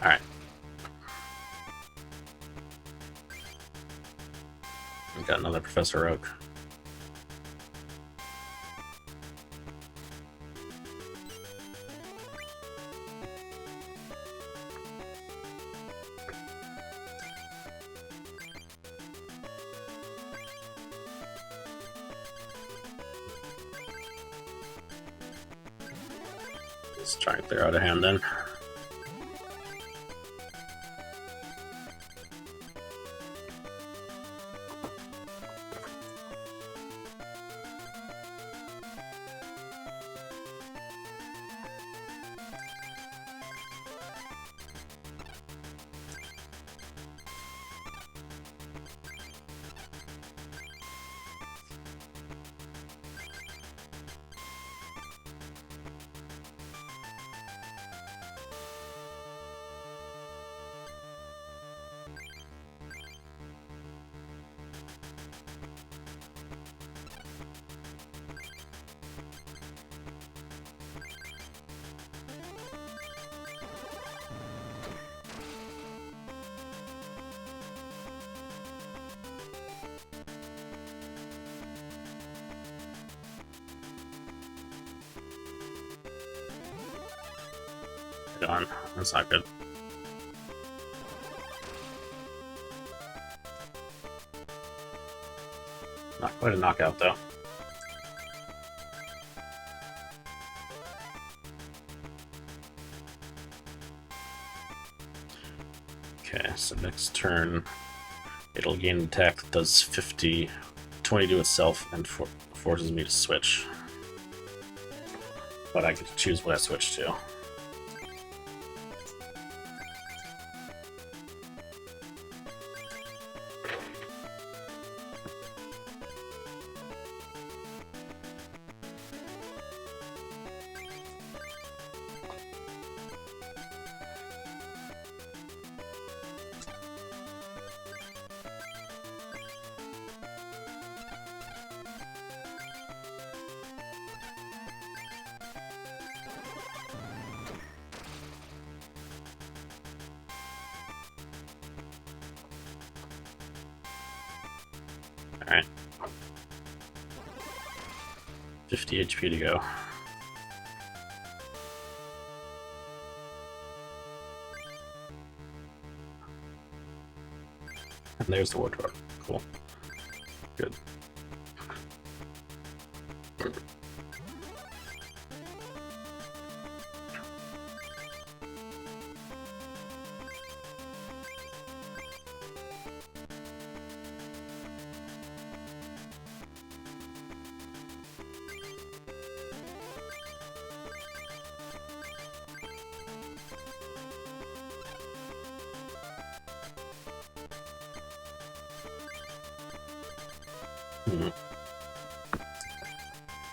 Alright. We got another Professor Oak. Let's try and clear out a hand then. Gone. That's not good. Not quite a knockout, though. Okay, so next turn, it'll gain an attack that does 20 to itself, and forces me to switch. But I get to choose what I switch to. Alright. 50 HP to go. And there's the wardrobe. Cool. Good.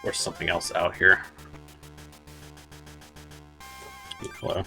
Or something else out here. Hello.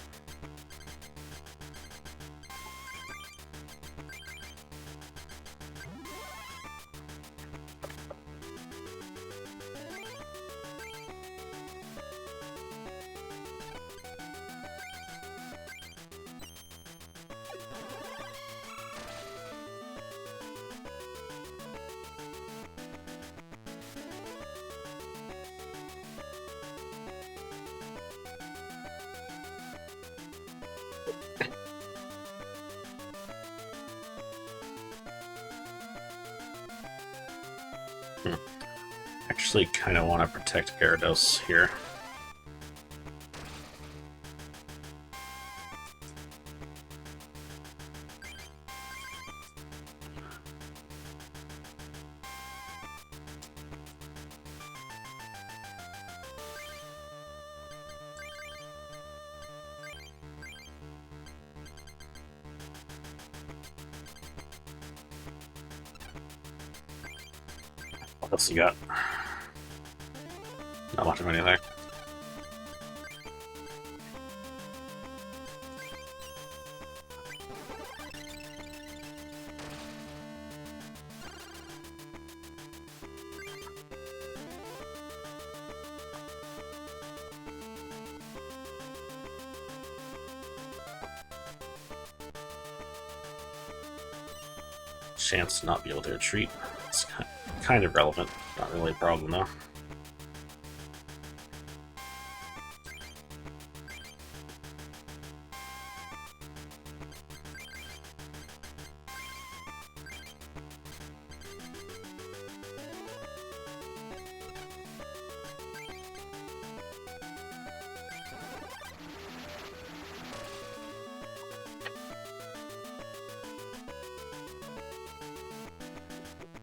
actually kind of want to protect Gyarados here. What else you got? Not much of anything. Chance to not be able to retreat. It's kind of relevant. Not really a problem, though.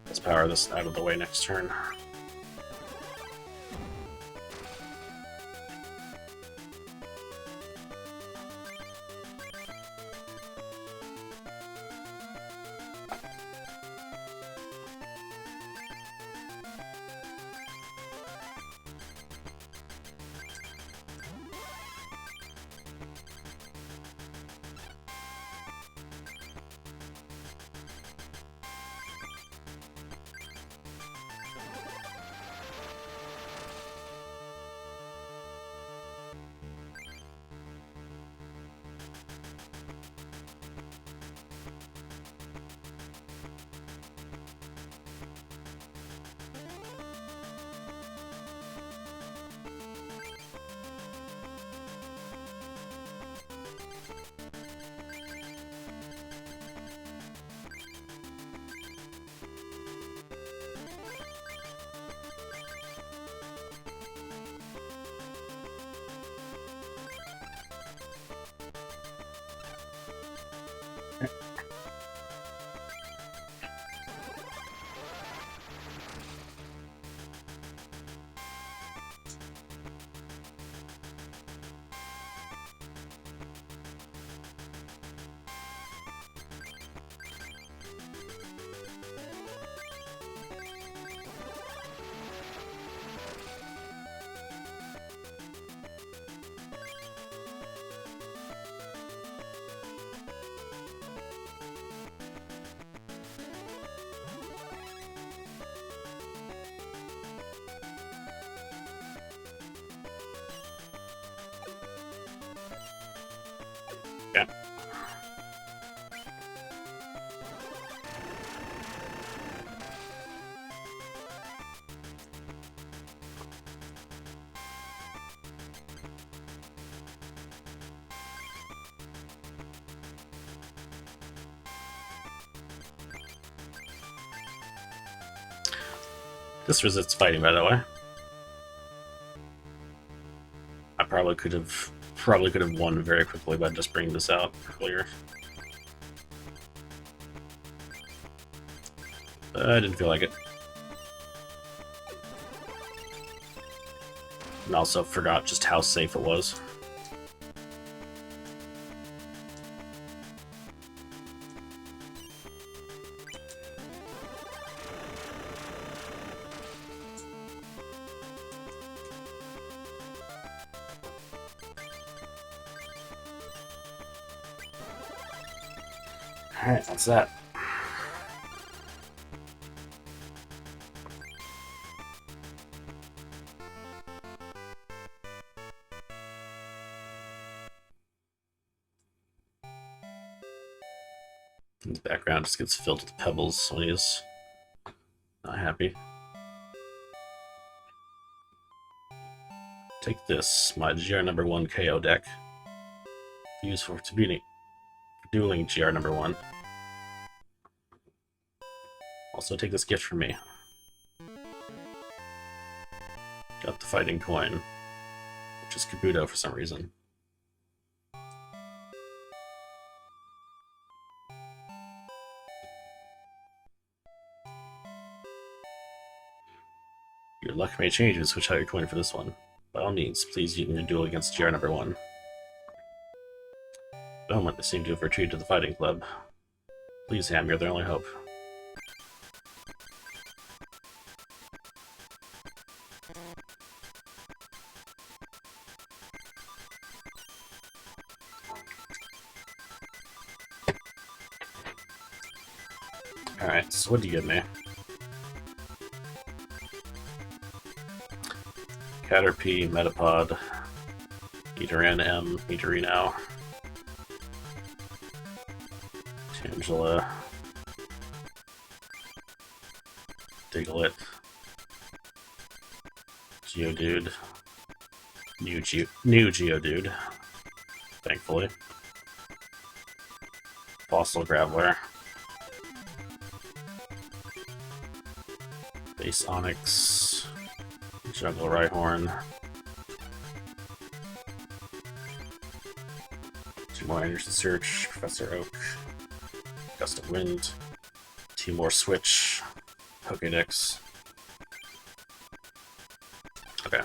Let's power this out of the way next turn. Yeah. This resist's fighting, by the way. I probably could have won very quickly by just bringing this out earlier. But I didn't feel like it. And also forgot just how safe it was. Alright, that's that. The background just gets filled with pebbles when he's not happy. Take this, my GR number 1 KO deck. Used for dueling GR number 1. Also take this gift from me. the fighting coin, which is Kabuto for some reason. Your luck may change and switch out your coin for this one. By all means, please use your duel against GR number 1. The moment they seem to have retreated to the fighting club. Please, Ham, you're their only hope. Alright, so what do you give me? Caterpie, Metapod, Nidoran M, Nidorino, Tangela, Diglett, Geodude, new Geodude, thankfully, Fossil Graveler, Base Onix, Jungle Rhyhorn, 2 more Energy Search, Professor Oak, Gust of Wind, 2 more Switch, Pokédex. Okay.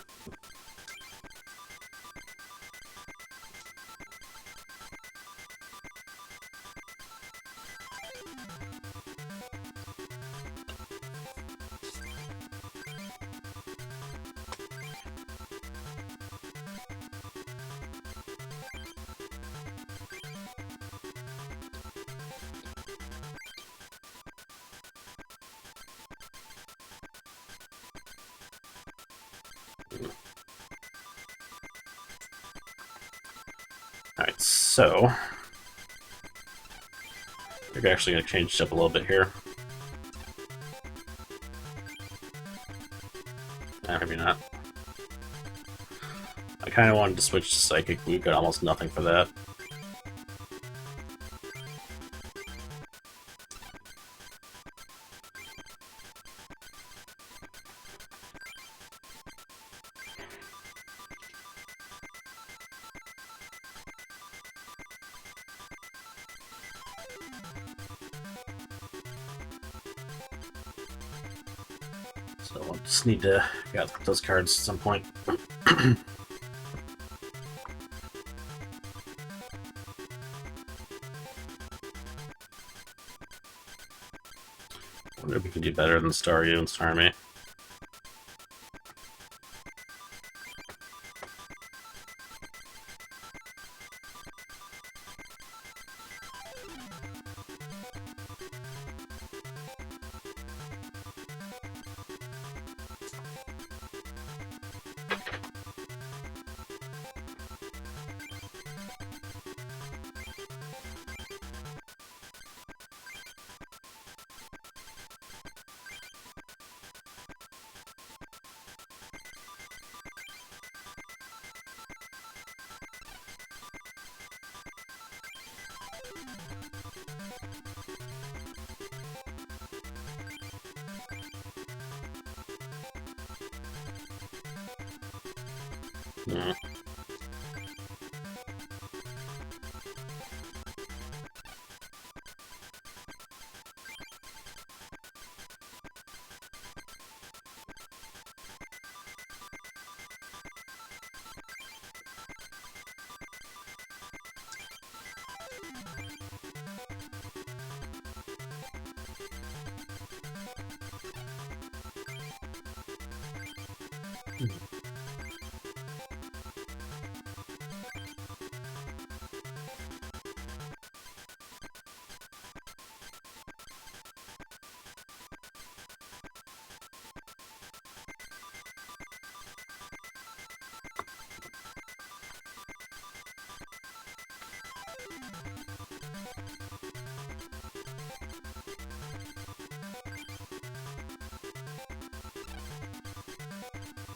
Alright, so we're actually going to change it up a little bit here. Maybe not. I kind of wanted to switch to Psychic, but we've got almost nothing for that. So I'll just need to get those cards at some point. I wonder if we can do better than Staryu and Starmie.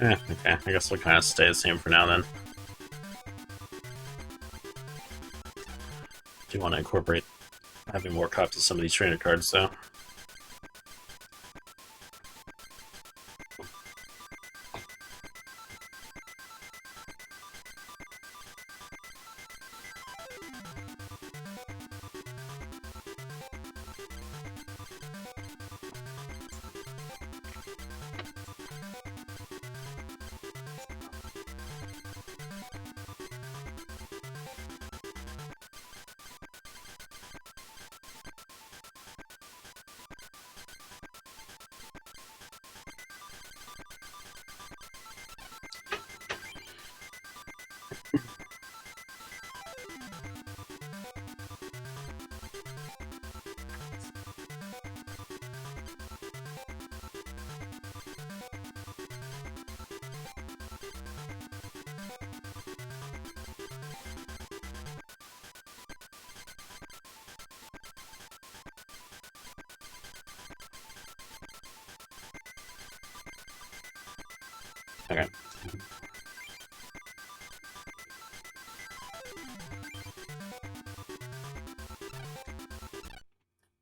Yeah. Okay, I guess we'll kind of stay the same for now then. Do want to incorporate having more copies of some of these trainer cards, though. Okay.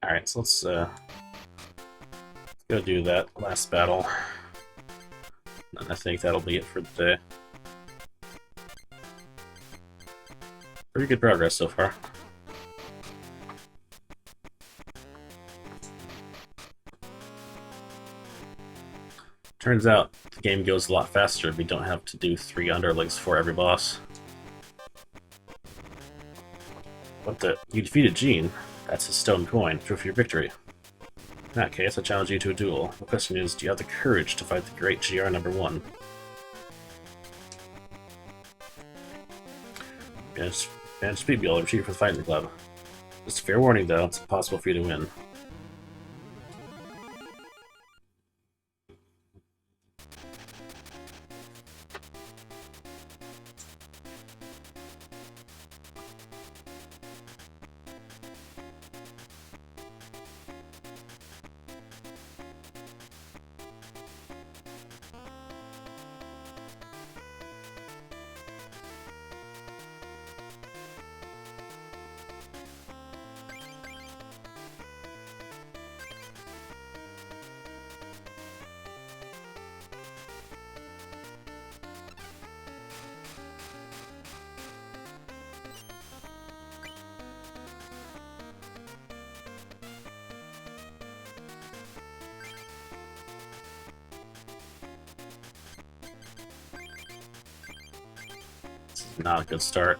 Alright, so let's go do that last battle. And I think that'll be it for the day. Pretty good progress so far. Turns out the game goes a lot faster if you don't have to do 3 underlings for every boss. What the? You defeated Gene. That's a stone coin, proof of your victory. In that case, I challenge you to a duel. The question is, do you have the courage to fight the great GR number 1? Managed to beat me, I'll retreat for the fighting club. Just a fair warning though, it's impossible for you to win. Not a good start.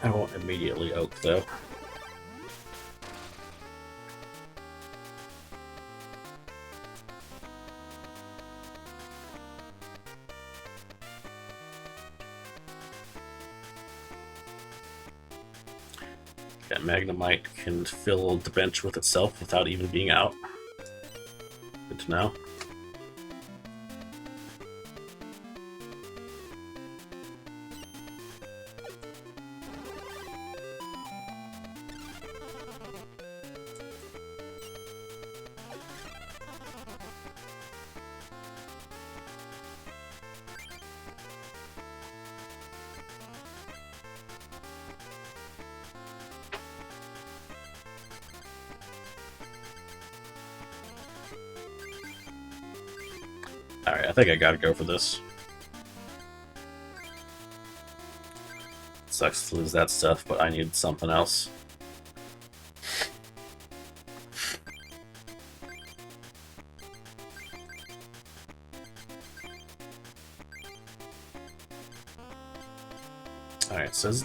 I won't immediately oak though. That Magnemite can fill the bench with itself without even being out. Good to know. Alright, I think I gotta go for this. Sucks to lose that stuff, but I need something else. Alright, so this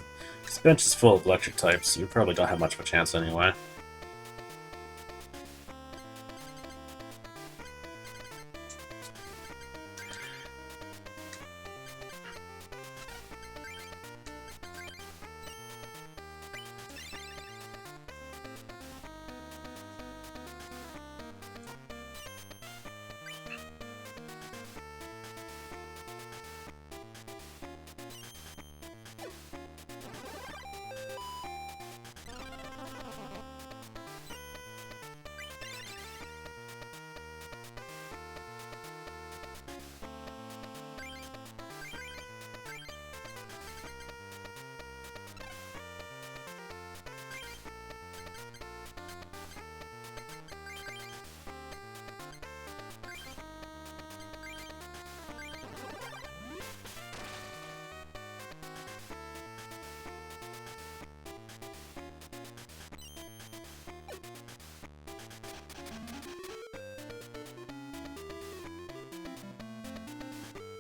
bench is full of electric types, so you probably don't have much of a chance anyway.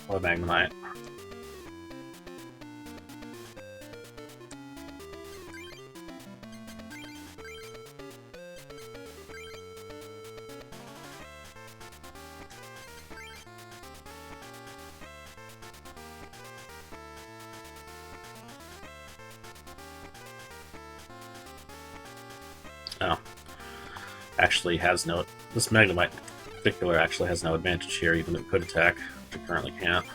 Or Magnemite. Oh. Actually has no... This Magnemite in particular actually has no advantage here, even though it could attack, which it currently can't.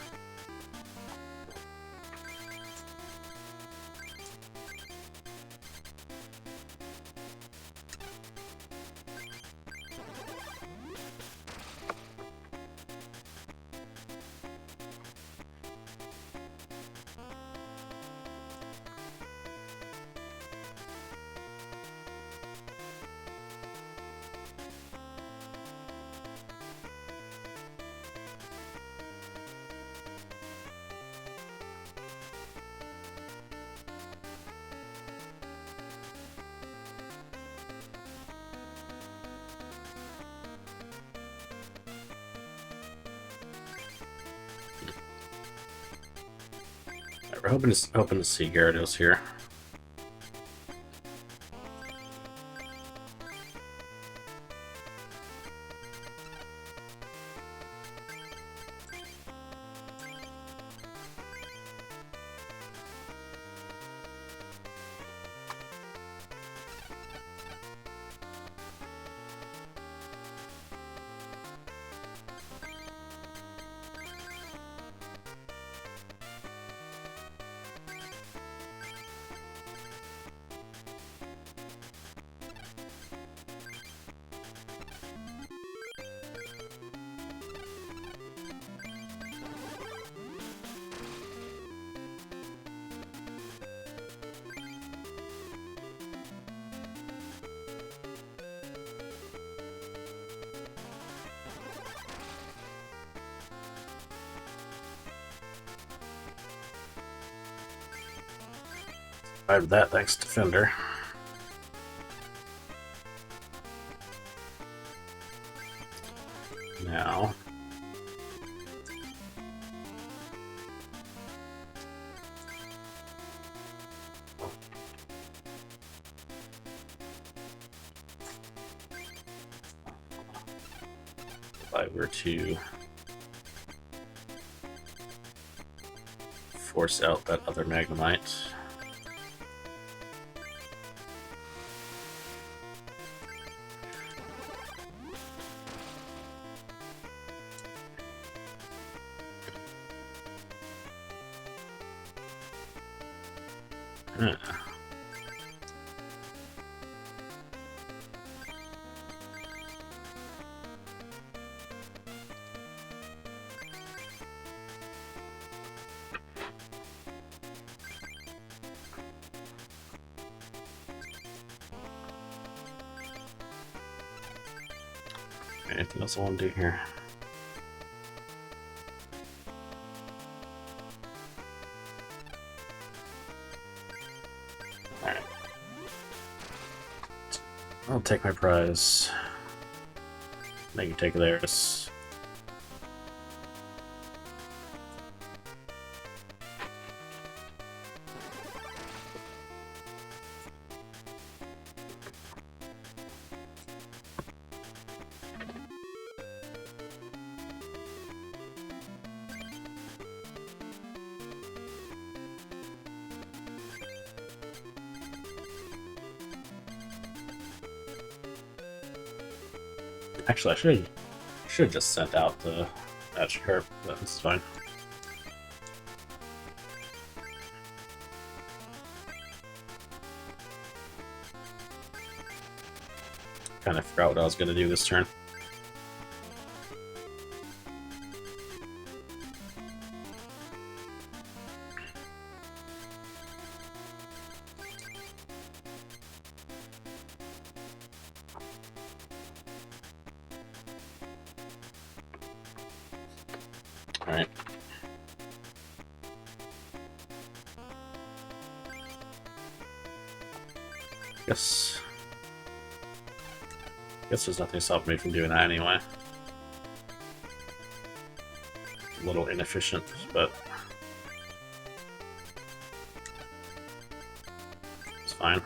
We're hoping to see Gyarados here. Survived that thanks to Fender. Now, if I were to force out that other Magnemite. Anything else I want to do here? Alright. I'll take my prize. They can take theirs. Actually, I should have just sent out the Magikarp, but it's fine. Kind of forgot what I was going to do this turn. Alright. Guess there's nothing stopping me from doing that anyway. A little inefficient, but it's fine.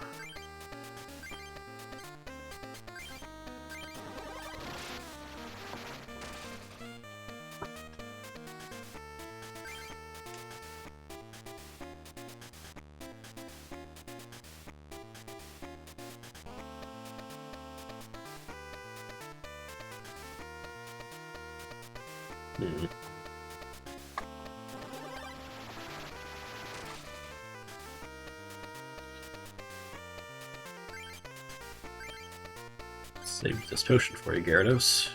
Save this potion for you, Gyarados.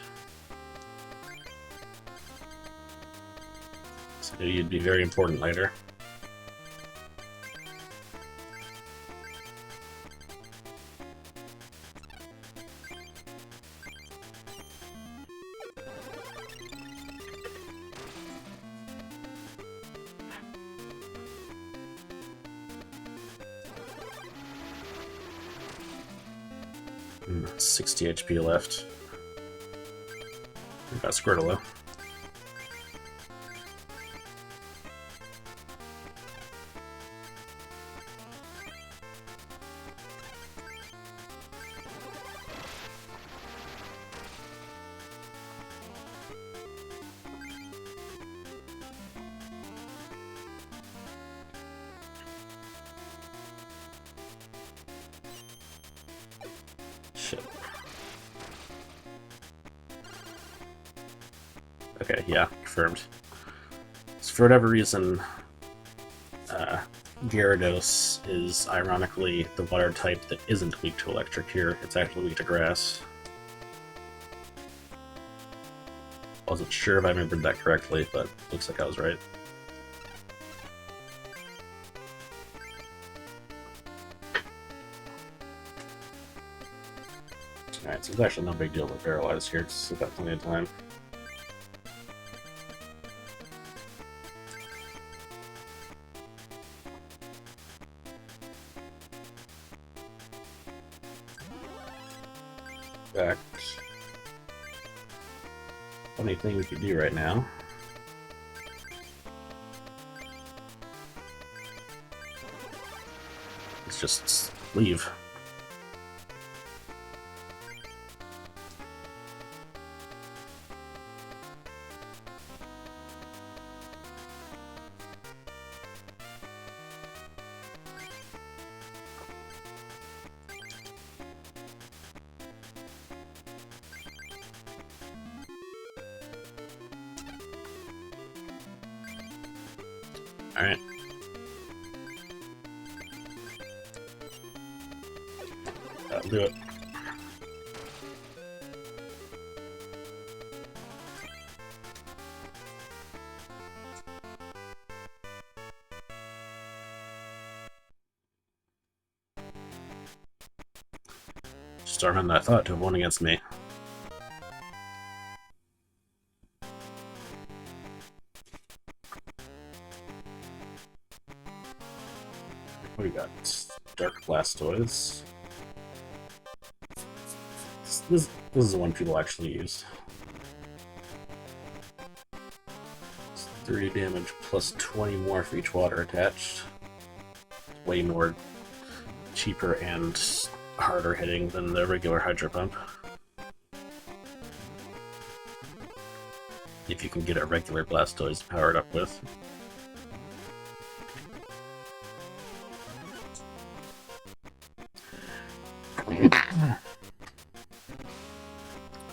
So you'd be very important later. Hmm, 60 HP left. We've got Squirtle. Shit. Okay, yeah, confirmed. So for whatever reason, Gyarados is ironically the water type that isn't weak to electric here. It's actually weak to grass. Wasn't sure if I remembered that correctly, but looks like I was right. Alright, so it's actually no big deal to paralyze here, because we've got plenty of time. Back. Funny thing we could do right now. Let's just leave. Alright. That'll do it. Starman, I thought, to have won against me. What do we got? Dark Blastoise. This is the one people actually use. It's 30 damage plus 20 more for each water attached. Way more cheaper and harder hitting than the regular Hydro Pump. If you can get a regular Blastoise powered up with.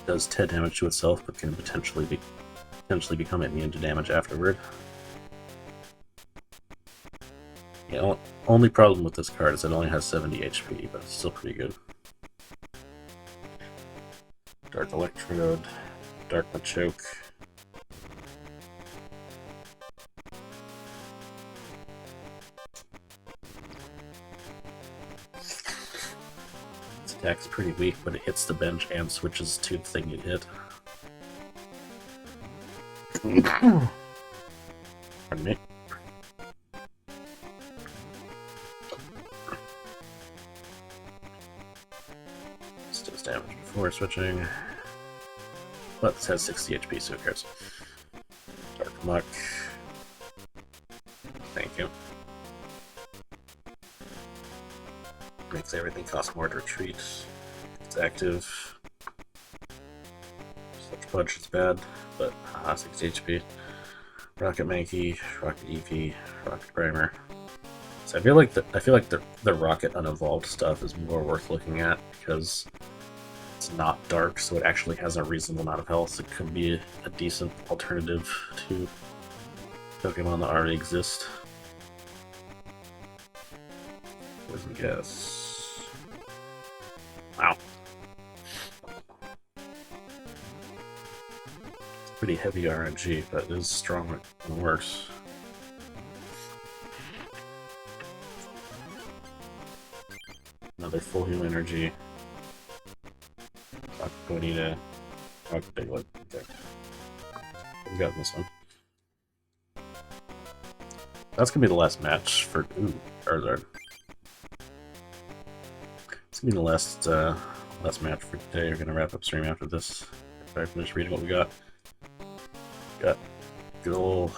Does 10 damage to itself, but can potentially become immune to damage afterward. Yeah, only problem with this card is it only has 70 HP, but it's still pretty good. Dark Electrode, Dark Machoke. Its attack's pretty weak, but it hits the bench and switches to the thing you hit. Pardon me. Damage before switching, but this has 60 HP, so who cares? Dark Muck. Thank you. Makes everything cost more to retreat. It's active. Such Punch is bad, but 60 HP. Rocket Mankey, Rocket Eevee, Rocket Primer. So I feel like the Rocket unevolved stuff is more worth looking at because it's not dark, so it actually has a reasonable amount of health. It could be a decent alternative to Pokemon that already exist. Poison Gas. Wow. Pretty heavy RNG, but it is strong when it works. Another full heal energy. Bonita. Okay, what? Okay. What we got in this one? That's gonna be the last match for Charizard. It's gonna be the last match for today. We're gonna wrap up stream after this. If I finish reading what we got. Got good old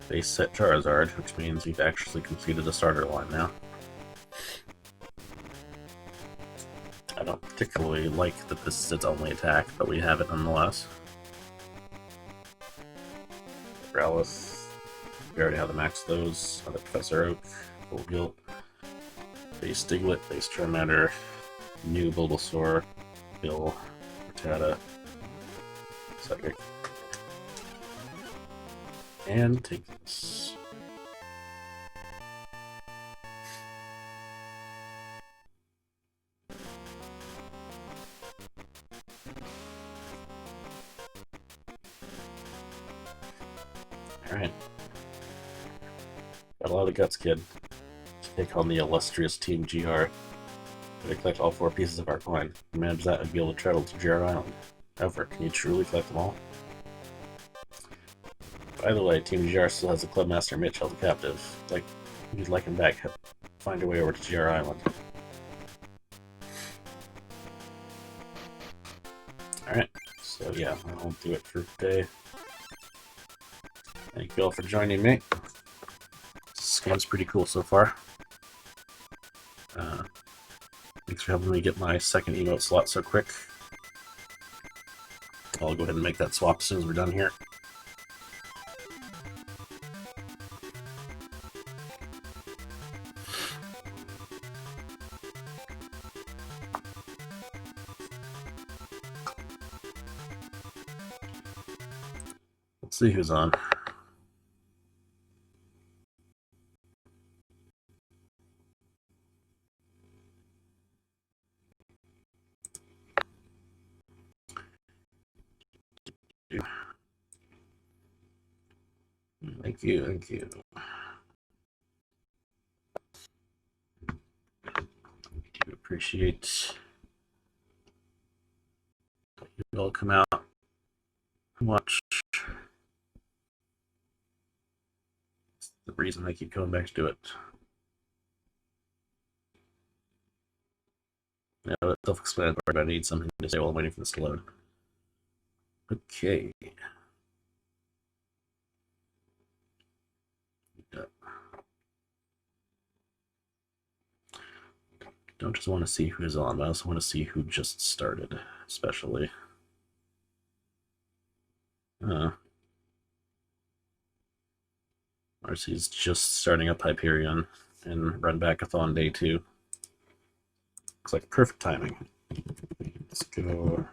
base set Charizard, which means we've actually completed the starter line now. I don't particularly like that this is its only attack, but we have it nonetheless. Growlithe, we already have the max of those. Another Professor Oak, Full Guilt, base Diglett, base Charmander, new Bulbasaur, Bill, Rattata, Psychic. And take this. Alright. Got a lot of guts, kid. Take on the illustrious Team GR. Gotta collect all 4 pieces of our coin. To manage that, I'd be able to travel to GR Island. However, can you truly collect them all? By the way, Team GR still has a Club Master Mitch held captive. You'd like him back. Find your way over to GR Island. Alright, so yeah, I'll do it for today. Thank you all for joining me. This game's pretty cool so far. Thanks for helping me get my second emote slot so quick. I'll go ahead and make that swap as soon as we're done here. Let's see who's on. Thank you, thank you. I do appreciate you all come out and watch. It's the reason I keep going back to do it. Yeah, but self-explanatory, but I need something to say while I'm waiting for this to load. Okay. Don't just want to see who's on, but I also want to see who just started, especially. Marcy's just starting up Hyperion and Run Backathon Day 2. Looks like perfect timing. Let's go.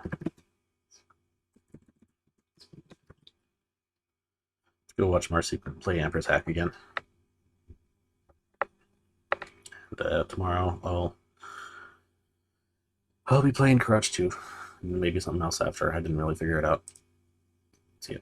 Let's go watch Marcy play Empress Hack again. And, tomorrow I'll be playing Crutch 2. Maybe something else after. I didn't really figure it out. See ya.